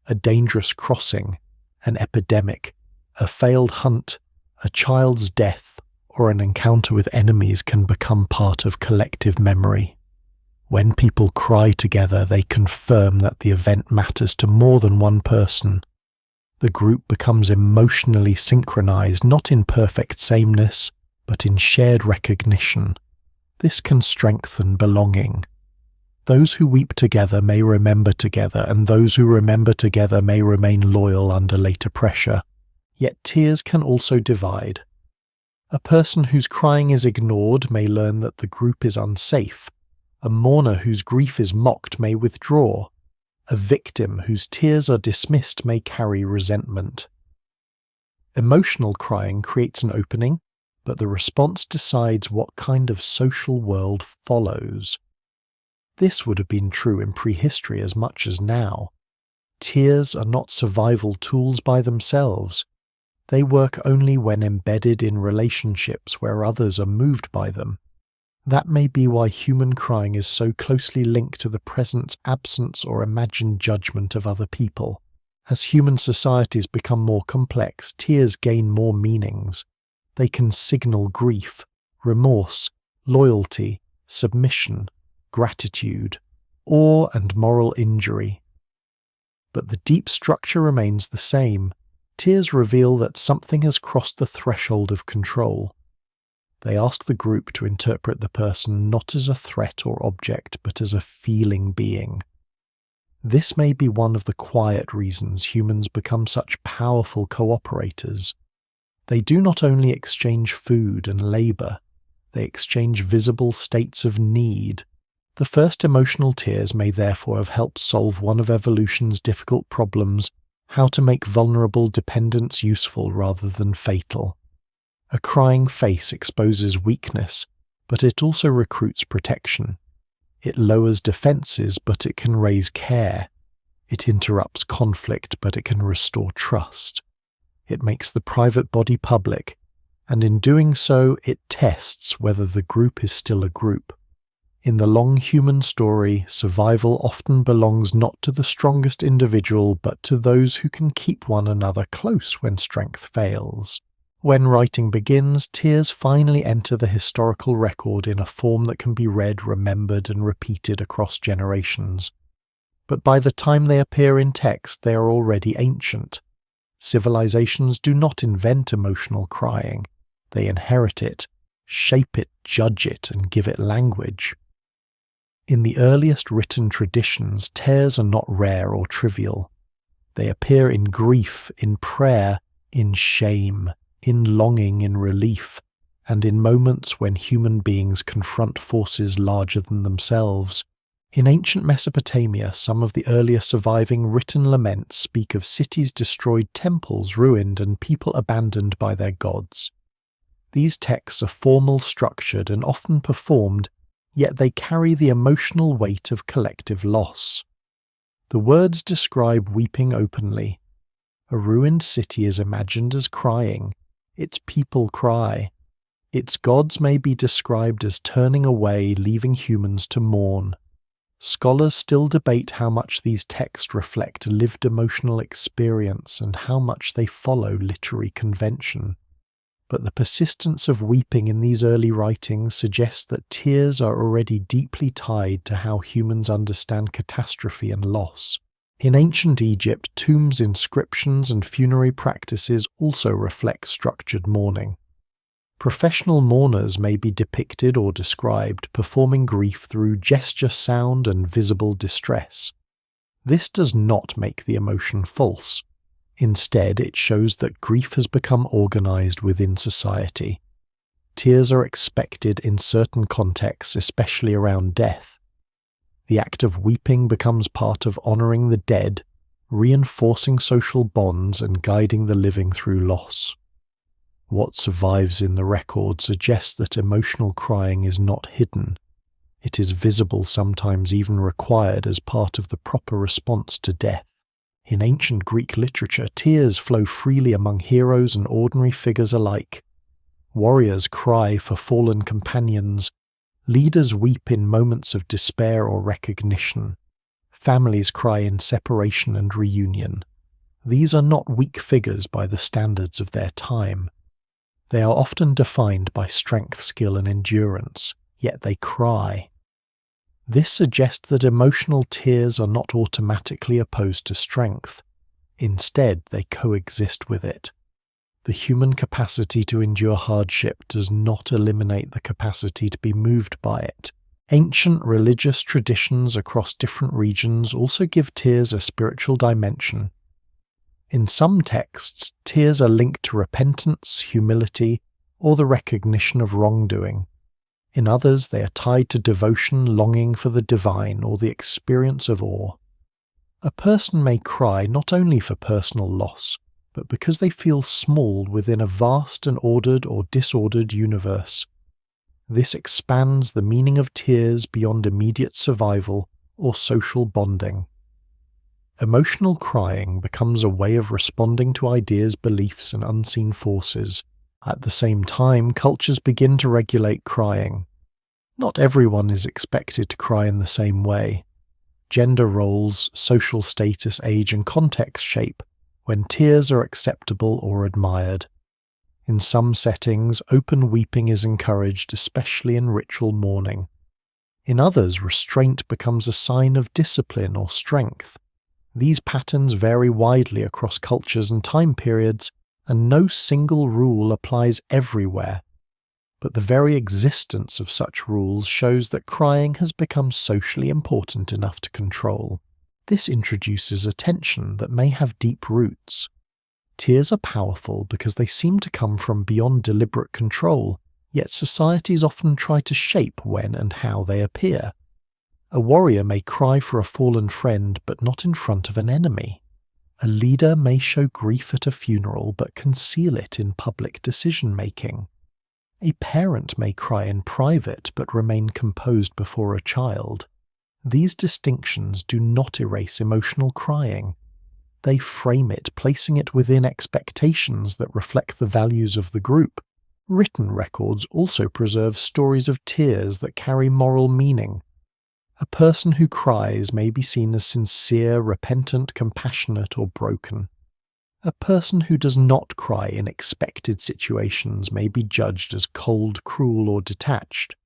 a dangerous crossing, an epidemic, a failed hunt, a child's death, or an encounter with enemies can become part of collective memory. When people cry together, they confirm that the event matters to more than one person. The group becomes emotionally synchronized, not in perfect sameness, but in shared recognition. This can strengthen belonging. Those who weep together may remember together, and those who remember together may remain loyal under later pressure. Yet tears can also divide. A person whose crying is ignored may learn that the group is unsafe. A mourner whose grief is mocked may withdraw. A victim whose tears are dismissed may carry resentment. Emotional crying creates an opening, but the response decides what kind of social world follows. This would have been true in prehistory as much as now. Tears are not survival tools by themselves. They work only when embedded in relationships where others are moved by them. That may be why human crying is so closely linked to the presence, absence, or imagined judgment of other people. As human societies become more complex, tears gain more meanings. They can signal grief, remorse, loyalty, submission, gratitude, awe and moral injury. But the deep structure remains the same. Tears reveal that something has crossed the threshold of control. They ask the group to interpret the person not as a threat or object, but as a feeling being. This may be one of the quiet reasons humans become such powerful cooperators. They do not only exchange food and labor, they exchange visible states of need. The first emotional tears may therefore have helped solve one of evolution's difficult problems: how to make vulnerable dependence useful rather than fatal. A crying face exposes weakness, but it also recruits protection. It lowers defenses, but it can raise care. It interrupts conflict, but it can restore trust. It makes the private body public, and in doing so, it tests whether the group is still a group. In the long human story, survival often belongs not to the strongest individual, but to those who can keep one another close when strength fails. When writing begins, tears finally enter the historical record in a form that can be read, remembered, and repeated across generations. But by the time they appear in text, they are already ancient. Civilizations do not invent emotional crying. They inherit it, shape it, judge it, and give it language. In the earliest written traditions, tears are not rare or trivial. They appear in grief, in prayer, in shame, in longing, in relief, and in moments when human beings confront forces larger than themselves. In ancient Mesopotamia, some of the earlier surviving written laments speak of cities destroyed, temples ruined, and people abandoned by their gods. These texts are formal, structured, and often performed, yet they carry the emotional weight of collective loss. The words describe weeping openly, A ruined city is imagined as crying. Its people cry. Its gods may be described as turning away, leaving humans to mourn. Scholars still debate how much these texts reflect lived emotional experience and how much they follow literary convention. But the persistence of weeping in these early writings suggests that tears are already deeply tied to how humans understand catastrophe and loss. In ancient Egypt, tombs, inscriptions, and funerary practices also reflect structured mourning. Professional mourners may be depicted or described performing grief through gesture, sound, and visible distress. This does not make the emotion false. Instead, it shows that grief has become organized within society. Tears are expected in certain contexts, especially around death. The act of weeping becomes part of honoring the dead, reinforcing social bonds and guiding the living through loss. What survives in the record suggests that emotional crying is not hidden. It is visible, sometimes even required as part of the proper response to death. In ancient Greek literature, tears flow freely among heroes and ordinary figures alike. Warriors cry for fallen companions. Leaders weep in moments of despair or recognition. Families cry in separation and reunion. These are not weak figures by the standards of their time. They are often defined by strength, skill, and endurance, yet they cry. This suggests that emotional tears are not automatically opposed to strength. Instead, they coexist with it. The human capacity to endure hardship does not eliminate the capacity to be moved by it. Ancient religious traditions across different regions also give tears a spiritual dimension. In some texts, tears are linked to repentance, humility, or the recognition of wrongdoing. In others, they are tied to devotion, longing for the divine, or the experience of awe. A person may cry not only for personal loss, but because they feel small within a vast and ordered or disordered universe. This expands the meaning of tears beyond immediate survival or social bonding. Emotional crying becomes a way of responding to ideas, beliefs, and unseen forces. At the same time, cultures begin to regulate crying. Not everyone is expected to cry in the same way. Gender roles, social status, age, and context shape when tears are acceptable or admired. In some settings, open weeping is encouraged, especially in ritual mourning. In others, restraint becomes a sign of discipline or strength. These patterns vary widely across cultures and time periods, and no single rule applies everywhere. But the very existence of such rules shows that crying has become socially important enough to control. This introduces a tension that may have deep roots. Tears are powerful because they seem to come from beyond deliberate control, yet societies often try to shape when and how they appear. A warrior may cry for a fallen friend, but not in front of an enemy. A leader may show grief at a funeral, but conceal it in public decision-making. A parent may cry in private, but remain composed before a child. These distinctions do not erase emotional crying. They frame it, placing it within expectations that reflect the values of the group. Written records also preserve stories of tears that carry moral meaning. A person who cries may be seen as sincere, repentant, compassionate, or broken. A person who does not cry in expected situations may be judged as cold, cruel, or detached.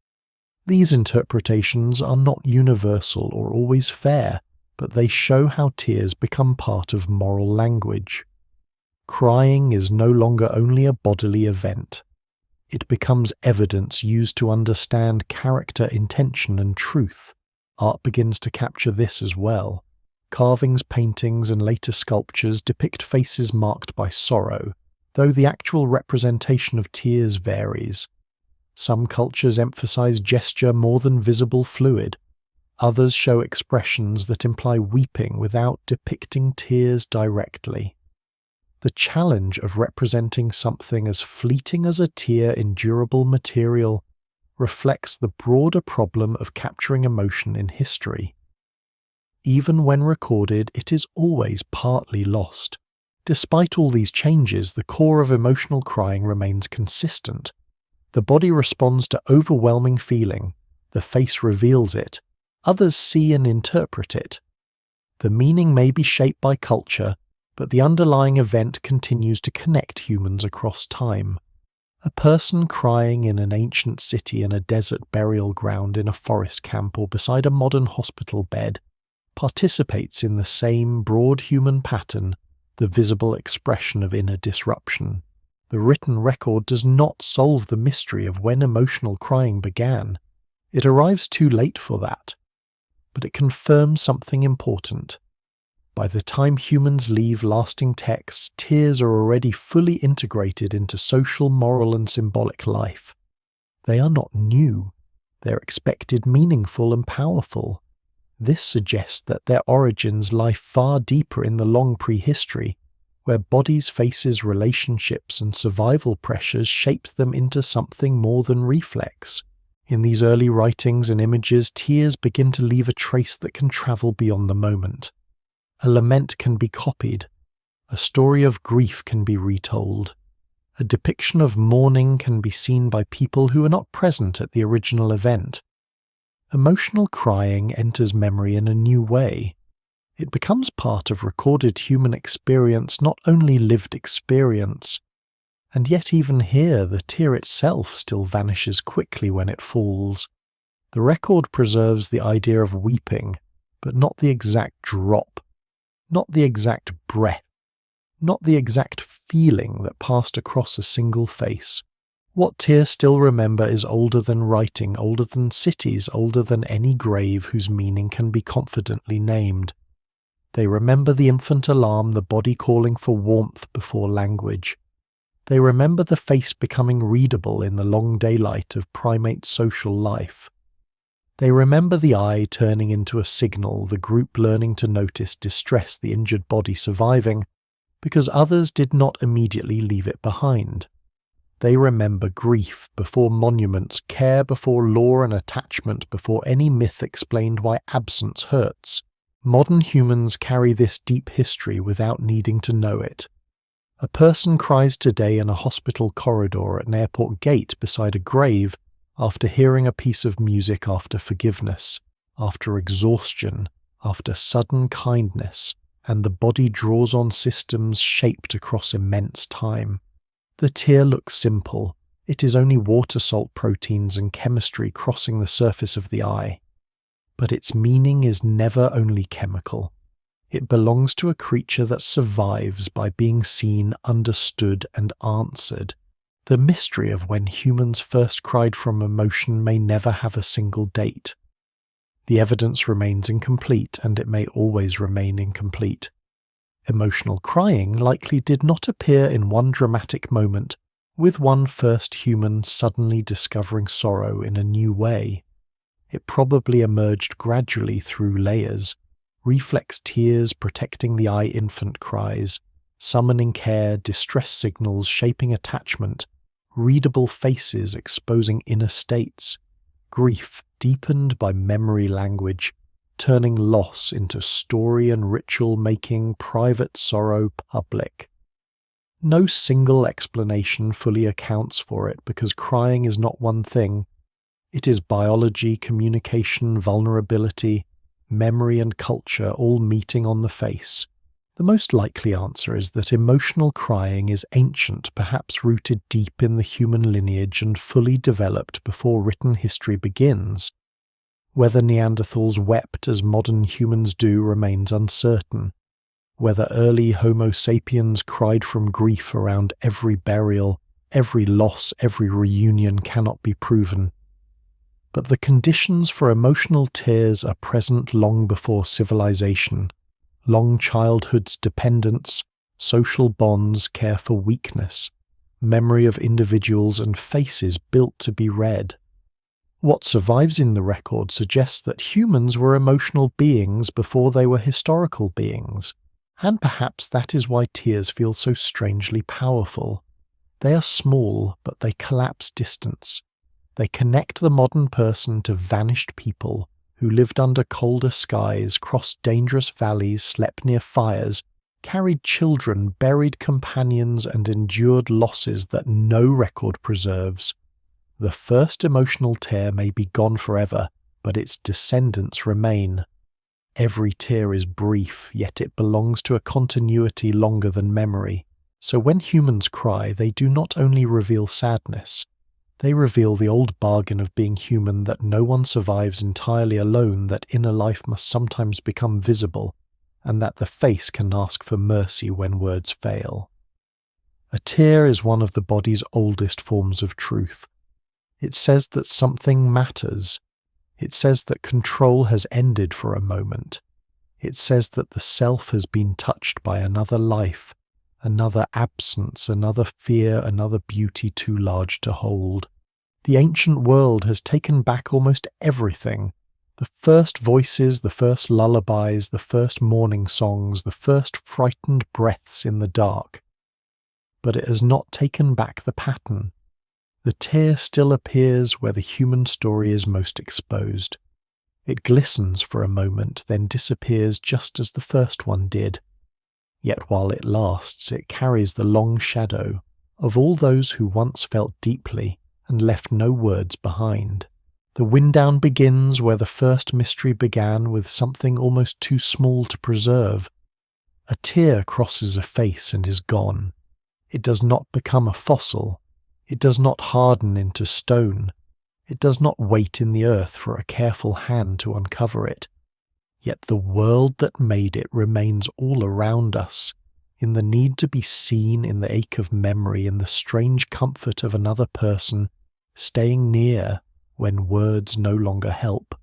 These interpretations are not universal or always fair, but they show how tears become part of moral language. Crying is no longer only a bodily event. It becomes evidence used to understand character, intention, and truth. Art begins to capture this as well. Carvings, paintings, and later sculptures depict faces marked by sorrow, though the actual representation of tears varies. Some cultures emphasize gesture more than visible fluid. Others show expressions that imply weeping without depicting tears directly. The challenge of representing something as fleeting as a tear in durable material reflects the broader problem of capturing emotion in history. Even when recorded, it is always partly lost. Despite all these changes, the core of emotional crying remains consistent. The body responds to overwhelming feeling, the face reveals it, others see and interpret it. The meaning may be shaped by culture, but the underlying event continues to connect humans across time. A person crying in an ancient city in a desert burial ground in a forest camp or beside a modern hospital bed participates in the same broad human pattern, the visible expression of inner disruption. The written record does not solve the mystery of when emotional crying began. It arrives too late for that. But it confirms something important. By the time humans leave lasting texts, tears are already fully integrated into social, moral, and symbolic life. They are not new. They're expected, meaningful, and powerful. This suggests that their origins lie far deeper in the long prehistory, where bodies, faces, relationships, and survival pressures shaped them into something more than reflex. In these early writings and images, tears begin to leave a trace that can travel beyond the moment. A lament can be copied. A story of grief can be retold. A depiction of mourning can be seen by people who are not present at the original event. Emotional crying enters memory in a new way. It becomes part of recorded human experience, not only lived experience. And yet even here, the tear itself still vanishes quickly when it falls. The record preserves the idea of weeping, but not the exact drop, not the exact breath, not the exact feeling that passed across a single face. What tears still remember is older than writing, older than cities, older than any grave whose meaning can be confidently named. They remember the infant alarm, the body calling for warmth before language. They remember the face becoming readable in the long daylight of primate social life. They remember the eye turning into a signal, the group learning to notice distress, the injured body surviving, because others did not immediately leave it behind. They remember grief before monuments, care before law, and attachment before any myth explained why absence hurts. Modern humans carry this deep history without needing to know it. A person cries today in a hospital corridor at an airport gate beside a grave after hearing a piece of music, after forgiveness, after exhaustion, after sudden kindness, and the body draws on systems shaped across immense time. The tear looks simple. It is only water-salt proteins and chemistry crossing the surface of the eye. But its meaning is never only chemical. It belongs to a creature that survives by being seen, understood, and answered. The mystery of when humans first cried from emotion may never have a single date. The evidence remains incomplete, and it may always remain incomplete. Emotional crying likely did not appear in one dramatic moment, with one first human suddenly discovering sorrow in a new way. It probably emerged gradually through layers, reflex tears protecting the eye infant cries, summoning care, distress signals shaping attachment, readable faces exposing inner states, grief deepened by memory language, turning loss into story and ritual, making private sorrow public. No single explanation fully accounts for it because crying is not one thing. It is biology, communication, vulnerability, memory and culture all meeting on the face. The most likely answer is that emotional crying is ancient, perhaps rooted deep in the human lineage and fully developed before written history begins. Whether Neanderthals wept as modern humans do remains uncertain. Whether early Homo sapiens cried from grief around every burial, every loss, every reunion cannot be proven. But the conditions for emotional tears are present long before civilization. Long childhood's dependence, social bonds, care for weakness, memory of individuals and faces built to be read. What survives in the record suggests that humans were emotional beings before they were historical beings, and perhaps that is why tears feel so strangely powerful. They are small, but they collapse distance. They connect the modern person to vanished people who lived under colder skies, crossed dangerous valleys, slept near fires, carried children, buried companions, and endured losses that no record preserves. The first emotional tear may be gone forever, but its descendants remain. Every tear is brief, yet it belongs to a continuity longer than memory. So when humans cry, they do not only reveal sadness, they reveal the old bargain of being human, that no one survives entirely alone, that inner life must sometimes become visible, and that the face can ask for mercy when words fail. A tear is one of the body's oldest forms of truth. It says that something matters. It says that control has ended for a moment. It says that the self has been touched by another life, another absence, another fear, another beauty too large to hold. The ancient world has taken back almost everything. The first voices, the first lullabies, the first morning songs, the first frightened breaths in the dark. But it has not taken back the pattern. The tear still appears where the human story is most exposed. It glistens for a moment, then disappears just as the first one did. Yet while it lasts, it carries the long shadow of all those who once felt deeply and left no words behind. The wind down begins where the first mystery began, with something almost too small to preserve. A tear crosses a face and is gone. It does not become a fossil. It does not harden into stone. It does not wait in the earth for a careful hand to uncover it. Yet the world that made it remains all around us, in the need to be seen, in the ache of memory, in the strange comfort of another person, staying near when words no longer help.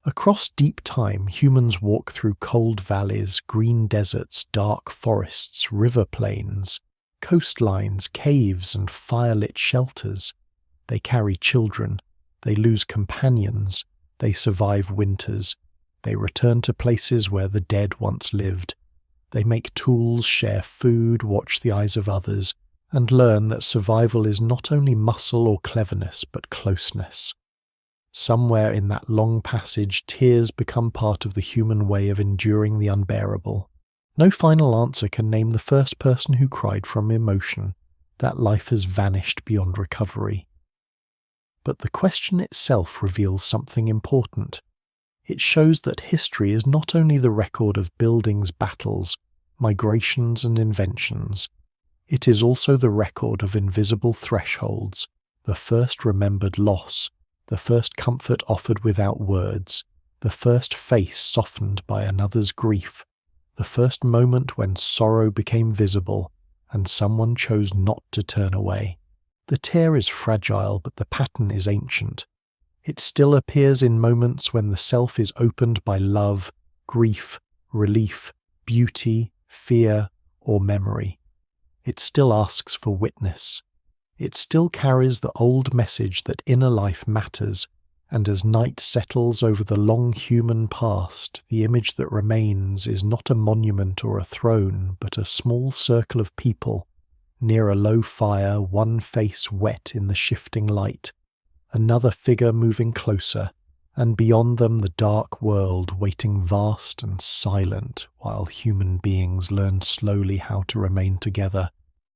Across deep time, humans walk through cold valleys, green deserts, dark forests, river plains, coastlines, caves, and firelit shelters. They carry children. They lose companions. They survive winters. They return to places where the dead once lived. They make tools, share food, watch the eyes of others, and learn that survival is not only muscle or cleverness, but closeness. Somewhere in that long passage, tears become part of the human way of enduring the unbearable. No final answer can name the first person who cried from emotion. That life has vanished beyond recovery. But the question itself reveals something important. It shows that history is not only the record of buildings, battles, migrations, and inventions. It is also the record of invisible thresholds, the first remembered loss, the first comfort offered without words, the first face softened by another's grief, the first moment when sorrow became visible and someone chose not to turn away. The tear is fragile, but the pattern is ancient. It still appears in moments when the self is opened by love, grief, relief, beauty, fear, or memory. It still asks for witness. It still carries the old message that inner life matters, and as night settles over the long human past, the image that remains is not a monument or a throne, but a small circle of people, near a low fire, one face wet in the shifting light, another figure moving closer, and beyond them the dark world waiting vast and silent while human beings learn slowly how to remain together.